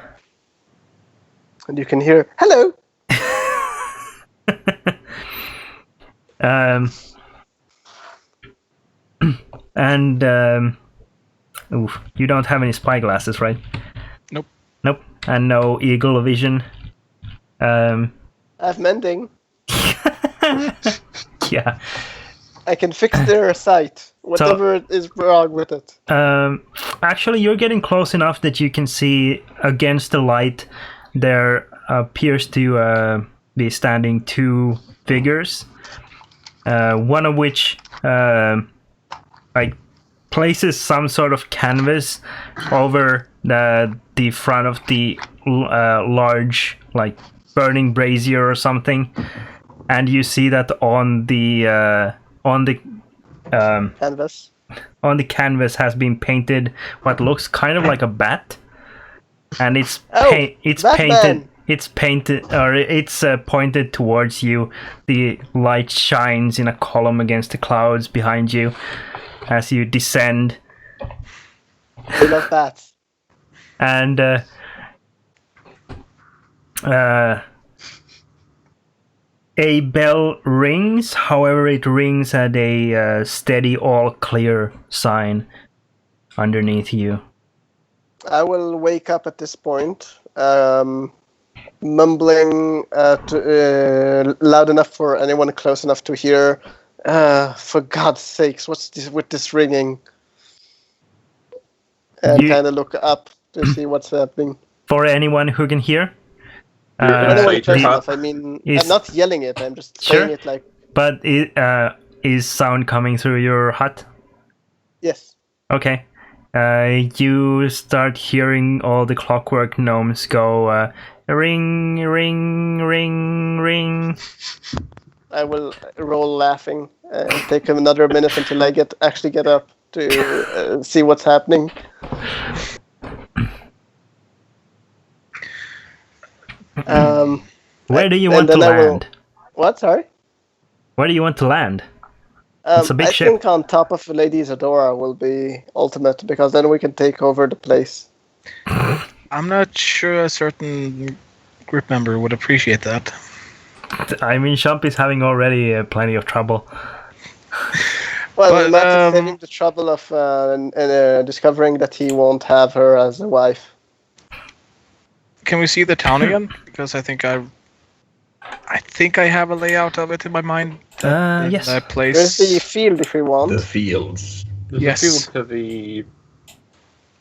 can hear, "Hello." Oof, you don't have any spy glasses, right? Nope. And no eagle vision. I have mending. Yeah. I can fix their sight. Whatever is wrong with it. Actually, you're getting close enough that you can see against the light there appears to be standing two figures. One of which like places some sort of canvas over the front of the large, like, burning brazier or something, and you see that on the Canvas. on the canvas has been painted what looks kind of like a bat, and it's Batman! It's pointed towards you. The light shines in a column against the clouds behind you as you descend. I love bats. And a bell rings. However, it rings at a steady all clear sign underneath you. I will wake up at this point, mumbling loud enough for anyone close enough to hear. For God's sakes, what's this with this ringing? And kind of look up to see what's happening. For anyone who can hear? Anyone close enough. I mean, I'm not yelling it. I'm just saying it like. But is sound coming through your hut? Yes. Okay. You start hearing all the clockwork gnomes go ring, ring, ring, ring. I will roll laughing and take another minute until I actually get up to see what's happening. Where do you want to land? What? Sorry? Where do you want to land? It's a big ship. I think on top of Lady Isadora will be ultimate, because then we can take over the place. I'm not sure a certain group member would appreciate that. I mean, Shump is having already plenty of trouble. Well, we might have saving the trouble of discovering that he won't have her as a wife. Can we see the town again? Because I think I I think I have a layout of it in my mind. Yes. The place. There's the field if we want. The fields. There's Yes. a field to the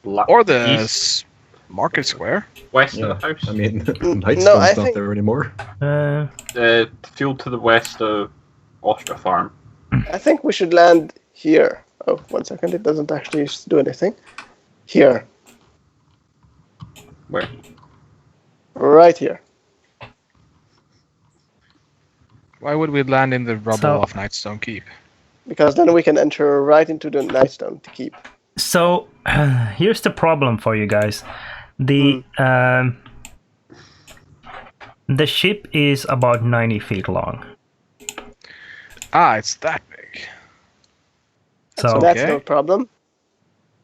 Or the east, market square. west Yeah, of the house. I mean, No, Nightstone's I not think- there anymore. The field to the west of Austria Farm. I think we should land here. Oh, 1 second. It doesn't actually do anything. Here. Where? Right here. Why would we land in the rubble So- of Nightstone Keep? Because then we can enter right into the Nightstone to keep. So here's the problem for you guys. The ship is about 90 feet long. Ah, it's that big. So So that's Okay. no problem.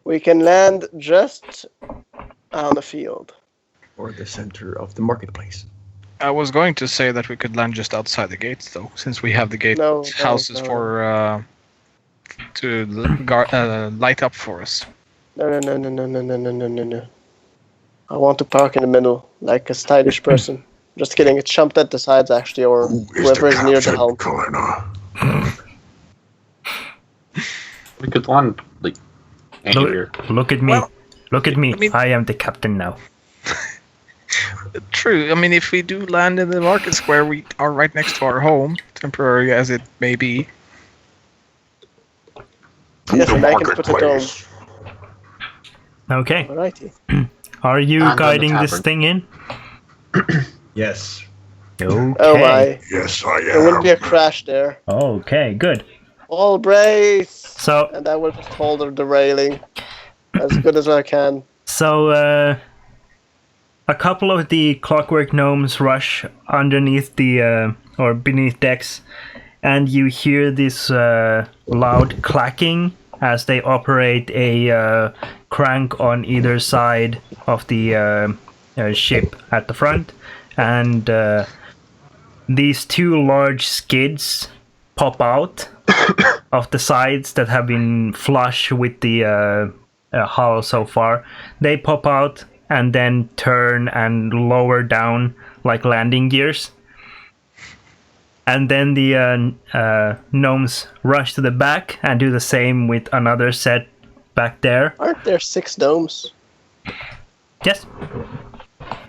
We can land just on the field. Or the center of the marketplace. I was going to say that we could land just outside the gates, though, since we have the gate No, houses no. for to light up for us. No. I want to park in the middle, like a stylish person. Just kidding. It's jumped at the sides, actually, or Who whoever is near the captain, helm. Colonel? We could land like anywhere. look at me. Well, Look at me. I mean- I am the captain now. True. I mean, if we do land in the market square, we are right next to our home, temporary as it may be. To Yes, the and I can put it on. marketplace. Okay. Alrighty. Are you And on the guiding this tavern. thing in? Yes. Okay. Oh my. Yes, I am. There will be a crash there. Okay, good. All brace! So And I will just hold the railing as good as I can. So, a couple of the clockwork gnomes rush underneath the, or beneath decks, and you hear this loud clacking as they operate a crank on either side of the ship at the front. And these two large skids pop out of the sides that have been flush with the hull so far. They pop out and then turn and lower down like landing gears. And then the gnomes rush to the back and do the same with another set back there. Aren't there 6 domes? Yes.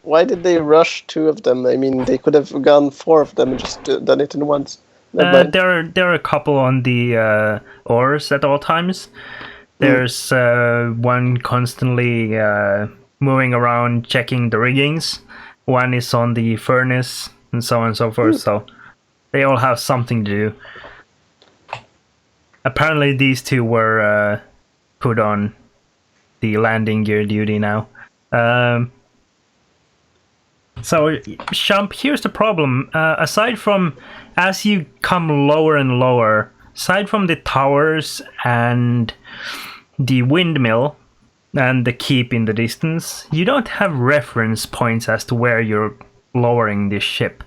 Why did they rush 2 of them? I mean, they could have gone 4 of them and just done it in once. Never mind. There are a couple on the oars at all times. There's one constantly moving around checking the riggings. One is on the furnace and so on and so forth. So they all have something to do. Apparently these two were put on the landing gear duty now. So, Shump, here's the problem. Aside from, as you come lower and lower, aside from the towers and the windmill and the keep in the distance, you don't have reference points as to where you're lowering this ship.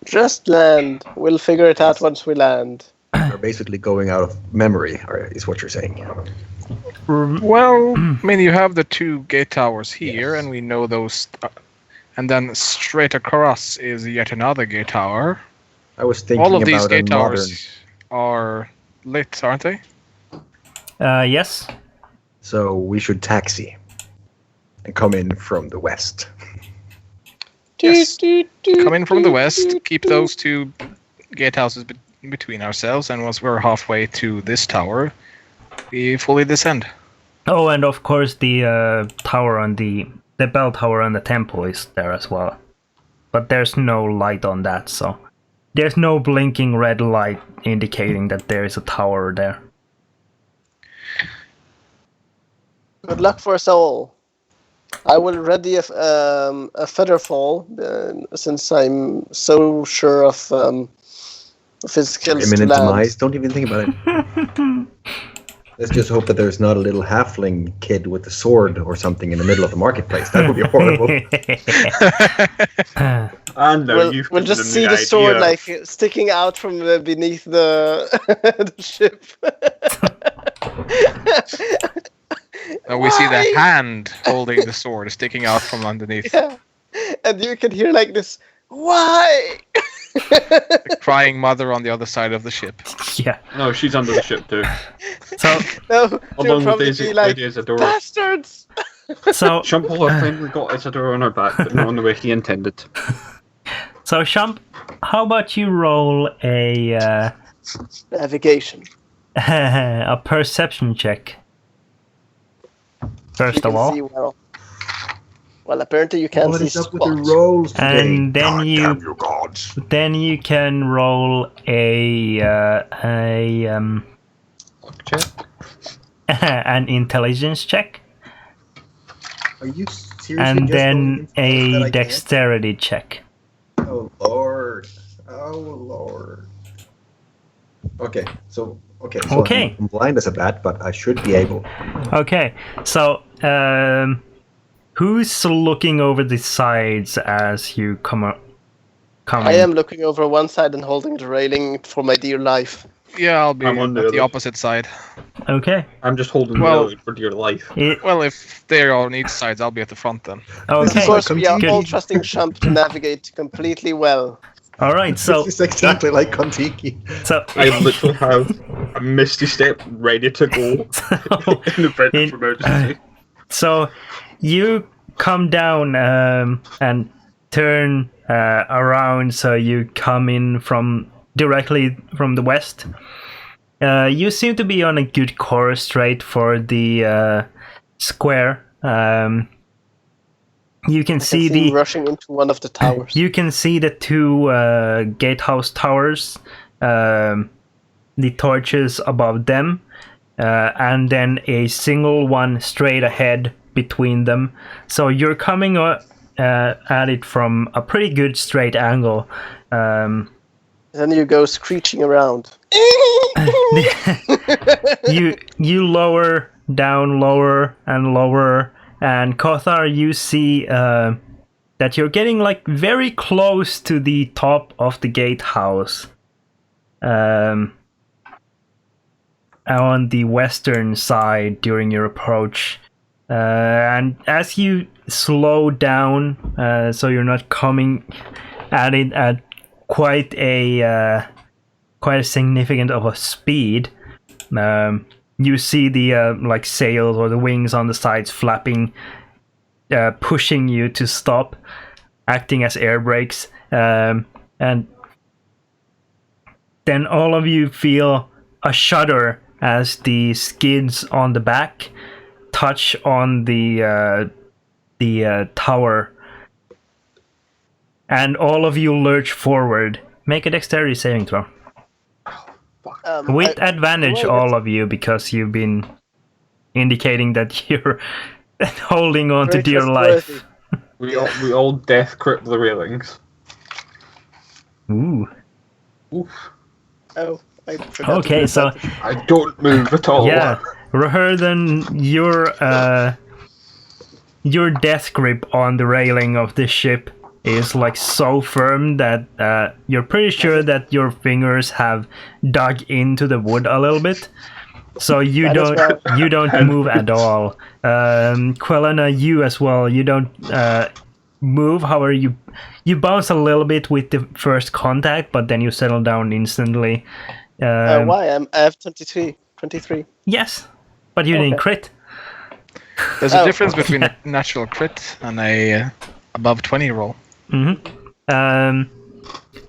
Just land. We'll figure it out once we land. We're basically going out of memory, is what you're saying. Well, I mean, you have the 2 gate towers here, and we know those. And then straight across is yet another gate tower. I was thinking All of these about a gate modern. towers are lit, aren't they? Yes. So we should taxi and come in from the west. Yes. Come in from the west, keep those 2 gatehouses between ourselves, and once we're halfway to this tower, we fully descend. Oh, and of course the tower on the bell tower on the temple is there as well. But there's no light on that, so there's no blinking red light indicating that there is a tower there. Good luck for us all. I will ready a feather fall since I'm so sure of his skills to Imminent land. demise. Don't even think about it. Let's just hope that there's not a little halfling kid with a sword or something in the middle of the marketplace. That would be horrible. And no, We'll, you've we'll given just them see the sword idea. like sticking out from beneath the, the ship. And we see the Why? hand holding the sword sticking out from underneath. Yeah. And you can hear like this Why? The crying mother on the other side of the ship. Yeah. No, she's under the ship too. So No, she'll Along with probably Daisy, be like, Lady Isadora. bastards! so Shumple have finally got Isadora on her back, but not in the way he intended. so Shump, how about you roll a Navigation. a perception check? First You of can all, see well. Well, apparently you can't What see is up with the squat. rolls today? and God then damn you gods. can roll Check. an intelligence check, Are you seriously and just then going into things that a I dexterity check. can't? Oh lord. Oh lord. Okay, so Okay. I'm blind as a bat, but I should be able. Okay, so who's looking over the sides as you come I am looking over one side and holding the railing for my dear life. Yeah, I'll be I'm on the at the other. opposite side. Okay. I'm just holding Well- the for dear life. Well, if they're on each side, I'll be at the front then. Okay. Of course, we are Good. all trusting Shump to navigate completely well. All right. So This is exactly like Kontiki. I literally have a misty step ready to go in the event of emergency. So you come down and turn around, so you come in directly from the west. You seem to be on a good course straight for the square. You can I see can see the him rushing into one of the towers. you can see the two gatehouse towers, the torches above them, and then a single one straight ahead between them. So you're coming at it from a pretty good straight angle. Then you go screeching around. You lower down, lower and lower, and Kothar, you see that you're getting like very close to the top of the gatehouse. On the western side during your approach. And as you slow down, so you're not coming at it at quite a significant of a speed, you see the like sails or the wings on the sides flapping, pushing you to stop, acting as air brakes, and then all of you feel a shudder as the skids on the back touch on the tower, and all of you lurch forward. Make a dexterity saving throw. With advantage, all of you, because you've been indicating that you're holding on to Very dear life. trustworthy. We all death grip the railings. Ooh. Oof. Oh, I forgot to Okay, do so that. I don't move at all. yeah, Raherden, your death grip on the railing of this ship is like so firm that you're pretty sure that your fingers have dug into the wood a little bit. So you Might as don't well. you don't move at all. Quelena, you as well. You don't move. However, you bounce a little bit with the first contact, but then you settle down instantly. Why? I have 23. Yes, but you didn't Okay. crit. There's a Oh. difference between a natural crit and a above 20 roll.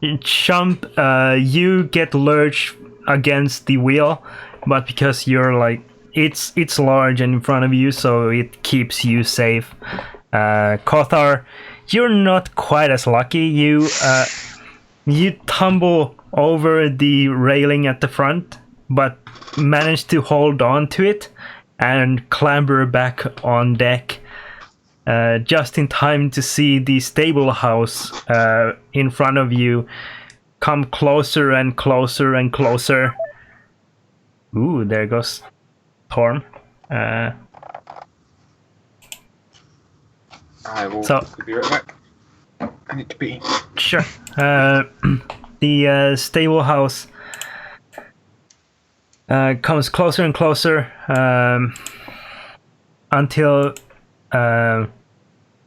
Shump, you get lurched against the wheel, but because you're like it's large and in front of you, so it keeps you safe. Kothar, you're not quite as lucky. You tumble over the railing at the front, but manage to hold on to it and clamber back on deck. Just in time to see the stable house in front of you come closer and closer and closer. Ooh, there goes Torm. I will So- be right back. I need to pee. Sure. The stable house comes closer and closer until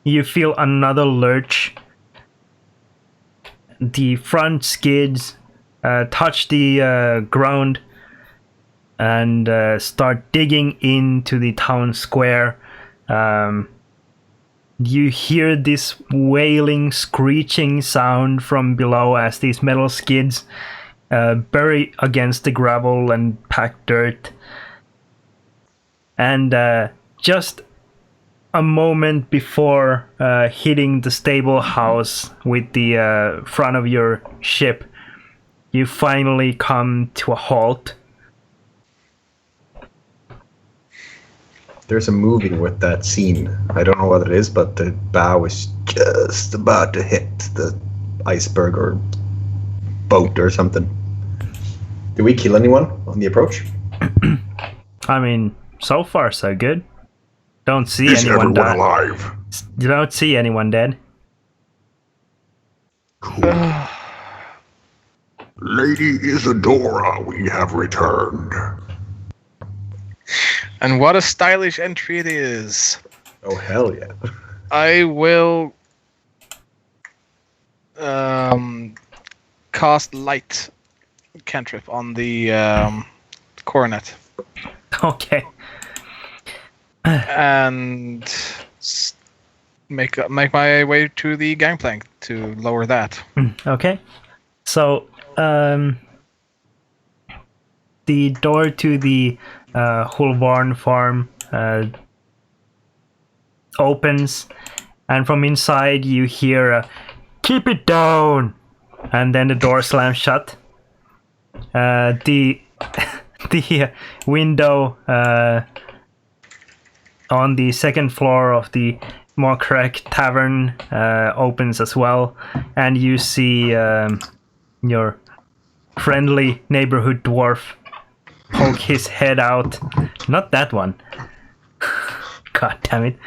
you feel another lurch, the front skids touch the ground and start digging into the town square. You hear this wailing, screeching sound from below as these metal skids bury against the gravel and packed dirt. And just a moment before hitting the stable house with the front of your ship, you finally come to a halt. There's a movie with that scene. I don't know what it is, but the bow is just about to hit the iceberg or boat or something. Did we kill anyone on the approach? I mean, so far so good. Don't see Is anyone everyone die. alive? You don't see anyone dead. Lady Isadora, we have returned. And what a stylish entry it is. Oh, hell yeah. I will cast light cantrip on the coronet Okay. and make my way to the gangplank to lower that. Okay. So, the door to the Hulvarn farm opens, and from inside you hear a "Keep it down!" and then the door slams shut. The window on the second floor of the more correct tavern opens as well, and you see your friendly neighborhood dwarf poke his head out. Not that one. God damn it.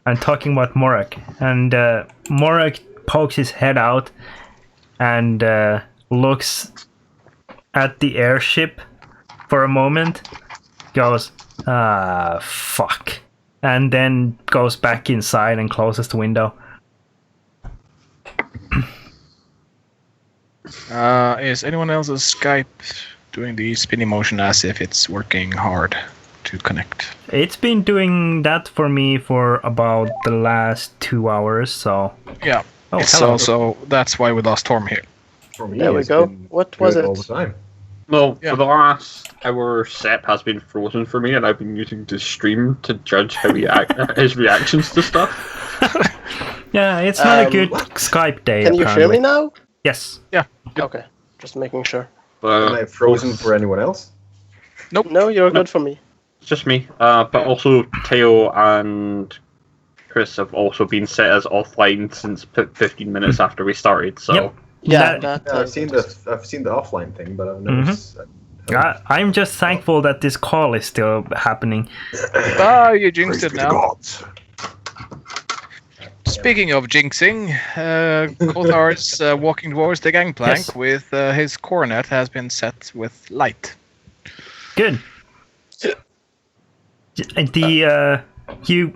I'm talking about Morak. And Morak pokes his head out and looks at the airship for a moment, goes, fuck. And then goes back inside and closes the window. Is anyone else's Skype doing the spinning motion as if it's working hard to connect? It's been doing that for me for about the last 2 hours, so... Yeah. Oh, it's hello. also that's why we lost Torm here. For me, There we it's go. been What was good it? all the time. Well, Yeah. for the last hour, Sep has been frozen for me, and I've been using the stream to judge how he his reactions to stuff. Yeah, it's not a good What? Skype day, Can you hear apparently. me now? Yes. Okay, just making sure. Am But I frozen for anyone else? No, you're good for me. it's just me. But also Teo and Chris have also been set as offline since 15 minutes after we started. So Yep. Yeah, That- Yeah, I've seen the offline thing, but I've never. I'm just thankful that this call is still happening. Ah, you Praise jinxed it be the now. gods. Speaking of jinxing, Kothar's walking towards the gangplank Yes. with his coronet has been set with light. Good. You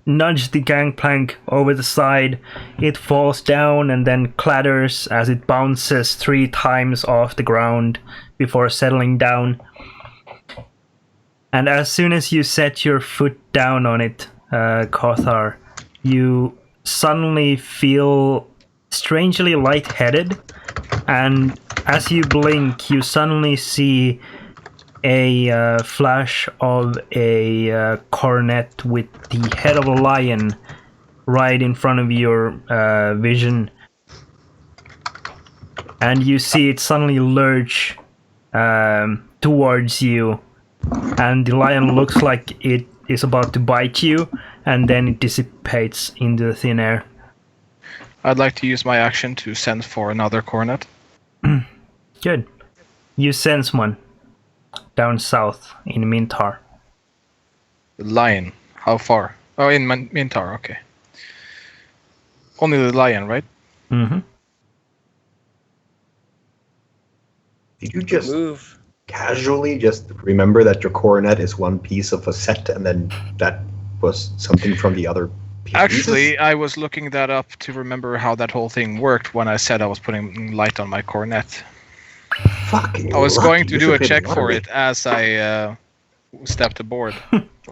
nudge the gangplank over the side. It falls down and then clatters as it bounces 3 times off the ground before settling down. And as soon as you set your foot down on it, Kothar, you suddenly feel strangely lightheaded, and as you blink, you suddenly see a flash of a coronet with the head of a lion right in front of your vision, and you see it suddenly lurch towards you, and the lion looks like it is about to bite you, and then it dissipates into the thin air. I'd like to use my action to send for another coronet. Good. You sense one down south in Mintar. The lion. How far? Oh, in Mintar, okay. Only the lion, right? Mm-hmm. Did you just Move. casually just remember that your coronet is one piece of a set, and then that was something from the other Actually, I was looking that up to remember how that whole thing worked when I said I was putting light on my cornet. Fucking I was lucky. going to You do a should hit check for lottery. it as I stepped aboard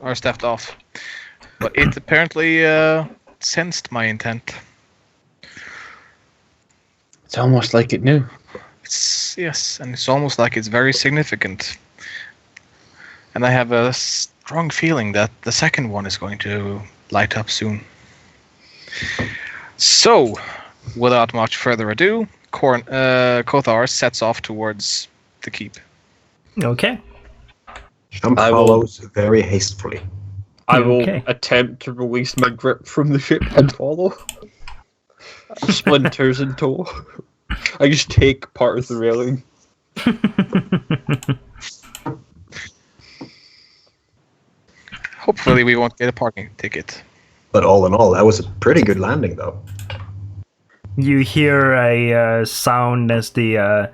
or stepped off, but it apparently sensed my intent. It's almost like it knew. Yes, and it's almost like it's very significant. And I have a strong feeling that the second one is going to light up soon. So, without much further ado, Kothar sets off towards the keep. Okay. Jump I will- follows very hastily. I will Okay. attempt to release my grip from the ship and follow. Splinters in tow. I just take part of the railing. Hopefully we won't get a parking ticket. But all in all, that was a pretty good landing, though. You hear a sound as the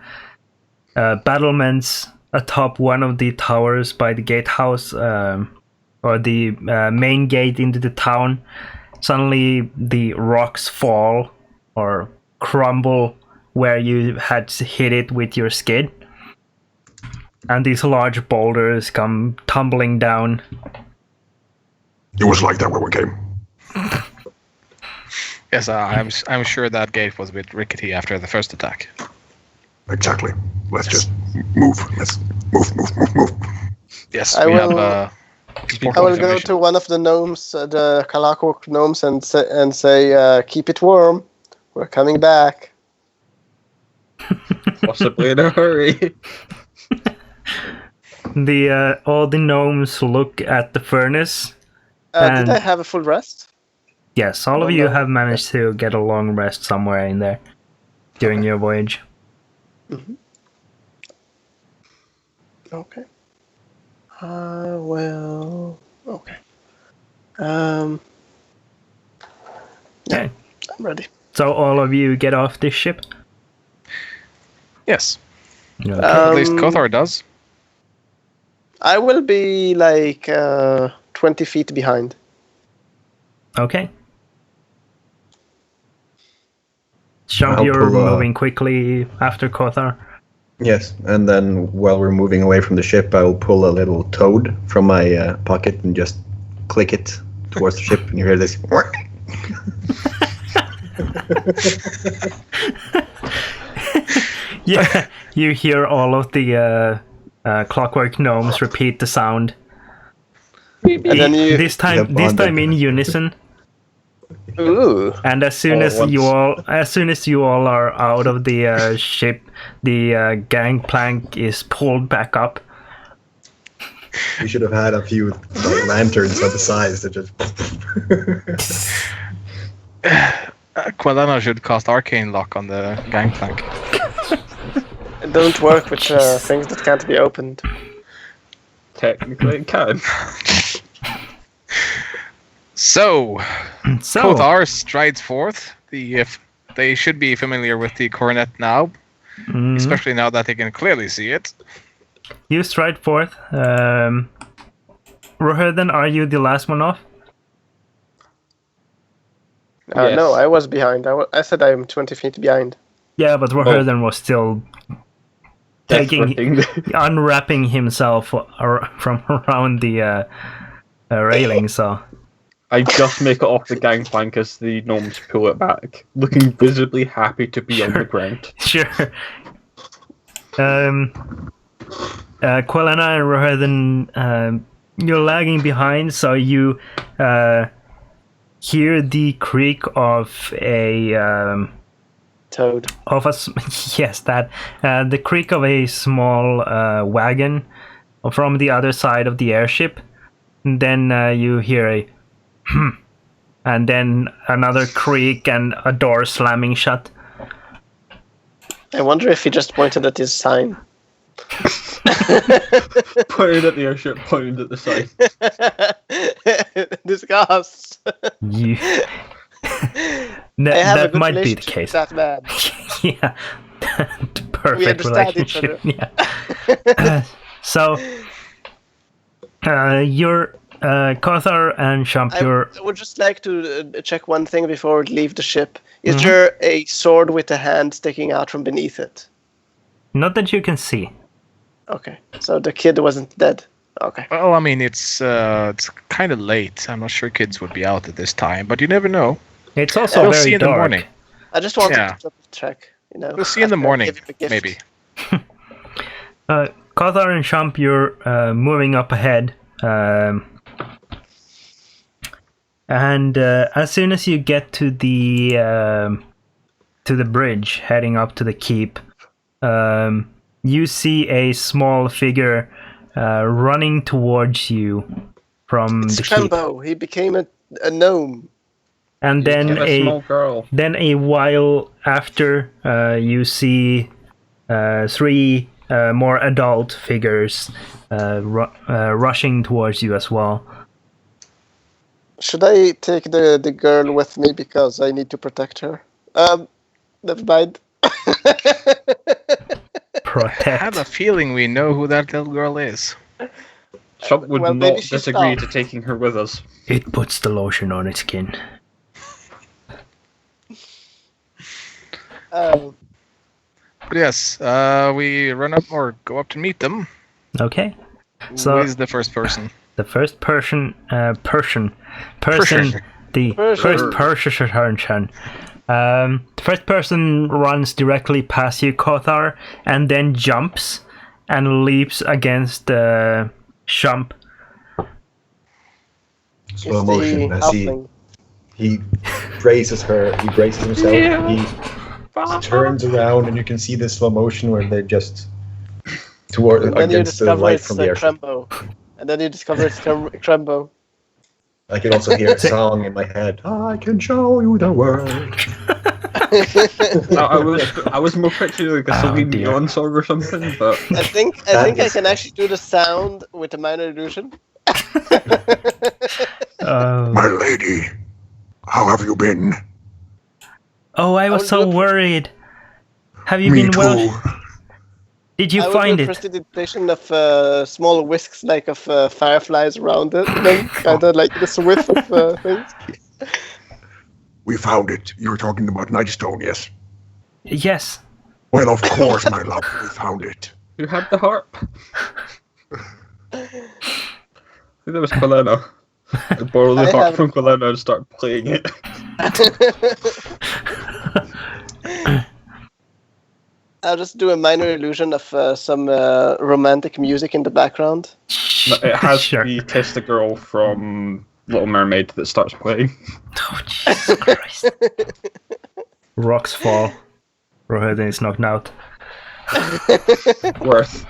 battlements atop one of the towers by the gatehouse, or the main gate into the town. Suddenly, the rocks fall or crumble where you had hit it with your skid. And these large boulders come tumbling down. It was like that when we came. Yes, I'm sure that gate was a bit rickety after the first attack. Exactly. Let's just move. Let's move. Yes, I we will- have. I will go to one of the gnomes, the Kalakok gnomes, and say, keep it warm. We're coming back. Possibly in a hurry. All the gnomes look at the furnace. Did And- I have a full rest? Yes, all of Oh, you no. have managed to get a long rest somewhere in there during your voyage. Okay. Well, okay. Yeah, Okay. I'm ready. So all of you get off this ship? Yes, Okay. at least Kothar does. I will be like 20 feet behind. Okay. Jump, I'll you're pull, moving quickly after Kothar. Yes, and then while we're moving away from the ship, I'll pull a little toad from my pocket and just click it towards the ship, and you hear this. Yeah, you hear all of the clockwork gnomes repeat the sound. And then you. This Yeah, time in bonded. unison. Ooh. And as soon All as at you all are out of the ship, the gangplank is pulled back up. We should have had a few lanterns on the sides that just. Quelena should cast Arcane Lock on the gangplank. Don't work with things that can't be opened. Technically it can. So, So, Kothar strides forth. They should be familiar with the coronet now, mhm, especially now that they can clearly see it. you stride forth. Roherden, are you the last one off? Yes. No, I was behind. I said I'm 20 feet behind. Yeah, but Roherden was still unwrapping himself from around the railing, so... I just make it off the gangplank as the gnomes pull it back, looking visibly happy to be on the ground. Sure. Quelena and Roherden, you're lagging behind, so you hear the creak of a... Toad. yes, that the creak of a small wagon from the other side of the airship. And then you hear a and then another creak and a door slamming shut. I wonder if he just pointed at his sign. Pointed at the airship, pointed at the side. Disgust. You... I have a that good might be the relationship case. with that man. Yeah, perfect understand each relationship. Yeah. So you're Kothar and Shampur. I would just like to check one thing before we leave the ship. Is Mhm. there a sword with a hand sticking out from beneath it? Not that you can see. Okay, so the kid wasn't dead. Okay. Well, I mean, it's kind of late. I'm not sure kids would be out at this time, but you never know. It's also We'll very see in dark. the morning. I just wanted Yeah. to double check. We'll see in the after I morning, give him a gift. maybe. Kothar and Shampur moving up ahead. And as soon as you get to the bridge heading up to the keep, you see a small figure running towards you from It's the keep. Trembo. He became a gnome. And then Get a small girl. a while after, you see 3 more adult figures rushing towards you as well. Should I take the girl with me because I need to protect her? Never mind. I Protect. have a feeling we know who that little girl is. Shop would Well, maybe not she's disagree not. to taking her with us. It puts the lotion on its skin. Um, But yes, we run up or go up to meet them. Okay. Who So- is the first person? The first person, the Persian. first person. The first person runs directly past you, Kothar, and then jumps and leaps against Shump. Slow is motion the as halfling. he braces himself. He turns around, and you can see the slow motion where they're just toward And then you against the discover light it's from the airship. Trembo. And then you discover it's Trembo. I can also hear a song in my head. I can show you the world. I was more picturing like a Oh, Celine dear. Dion song or something, but I think That I is- can actually do the sound with a minor illusion. My lady, how have you been? Oh, I was was so good. worried. Have you Me been too. well? Did you I would find do a it? prestidigitation of small whisks like of fireflies around it, kind of like this whiff of things. We found it. You were talking about Nightstone, yes? Yes. Well, of course, my love, we found it. you had the harp. I think that was Quilena. I borrowed the I harp have- from Quilena and start playing it. I'll just do a minor illusion of some romantic music in the background. It has Sure. the Kiss the Girl from Little Mermaid that starts playing. Oh, Jesus Christ. Rocks fall. Rohirrim is knocked out. Worth.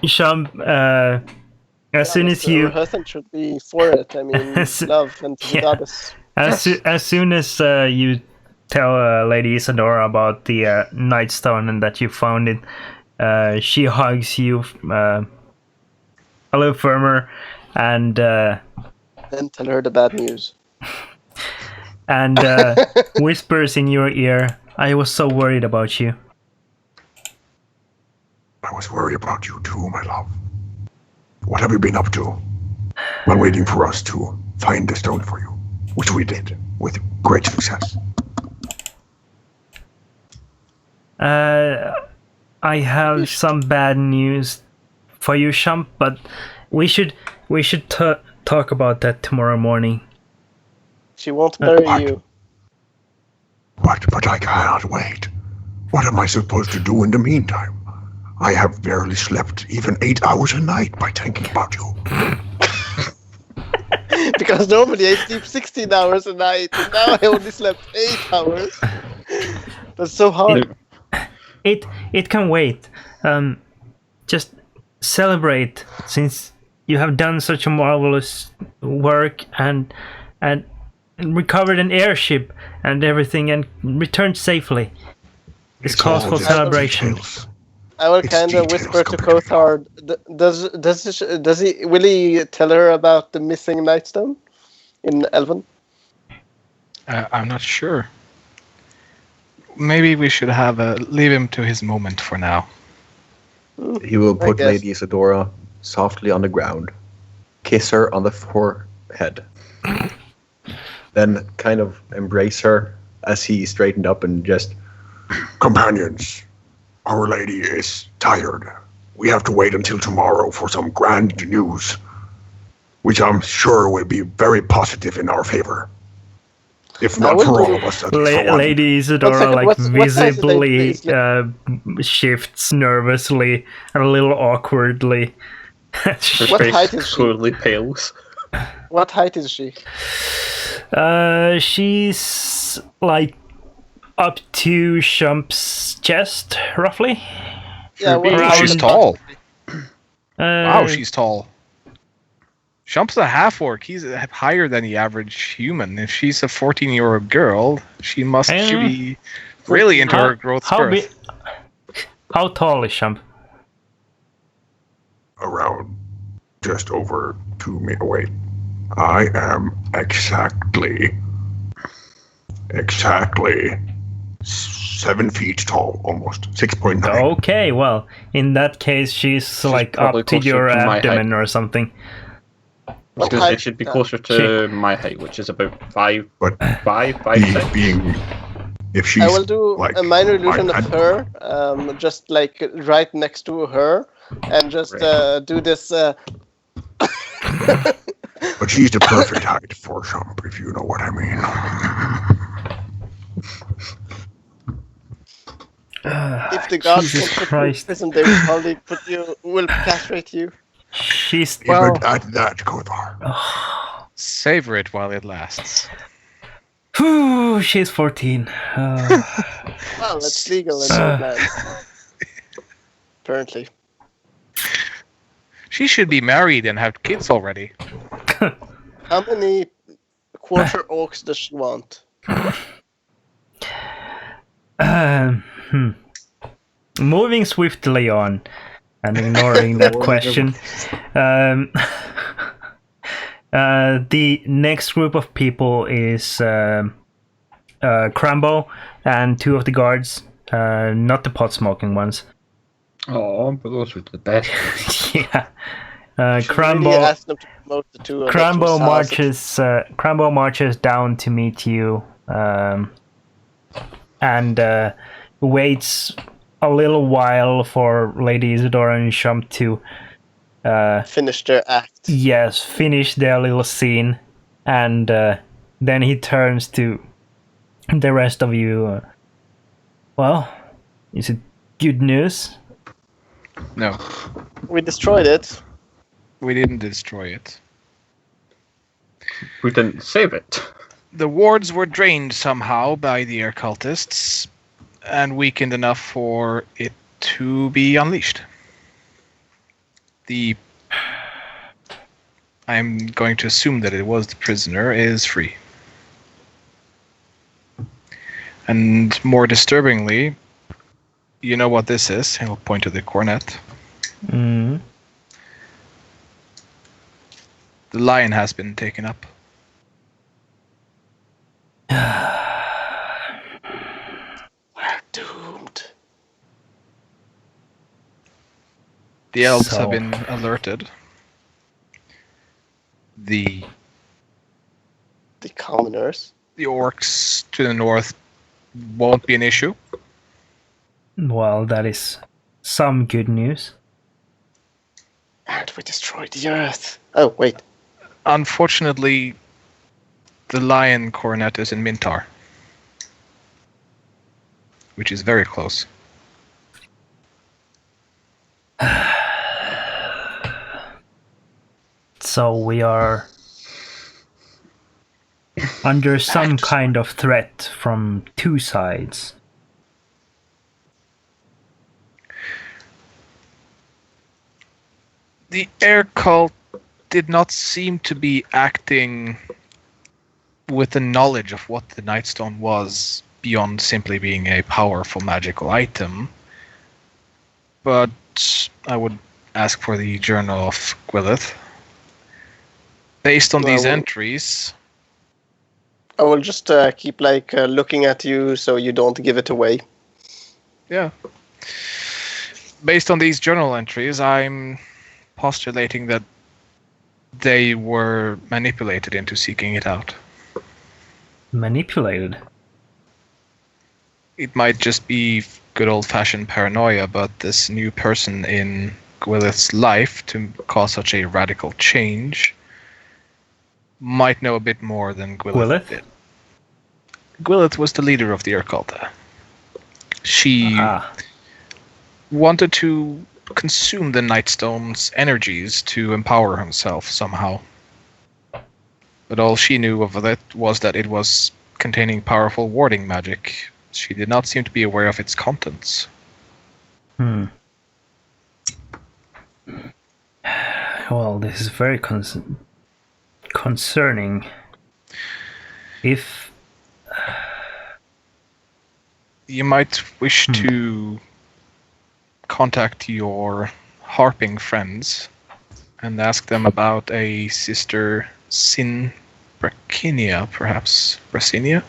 Shump, as soon as you... Husband should be for it. I mean, love and the Yeah. goddess. As soon as you tell Lady Isadora about the Nightstone and that you found it, she hugs you a little firmer and Then tell her the bad news. whispers in your ear, "I was so worried about you." I was worried about you too, my love. What have you been up to? While waiting for us to find the stone for you, which we did with great success. I have some bad news for you, Shump, but we should talk about that tomorrow morning. She won't bury What? you. What? But I cannot wait. What am I supposed to do in the meantime? I have barely slept even 8 hours a night by thinking about you. Because normally I sleep 16 hours a night, and now I only slept 8 hours. That's so hard. It can wait. Just celebrate, since you have done such a marvelous work and recovered an airship and everything and returned safely. It's cause all for just celebration. details. I will It's kind of details whisper to compared to Kothar. Will he tell her about the missing Nightstone in Elven? I'm not sure. Maybe we should leave him to his moment for now. He will I put guess. Lady Isadora softly on the ground, kiss her on the forehead, then kind of embrace her as he straightened up and just, Companions, Our Lady is tired. We have to wait until tomorrow for some grand news, which I'm sure will be very positive in our favor. If I not will for do- all of us, at least for one. Lady Isadora second, like what size is visibly Lady shifts nervously and a little awkwardly. Her What face height is she? slowly pales. What height is she? She's like up to Shump's chest, roughly. Yeah, Oh, Around- she's tall. Wow, Uh, she's tall. Shump's a half-orc. He's higher than the average human. If she's a 14-year-old girl, she must be really into her growth spurt. How tall is Shump? Around just over 2 meters. Wait, I am exactly 7 feet tall, almost 6.9. Okay, well, in that case, she's like probably up to closer your to my abdomen or something. I was What going to say height- she'd be closer to my height, which is about 5, But 5, being, if she's I will do like a minor illusion my of her, just like right next to her, and just do this. But she's the perfect height for Shump, if you know what I mean. If the gods Jesus can put you in Christ. prison, they will probably will castrate you. She's Well- Even at that, Kothar. Savor it while it lasts. Whew, she's 14. Well, it's legal in those lands. Apparently. She should be married and have kids already. How many quarter orcs does she want? Moving swiftly on and ignoring that question. The next group of people is Crambo and 2 of the guards, not the pot smoking ones. Oh, but those were the best. Yeah. Should we really Crambo. ask them to promote the two of the Crambo two Crambo marches down to meet you, and waits a little while for Lady Isadora and Shump to finish their act. yes, finish their little scene, and then he turns to the rest of you. Well, is it good news? No, We destroyed it. we didn't destroy it. We didn't save it. The wards were drained somehow by the air cultists and weakened enough for it to be unleashed. I'm going to assume that it was the prisoner is free. And more disturbingly, you know what this is? He'll point to the cornet. Mm. The lion has been taken up. We're doomed. The elves So- have been alerted. The The commoners. orcs to the north won't be an issue. Well, that is some good news. And we destroyed the earth. Oh, wait. Unfortunately, the lion coronet is in Mintar, which is very close. So we are under some kind of threat from 2 sides. The air cult did not seem to be acting with the knowledge of what the Nightstone was beyond simply being a powerful magical item. But I would ask for the Journal of Gwyleth. Based on these Well, entries, I will just keep looking at you so you don't give it away. yeah. based on these journal entries, I'm postulating that they were manipulated into seeking it out. Manipulated. It might just be good old-fashioned paranoia, but this new person in Gwyleth's life to cause such a radical change might know a bit more than Gwyleth did. Gwyleth was the leader of the Urculta. She wanted to consume the Nightstone's energies to empower himself somehow. But all she knew of it was that it was containing powerful warding magic. She did not seem to be aware of its contents. Well, this is very concerning. If you might wish to contact your harping friends and ask them about a sister Sin Bracinia, perhaps Bracinia?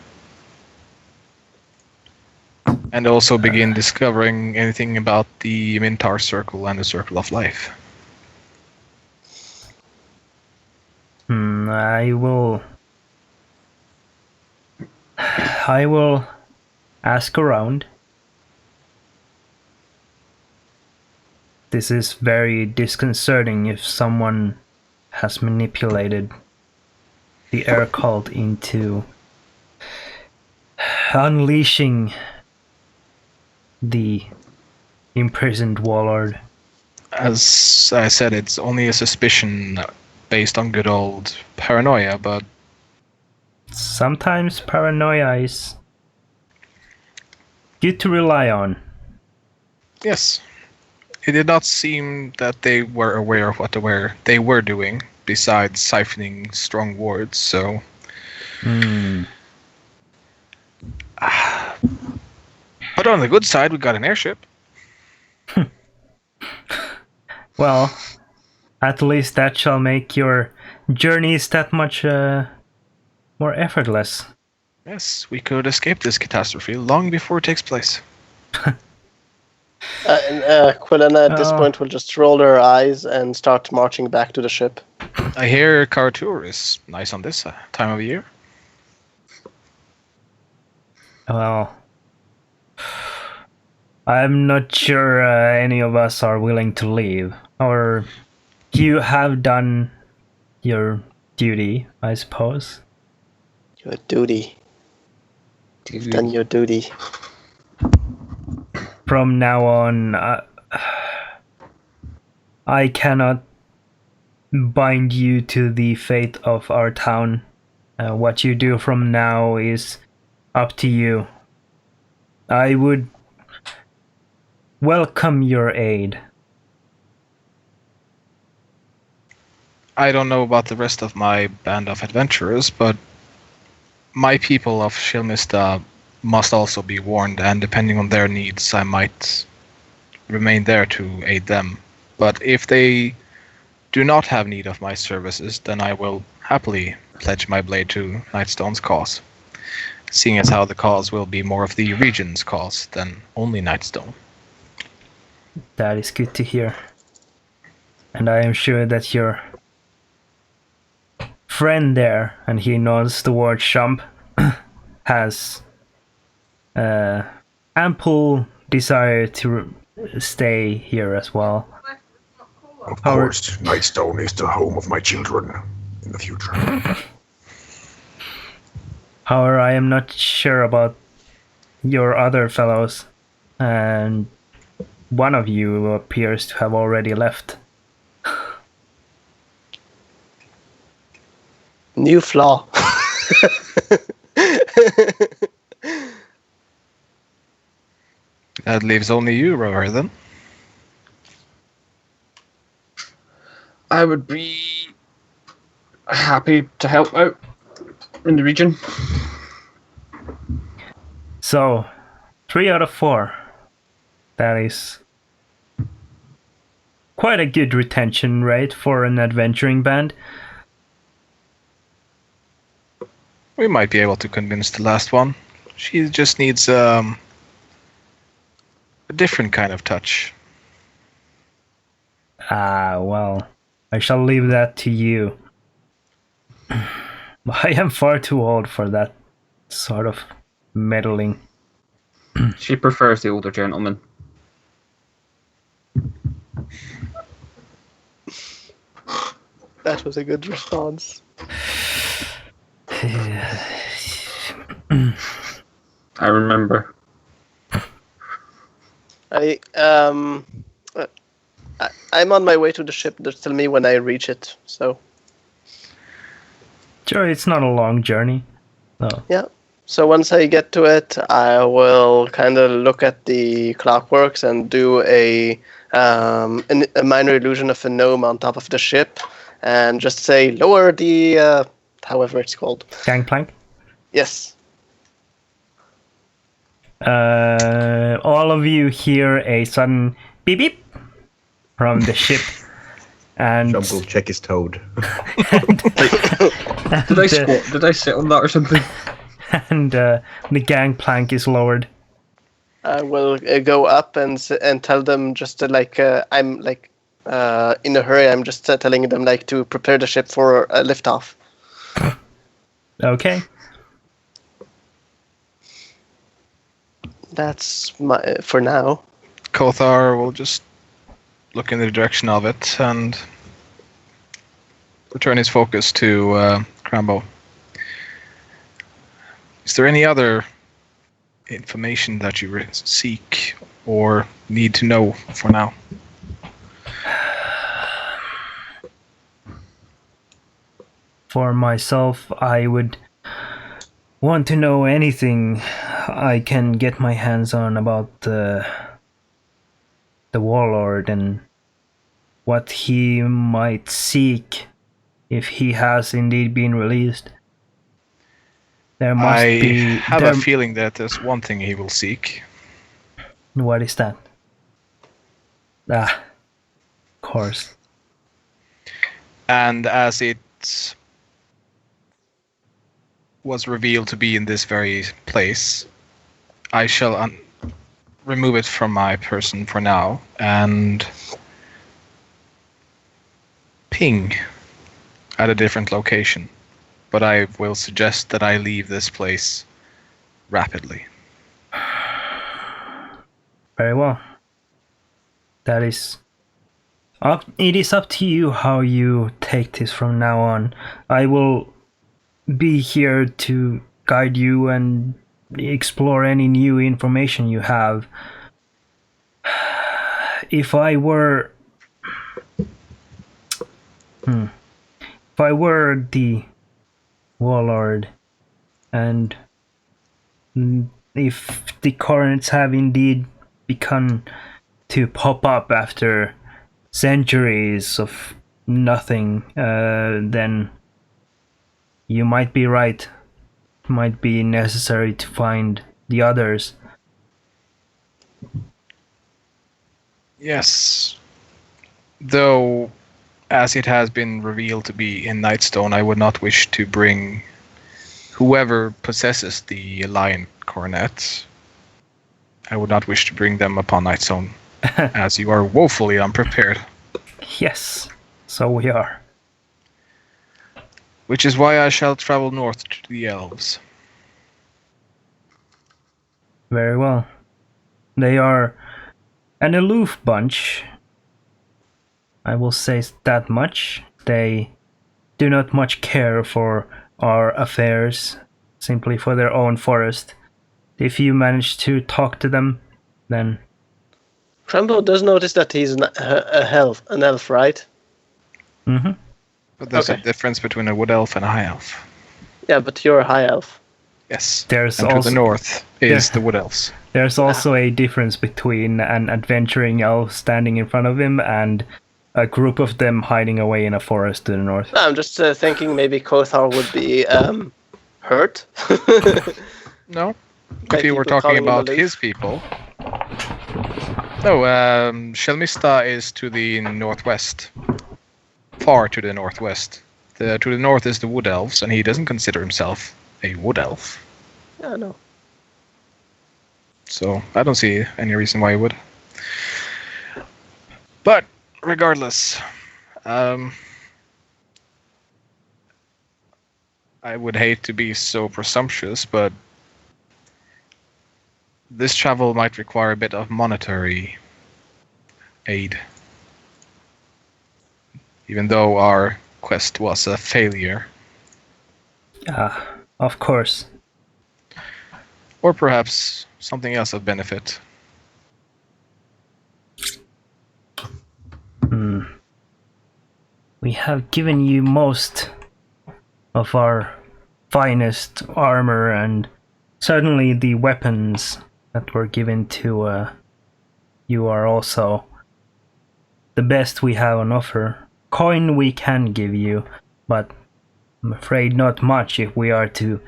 And also begin discovering anything about the Mintar Circle and the Circle of Life. I will ask around. This is very disconcerting if someone has manipulated the air cult into unleashing the imprisoned warlord. As I said, it's only a suspicion based on good old paranoia, but sometimes paranoia is good to rely on. Yes. It did not seem that they were aware of what they were doing, besides siphoning strong wards, so... But on the good side, we got an airship. Well, at least that shall make your journeys that much more effortless. Yes, we could escape this catastrophe long before it takes place. Quilena at this point will just roll her eyes and start marching back to the ship. I hear Karatur is nice on this time of year. Well, I'm not sure any of us are willing to leave. Or you have done your duty, I suppose. Your duty. You've done your duty. From now on, I cannot bind you to the fate of our town. What you do from now is up to you. I would welcome your aid. I don't know about the rest of my band of adventurers, but my people of Shilmista must also be warned, and depending on their needs, I might remain there to aid them. But if they do not have need of my services, then I will happily pledge my blade to Nightstone's cause, seeing as how the cause will be more of the region's cause than only Nightstone. That is good to hear. And I am sure that your friend there, and he nods towards Shump, has ample desire to stay here as well. Of course, Nightstone is the home of my children in the future. However, I am not sure about your other fellows, and one of you appears to have already left. New flaw. That leaves only you, Rower, then. I would be happy to help out in the region. So, 3 out of 4. That is quite a good retention rate for an adventuring band. We might be able to convince the last one. She just needs a different kind of touch. Well, I shall leave that to you. I am far too old for that sort of meddling. She prefers the older gentleman. That was a good response. I remember. I'm on my way to the ship. Just tell me when I reach it. So Sure, it's not a long journey. So, yeah. So once I get to it, I will kind of look at the clockworks and do a minor illusion of a gnome on top of the ship, and just say lower the however it's called. gangplank. Yes. All of you hear a sudden beep beep from the ship, and Jump will check his toad. Did I squat? Did I sit on that or something? and the gangplank is lowered. I will go up and tell them just to, I'm in a hurry. I'm just telling them to prepare the ship for a liftoff. Okay. That's my for now. Kothar will just look in the direction of it and return his focus to Crambo. Is there any other information that you seek or need to know for now? For myself, I would want to know anything I can get my hands on about the warlord and what he might seek if he has indeed been released. There must I have there, a feeling that there's one thing he will seek. What is that? Of course. And as it was revealed to be in this very place, I shall remove it from my person for now and ping at a different location. But I will suggest that I leave this place rapidly. Very well. That is up. It is up to you how you take this from now on. I will be here to guide you and explore any new information you have. If I were the warlord, and if the currents have indeed begun to pop up after centuries of nothing, then you might be right. It might be necessary to find the others. Yes. Though, as it has been revealed to be in Nightstone, I would not wish to bring whoever possesses the Lion Coronet. I would not wish to bring them upon Nightstone, as you are woefully unprepared. Yes, so we are. Which is why I shall travel north to the elves. Very well. They are an aloof bunch. I will say that much. They do not much care for our affairs, simply for their own forest. If you manage to talk to them, then... Crambo does notice that he's an elf, right? Mm-hmm. But there's Okay. a difference between a wood elf and a high elf. Yeah, but you're a high elf. Yes. There's and to also- the north is the wood elves. There's also a difference between an adventuring elf standing in front of him and a group of them hiding away in a forest to the north. I'm just thinking maybe Kothar would be hurt. No. By If you were people talking calling him about aloof. his people. No, Shelmista is to the northwest. Far to the northwest. To the north is the wood elves, and he doesn't consider himself a wood elf. Yeah, no. So I don't see any reason why he would. But regardless, I would hate to be so presumptuous, but this travel might require a bit of monetary aid. Even though our quest was a failure. Of course. Or perhaps something else of benefit. We have given you most of our finest armor and certainly the weapons that were given to you are also the best we have on offer. Coin we can give you, but I'm afraid not much if we are to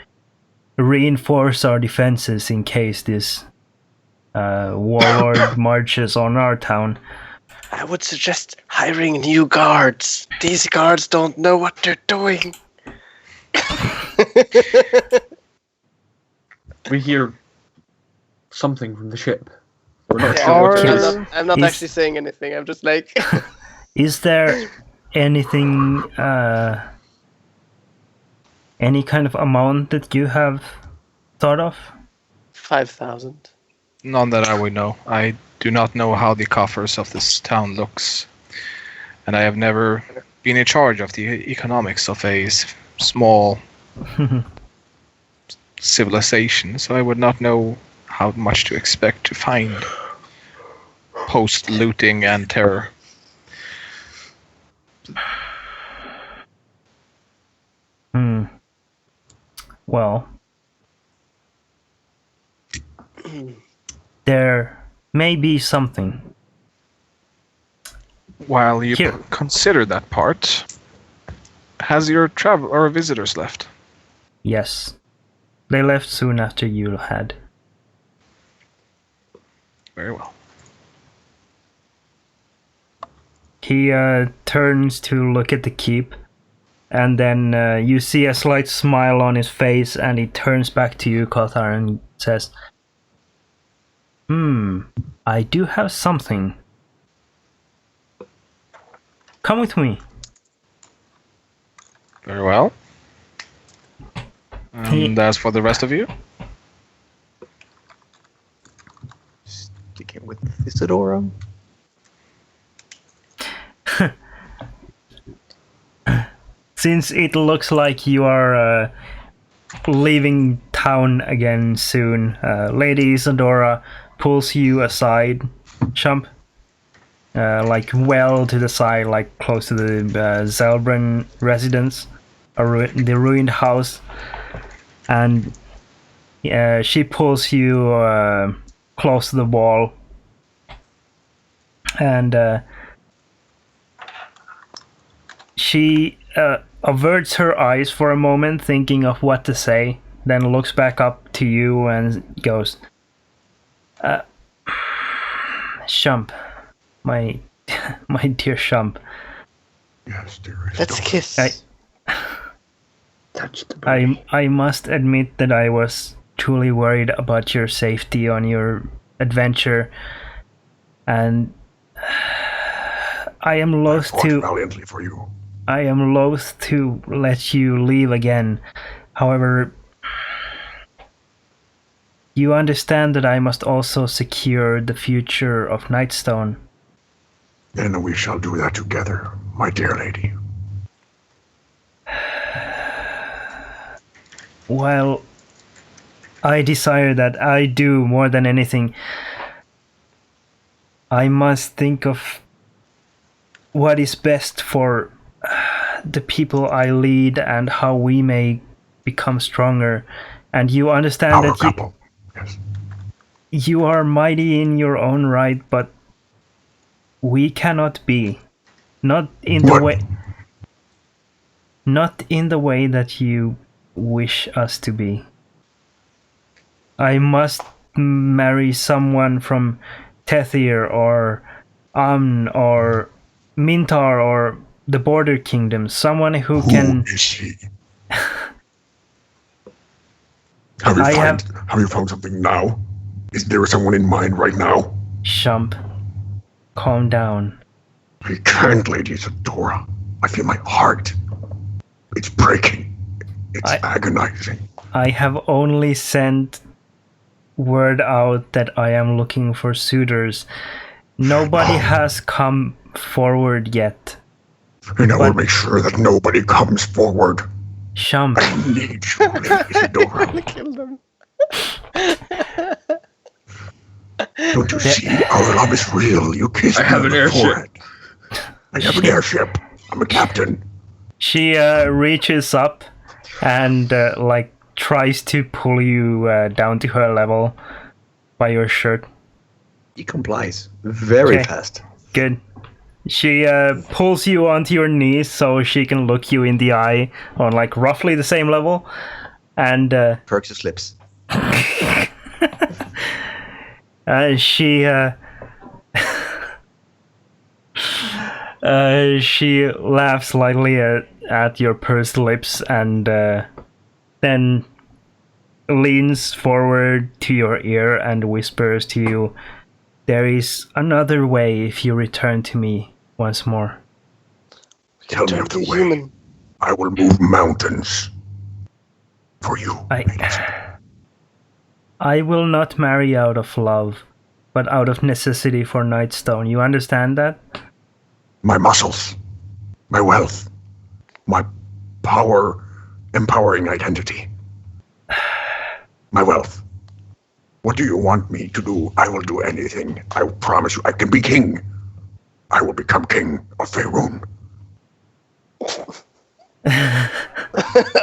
reinforce our defenses in case this warlord marches on our town. I would suggest hiring new guards. These guards don't know what they're doing. We hear something from the ship. We're not Yeah, sure what it is. I'm not Is- actually saying anything. I'm just like, Is there anything, any kind of amount that you have thought of? 5,000. None that I would know. I do not know how the coffers of this town looks. And I have never been in charge of the economics of a small civilization, so I would not know how much to expect to find post-looting and terror. Well, there may be something. While you Here. consider that part, has your travel or visitors left? Yes. They left soon after you had. Very well. He turns to look at the keep, and then you see a slight smile on his face, and he turns back to you, Kothar, and says, I do have something. Come with me. Very well. And as for the rest of you? Sticking with Isadora. Since it looks like you are leaving town again soon, Lady Isadora pulls you aside, Chump, like well to the side, like close to the Zelbrun residence, the ruined house, and she pulls you close to the wall, and she averts her eyes for a moment, thinking of what to say, then looks back up to you and goes, Shump, my dear Shump, Yes, dearest. Let's daughter. kiss. Touch the body. I must admit that I was truly worried about your safety on your adventure, and I am I loath fought to valiantly for you. let you leave again. However, you understand that I must also secure the future of Nightstone. Then we shall do that together, my dear lady. While I desire that, I do more than anything, I must think of what is best for the people I lead and how we may become stronger. And you understand Our that couple. Yes. you are mighty in your own right, but we cannot be. Not in the What? way. Not in the way that you wish us to be. I must marry someone from Tethir or Amn or Mintar or the Border Kingdom. Someone who can. Who is he? Have you found something now? Is there someone in mind right now? Shump, calm down. I can't, Lady Isadora. I feel my heart. It's breaking. It's agonizing. I have only sent word out that I am looking for suitors. Nobody has come forward yet. And I will make sure that nobody comes forward. Shump, I need you, Lady Isadora. Kill them. Don't you see? Our love is real. You kissed me have on an the airship. forehead. I have an airship. I'm a captain. she reaches up and tries to pull you down to her level by your shirt. He complies very Okay. fast. Good. She pulls you onto your knees so she can look you in the eye on roughly the same level, and Perks his lips. she laughs slightly at your pursed lips and then leans forward to your ear and whispers to you, "There is another way if you return to me once more." Tell me Turn of the to way. human. I will move mountains for you. I will not marry out of love, but out of necessity for Nightstone. You understand that? My muscles, my wealth, my power, empowering identity, my wealth. What do you want me to do? I will do anything. I promise you, I can be king. I will become king of Faerun.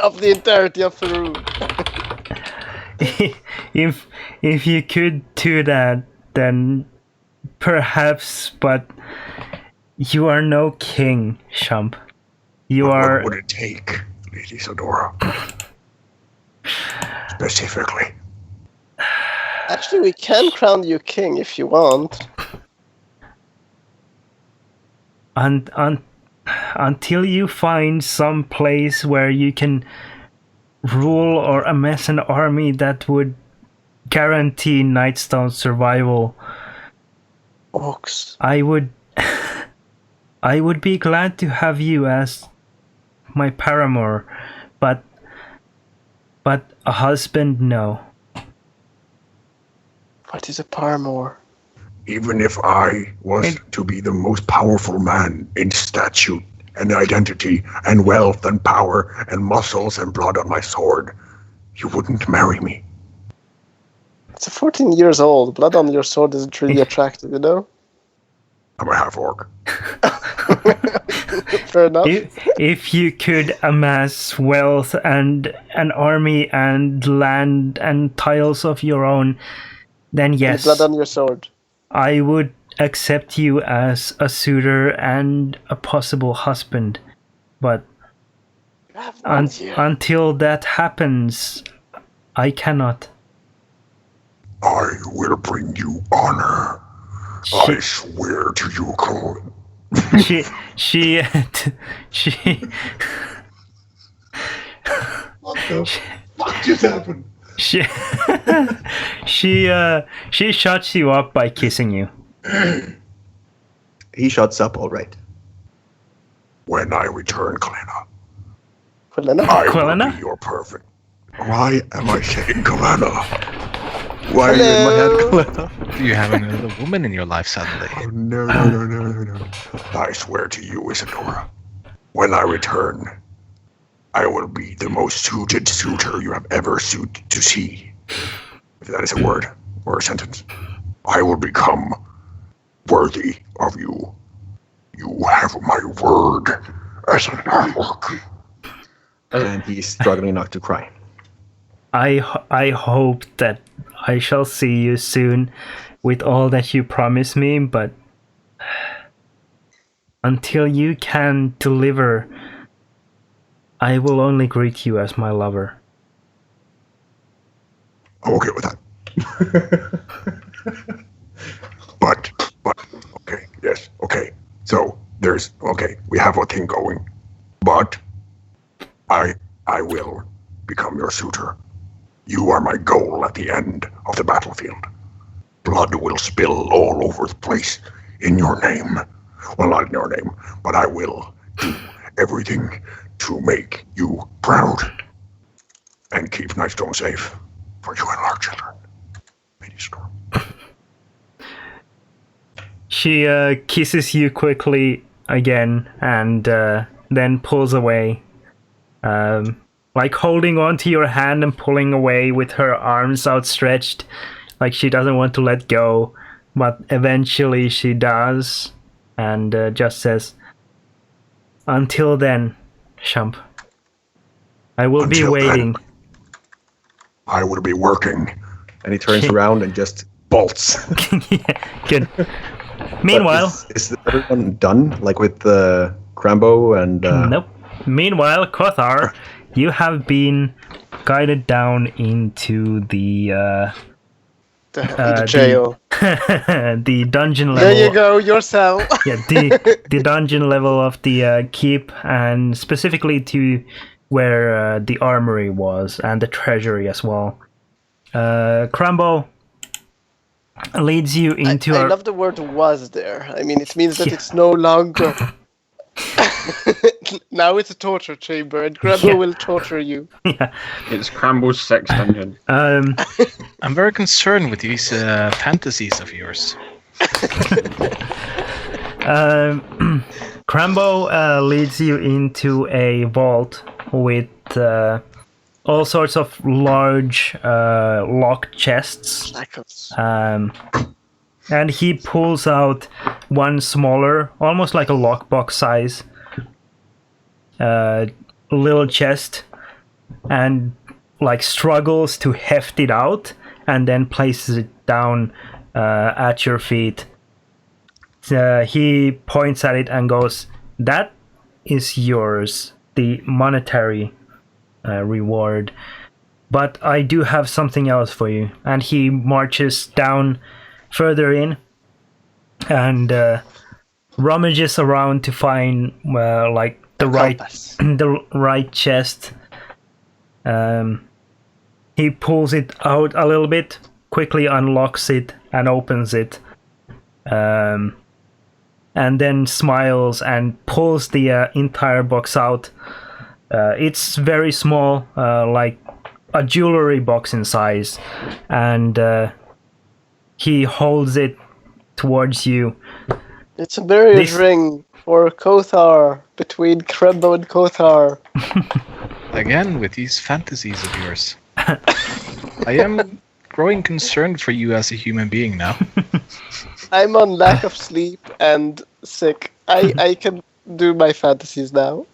Of the entirety of Faerun. if you could do that, then perhaps, but you are no king, Shump. You are. What would it take, Lady Isadora? Specifically. Actually, we can crown you king if you want. Until you find some place where you can rule or amass an army that would guarantee Nightstone's survival, Orcs. I would be glad to have you as my paramour, but a husband, no. What is a paramour? Even if I was to be the most powerful man in statute and identity and wealth and power and muscles and blood on my sword, you wouldn't marry me. It's 14 years old. Blood on your sword isn't really attractive, you know? I'm a half-orc. Fair enough. If you could amass wealth and an army and land and tiles of your own, then yes, Blood on your sword. I would accept you as a suitor and a possible husband. But You have one here. until that happens, I cannot. I will bring you honor. I swear to you, Colin. She What the fuck just happened? she shuts you up by kissing you. He shuts up all right. When I return, Kalena, Quelena? I will Quelena? be your perfect. Why am I saying Kalena? Why are you in my head, Coletta? Do you have another woman in your life suddenly? Oh, no. I swear to you, Isadora, when I return, I will be the most suited suitor you have ever suited to see. If that is a word or a sentence. I will become worthy of you. You have my word as an half-orc. And he's struggling not to cry. I hope that I shall see you soon with all that you promise me, but until you can deliver, I will only greet you as my lover. I'm okay with that. but, okay, yes, okay. So, we have a thing going. But, I will become your suitor. You are my goal at the end of the battlefield. Blood will spill all over the place in your name. Well, not in your name, but I will do everything to make you proud and keep Nightstone safe for you and our children. Lady Storm. She kisses you quickly again and then pulls away. Like holding onto your hand and pulling away with her arms outstretched. Like she doesn't want to let go. But eventually she does. And just says, "Until then, Shump, I will be Until waiting." then, I will be working. And he turns around and just bolts. Yeah, good. Meanwhile, is everyone done? Like with the Crambo and nope. Meanwhile, Kothar, you have been guided down into the The jail. the dungeon level. There you go, your cell. Yeah, the dungeon level of the keep, and specifically to where the armory was and the treasury as well. Crambo leads you into I love the word "was" there. I mean, it means that it's no longer. Now it's a torture chamber, and Grandma will torture you. Yeah. It's Crambo's sex dungeon. I'm very concerned with these fantasies of yours. Crambo leads you into a vault with all sorts of large locked chests. And he pulls out one smaller, almost like a lockbox size, little chest, and like struggles to heft it out, and then places it down at your feet. He points at it and goes, "That is yours, the monetary reward. But I do have something else for you." And he marches down further in and rummages around to find like the right chest. He pulls it out a little bit, quickly unlocks it and opens it, and then smiles and pulls the entire box out. It's very small, like a jewelry box in size, and he holds it towards you. It's a marriage ring for Kothar, between Krembo and Kothar. Again, with these fantasies of yours. I am growing concerned for you as a human being now. I'm on lack of sleep and sick. I can do my fantasies now.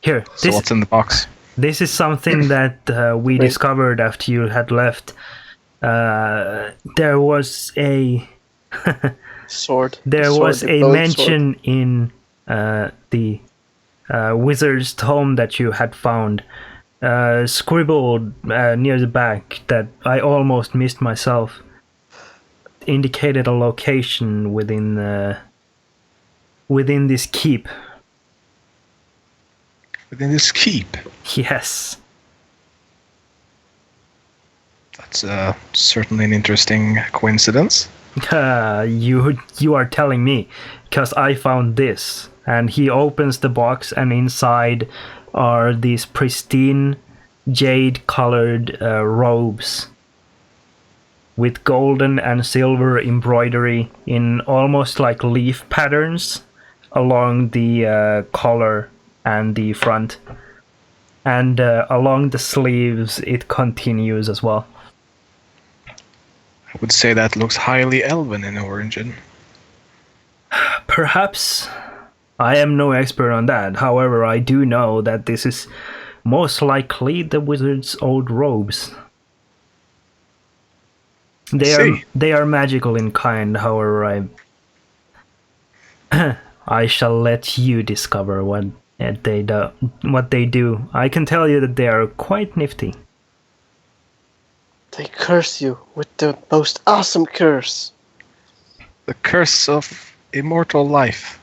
Here, So what's in the box? This is something that we discovered after you had left. There was a sword. There was a mention in the wizard's tome that you had found, scribbled near the back, that I almost missed myself. Indicated a location within this keep. Within this keep? Yes. That's certainly an interesting coincidence. You are telling me, because I found this. And he opens the box, and inside are these pristine jade-colored robes with golden and silver embroidery in almost like leaf patterns along the collar and the front. And along the sleeves it continues as well. I would say that looks highly elven in origin. Perhaps. I am no expert on that. However, I do know that this is most likely the wizard's old robes. They are magical in kind. However, I shall let you discover what they do. I can tell you that they are quite nifty. They curse you with the most awesome curse. The curse of immortal life.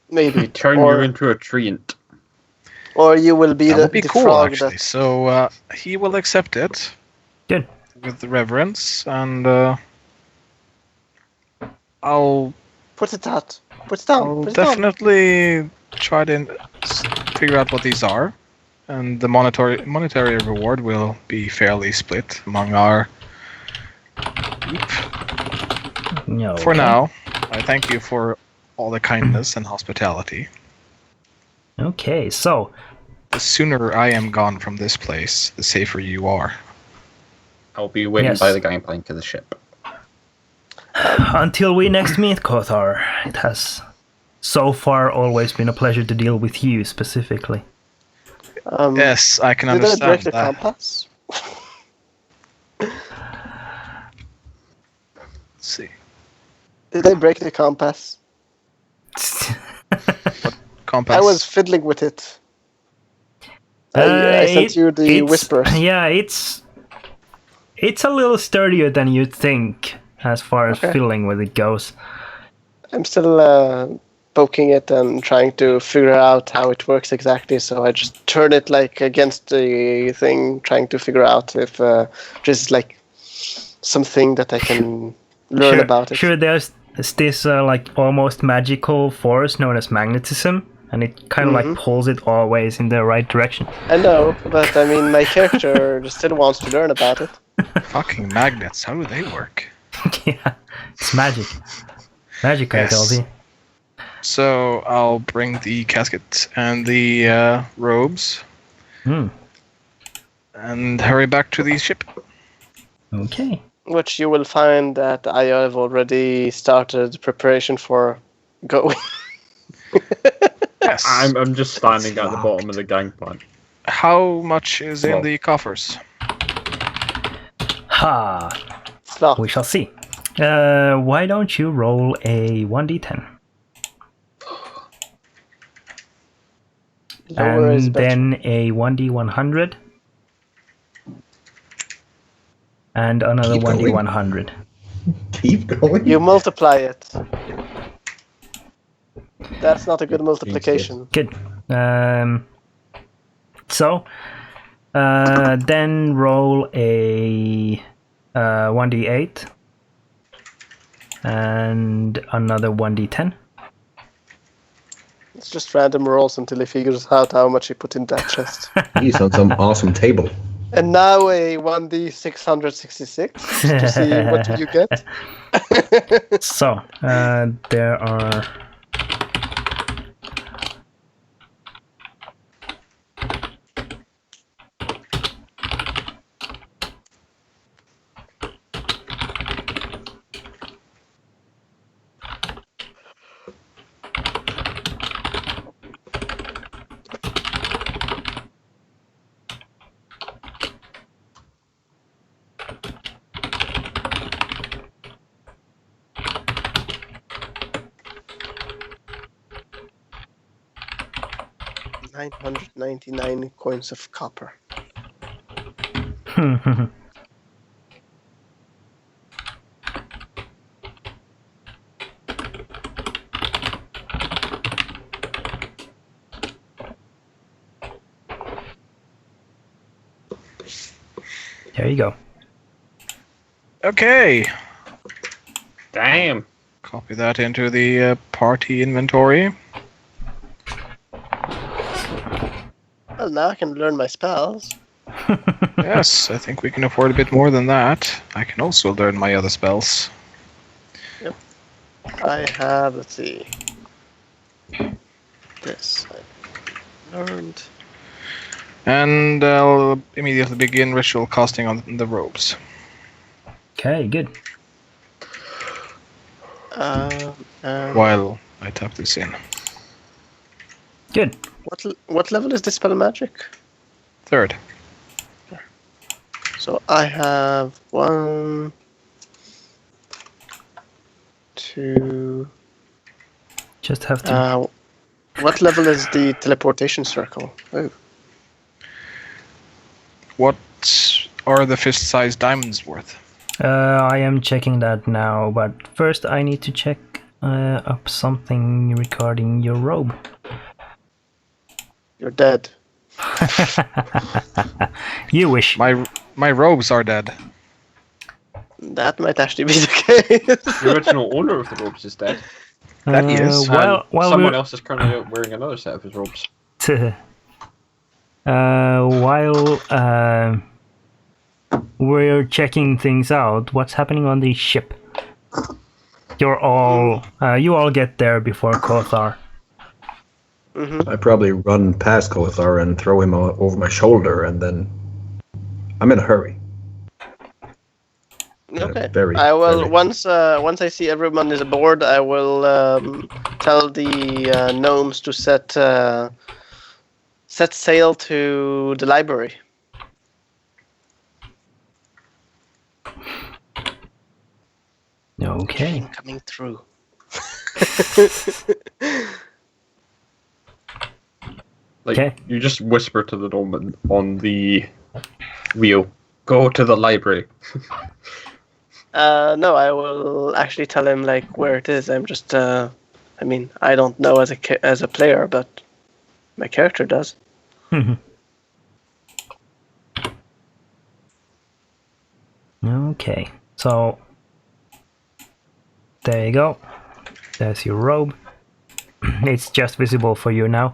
Maybe turn you into a treant. Or you will be that would be cool, frog actually. that... So he will accept it. Good. With reverence, and I'll Put it out. Put it down. I'll Put it down. definitely try to figure out what these are, and the monetary reward will be fairly split among our group. No. For now, I thank you for all the kindness and hospitality. Okay, so The sooner I am gone from this place, the safer you are. I'll be waiting Yes. by the gangplank of the ship. until we next meet, Kothar, it has so far always been a pleasure to deal with you specifically. Yes, I can Did I break understand the that. compass? Let's see. Did I break the compass? Compass. I was fiddling with it. I sent you the it's- whispers. Yeah, it's a little sturdier than you'd think as far as Okay. fiddling with it goes. I'm still poking it and trying to figure out how it works exactly. So I just turn it like against the thing, trying to figure out if there's like something that I can learn about it. Sure, there's this like almost magical force known as magnetism, and it kind of like pulls it always in the right direction. I know, but I mean, my character still wants to learn about it. Fucking magnets, how do they work? Yeah, it's magic. Magic, I Yes. told you. So I'll bring the casket and the robes Hmm. and hurry back to the ship. Okay. Which you will find that I have already started preparation for going. Yes. I'm just standing at the locked. bottom of the gangplank. How much is in Well. the coffers? Ha! It's not. We shall see. Why don't you roll a 1d10? Lower is And better. then a 1d100. And another Keep going. 1d100. Keep going. You multiply it. That's not a good multiplication. Good. So, then roll a 1d8 and another 1d10. It's just random rolls until he figures out how much he put in that chest. He's on some awesome table. And now a 1d666 to see what do you get. So, there are... $999 coins of copper. There you go. Okay. Damn. Copy that into the party inventory. Well, now I can learn my spells. Yes, I think we can afford a bit more than that. I can also learn my other spells. I have, let's see. This I learned. And I'll immediately begin ritual casting on the robes. Okay, good. While I tap this in. Good. What level is this spell magic? 3rd. So I have 1, 2. Just have to... What level is the teleportation circle? Oh, What are the fist-sized diamonds worth? I am checking that now, but first I need to check up something regarding your robe. you're dead. You wish. My robes are dead. That might actually be the case. The original owner of the robes is dead. That he is. While Someone we're else is currently out wearing another set of his robes. while we're checking things out, what's happening on the ship? You all get there before Kothar. Mm-hmm. I probably run past Kothar and throw him over my shoulder, and then I'm in a hurry. Okay. Very, I will very- once I see everyone is aboard, I will tell the gnomes to set sail to the library. Okay. Coming through. Like, Okay. you just whisper to the gnome on the wheel, go to the library. No, I will actually tell him like where it is. I'm just, I mean, I don't know as a player, but my character does. Okay, so there you go. There's your robe. It's just visible for you now.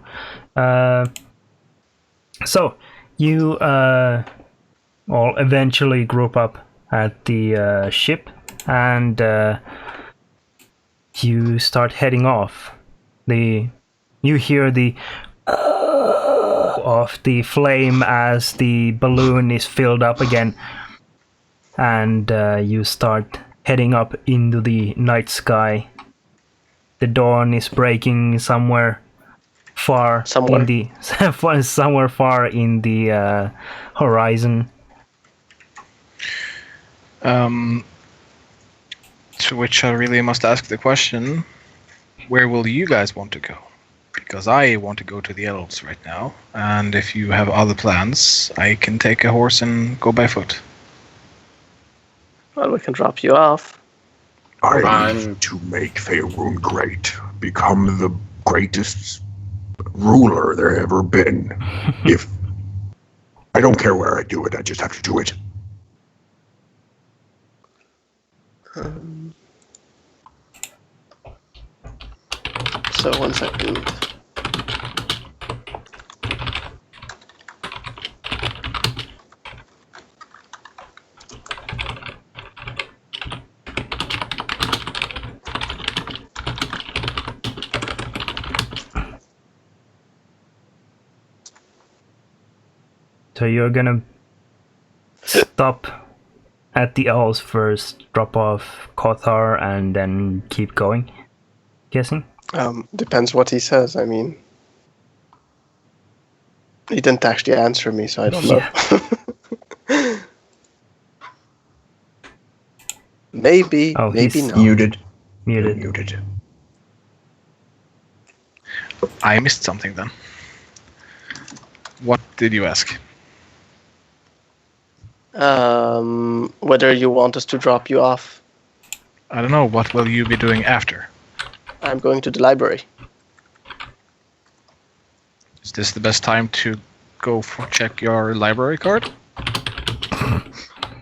So you all eventually group up at the ship, and you start heading off. You hear the of the flame as the balloon is filled up again, and you start heading up into the night sky. The dawn is breaking somewhere far in the somewhere far in the horizon. To which I really must ask the question, where will you guys want to go? Because I want to go to the elves right now, and if you have other plans, I can take a horse and go by foot. Well, we can drop you off. I need to make Faerun great, become the greatest ruler there ever been. If I don't care where I do it, I just have to do it. So 1 second. So you're gonna stop at the elves first, drop off Kothar, and then keep going, guessing? Depends what he says. I mean, he didn't actually answer me, so I don't know. Maybe, Oh, maybe he's not. Muted. Muted. I missed something then. What did you ask? Whether you want us to drop you off. I don't know. What will you be doing after? I'm going to the library. Is this the best time to go check your library card?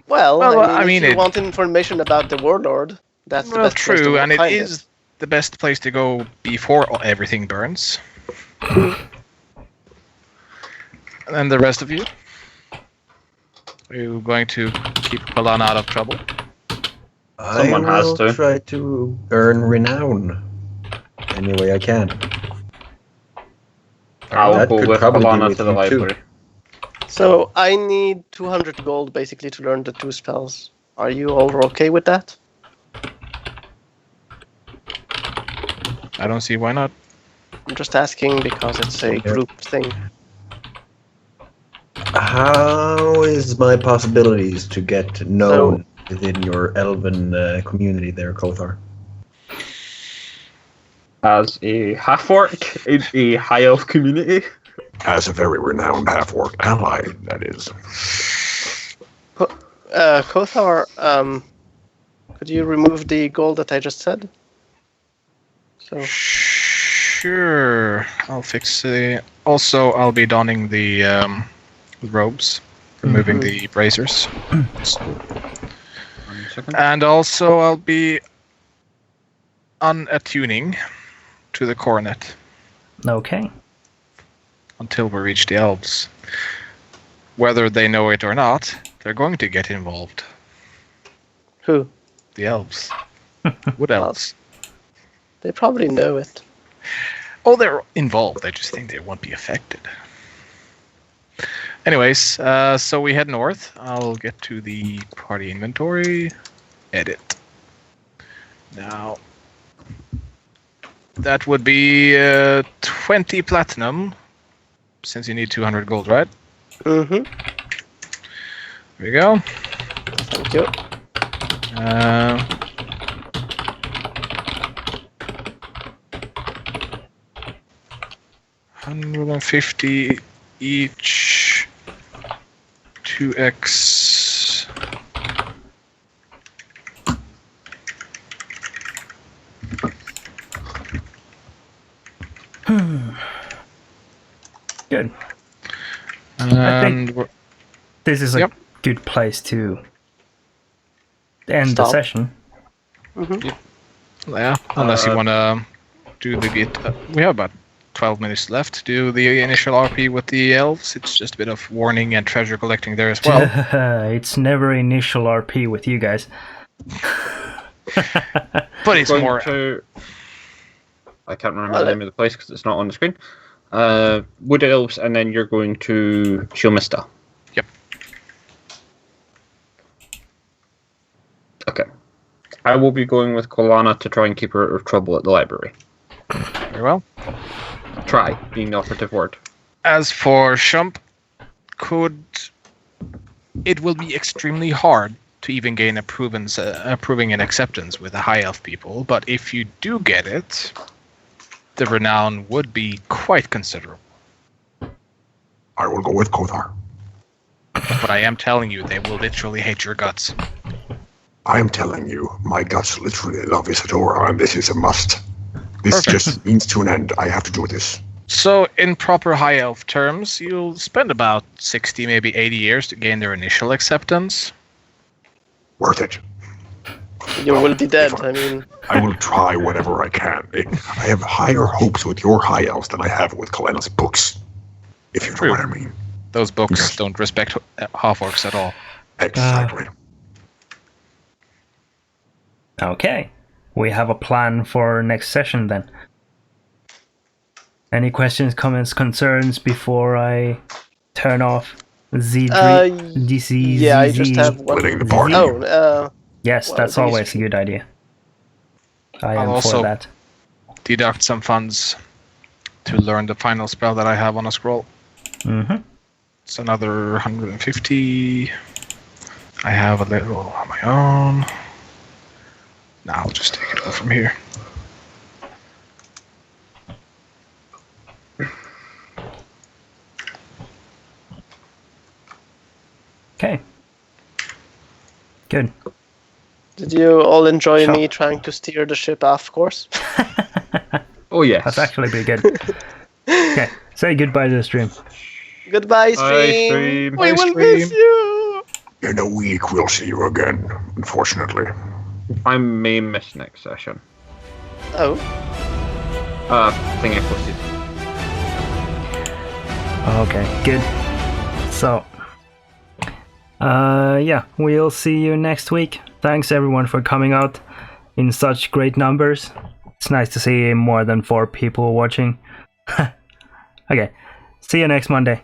Well, I mean, if you it- want information about the warlord, that's the Well, best place to true, go and it find is the best place to go before everything burns. And then the rest of you? Are you going to keep Balan out of trouble? Someone I has will to. try to earn renown any way I can. I'll That go could with probably be Alana with to the you too. library. So I need 200 gold basically to learn the 2 spells. Are you all okay with that? I don't see why not. I'm just asking because it's a group thing. How is my possibilities to get known within your elven community there, Kothar? As a half-orc in a high-elf community. As a very renowned half-orc ally, that is. Kothar, could you remove the gold that I just said? So Sure, I'll fix it. Also, I'll be donning the robes, removing the bracers. One second. And also, I'll be unattuning to the coronet Okay. until we reach the elves. Whether they know it or not, they're going to get involved. Who? The elves. Wood elves. They probably know it. Oh, they're involved. I just think they won't be affected. Anyways, so we head north. I'll get to the party inventory. Edit. Now, that would be 20 platinum, since you need 200 gold, right? Mm-hmm. There we go. Thank you. 150 each. 2x. Good. And we're- This is a Yep. good place to end the Stop. session. yeah, unless you want to do the bit. We have about 12 minutes left to do the initial RP with the elves. It's just a bit of warning and treasure collecting there as well. It's never initial RP with you guys. But it's Going more. to... I can't remember Well, the name of the place because it's not on the screen. Wood Elves, and then you're going to Shielmista. Yep. Okay. I will be going with Kolana to try and keep her out of trouble at the library. Very well. Try, being the operative word. As for Shump, it will be extremely hard to even gain approving and acceptance with the high elf people, but if you do get it, the renown would be quite considerable. I will go with Kothar. But I am telling you, they will literally hate your guts. I am telling you, my guts literally love Isadora, and this is a must. This Perfect. just means to an end. I have to do this. So, in proper high elf terms, you'll spend about 60, maybe 80 years to gain their initial acceptance. Worth it. You will be dead. I mean, I will try whatever I can. I have higher hopes with your high elves than I have with Kalena's books. If you know True. what I mean. Those books Yes. don't respect half-orcs at all. Exactly. Okay. We have a plan for next session then. Any questions, comments, concerns before I turn off DC? yeah, I just have one. Splitting the party. Oh, Yes, well, that's these- always a good idea. I am I'll also- for that. Deduct some funds to learn the final spell that I have on a scroll. Mm-hmm. It's another 150. I have a little on my own. Now I'll just take it all from here. Okay. Good. did you all enjoy Sure. me trying to steer the ship off course? Oh, yes. That's actually pretty good. Okay. Say goodbye to the stream. Goodbye, Bye, stream. stream. We Bye, will stream. miss you. In a week, we'll see you again, unfortunately. I may miss next session. Oh, Thing I posted. Okay, good. So, yeah, we'll see you next week. Thanks everyone for coming out in such great numbers. It's nice to see more than 4 people watching. Okay, see you next Monday.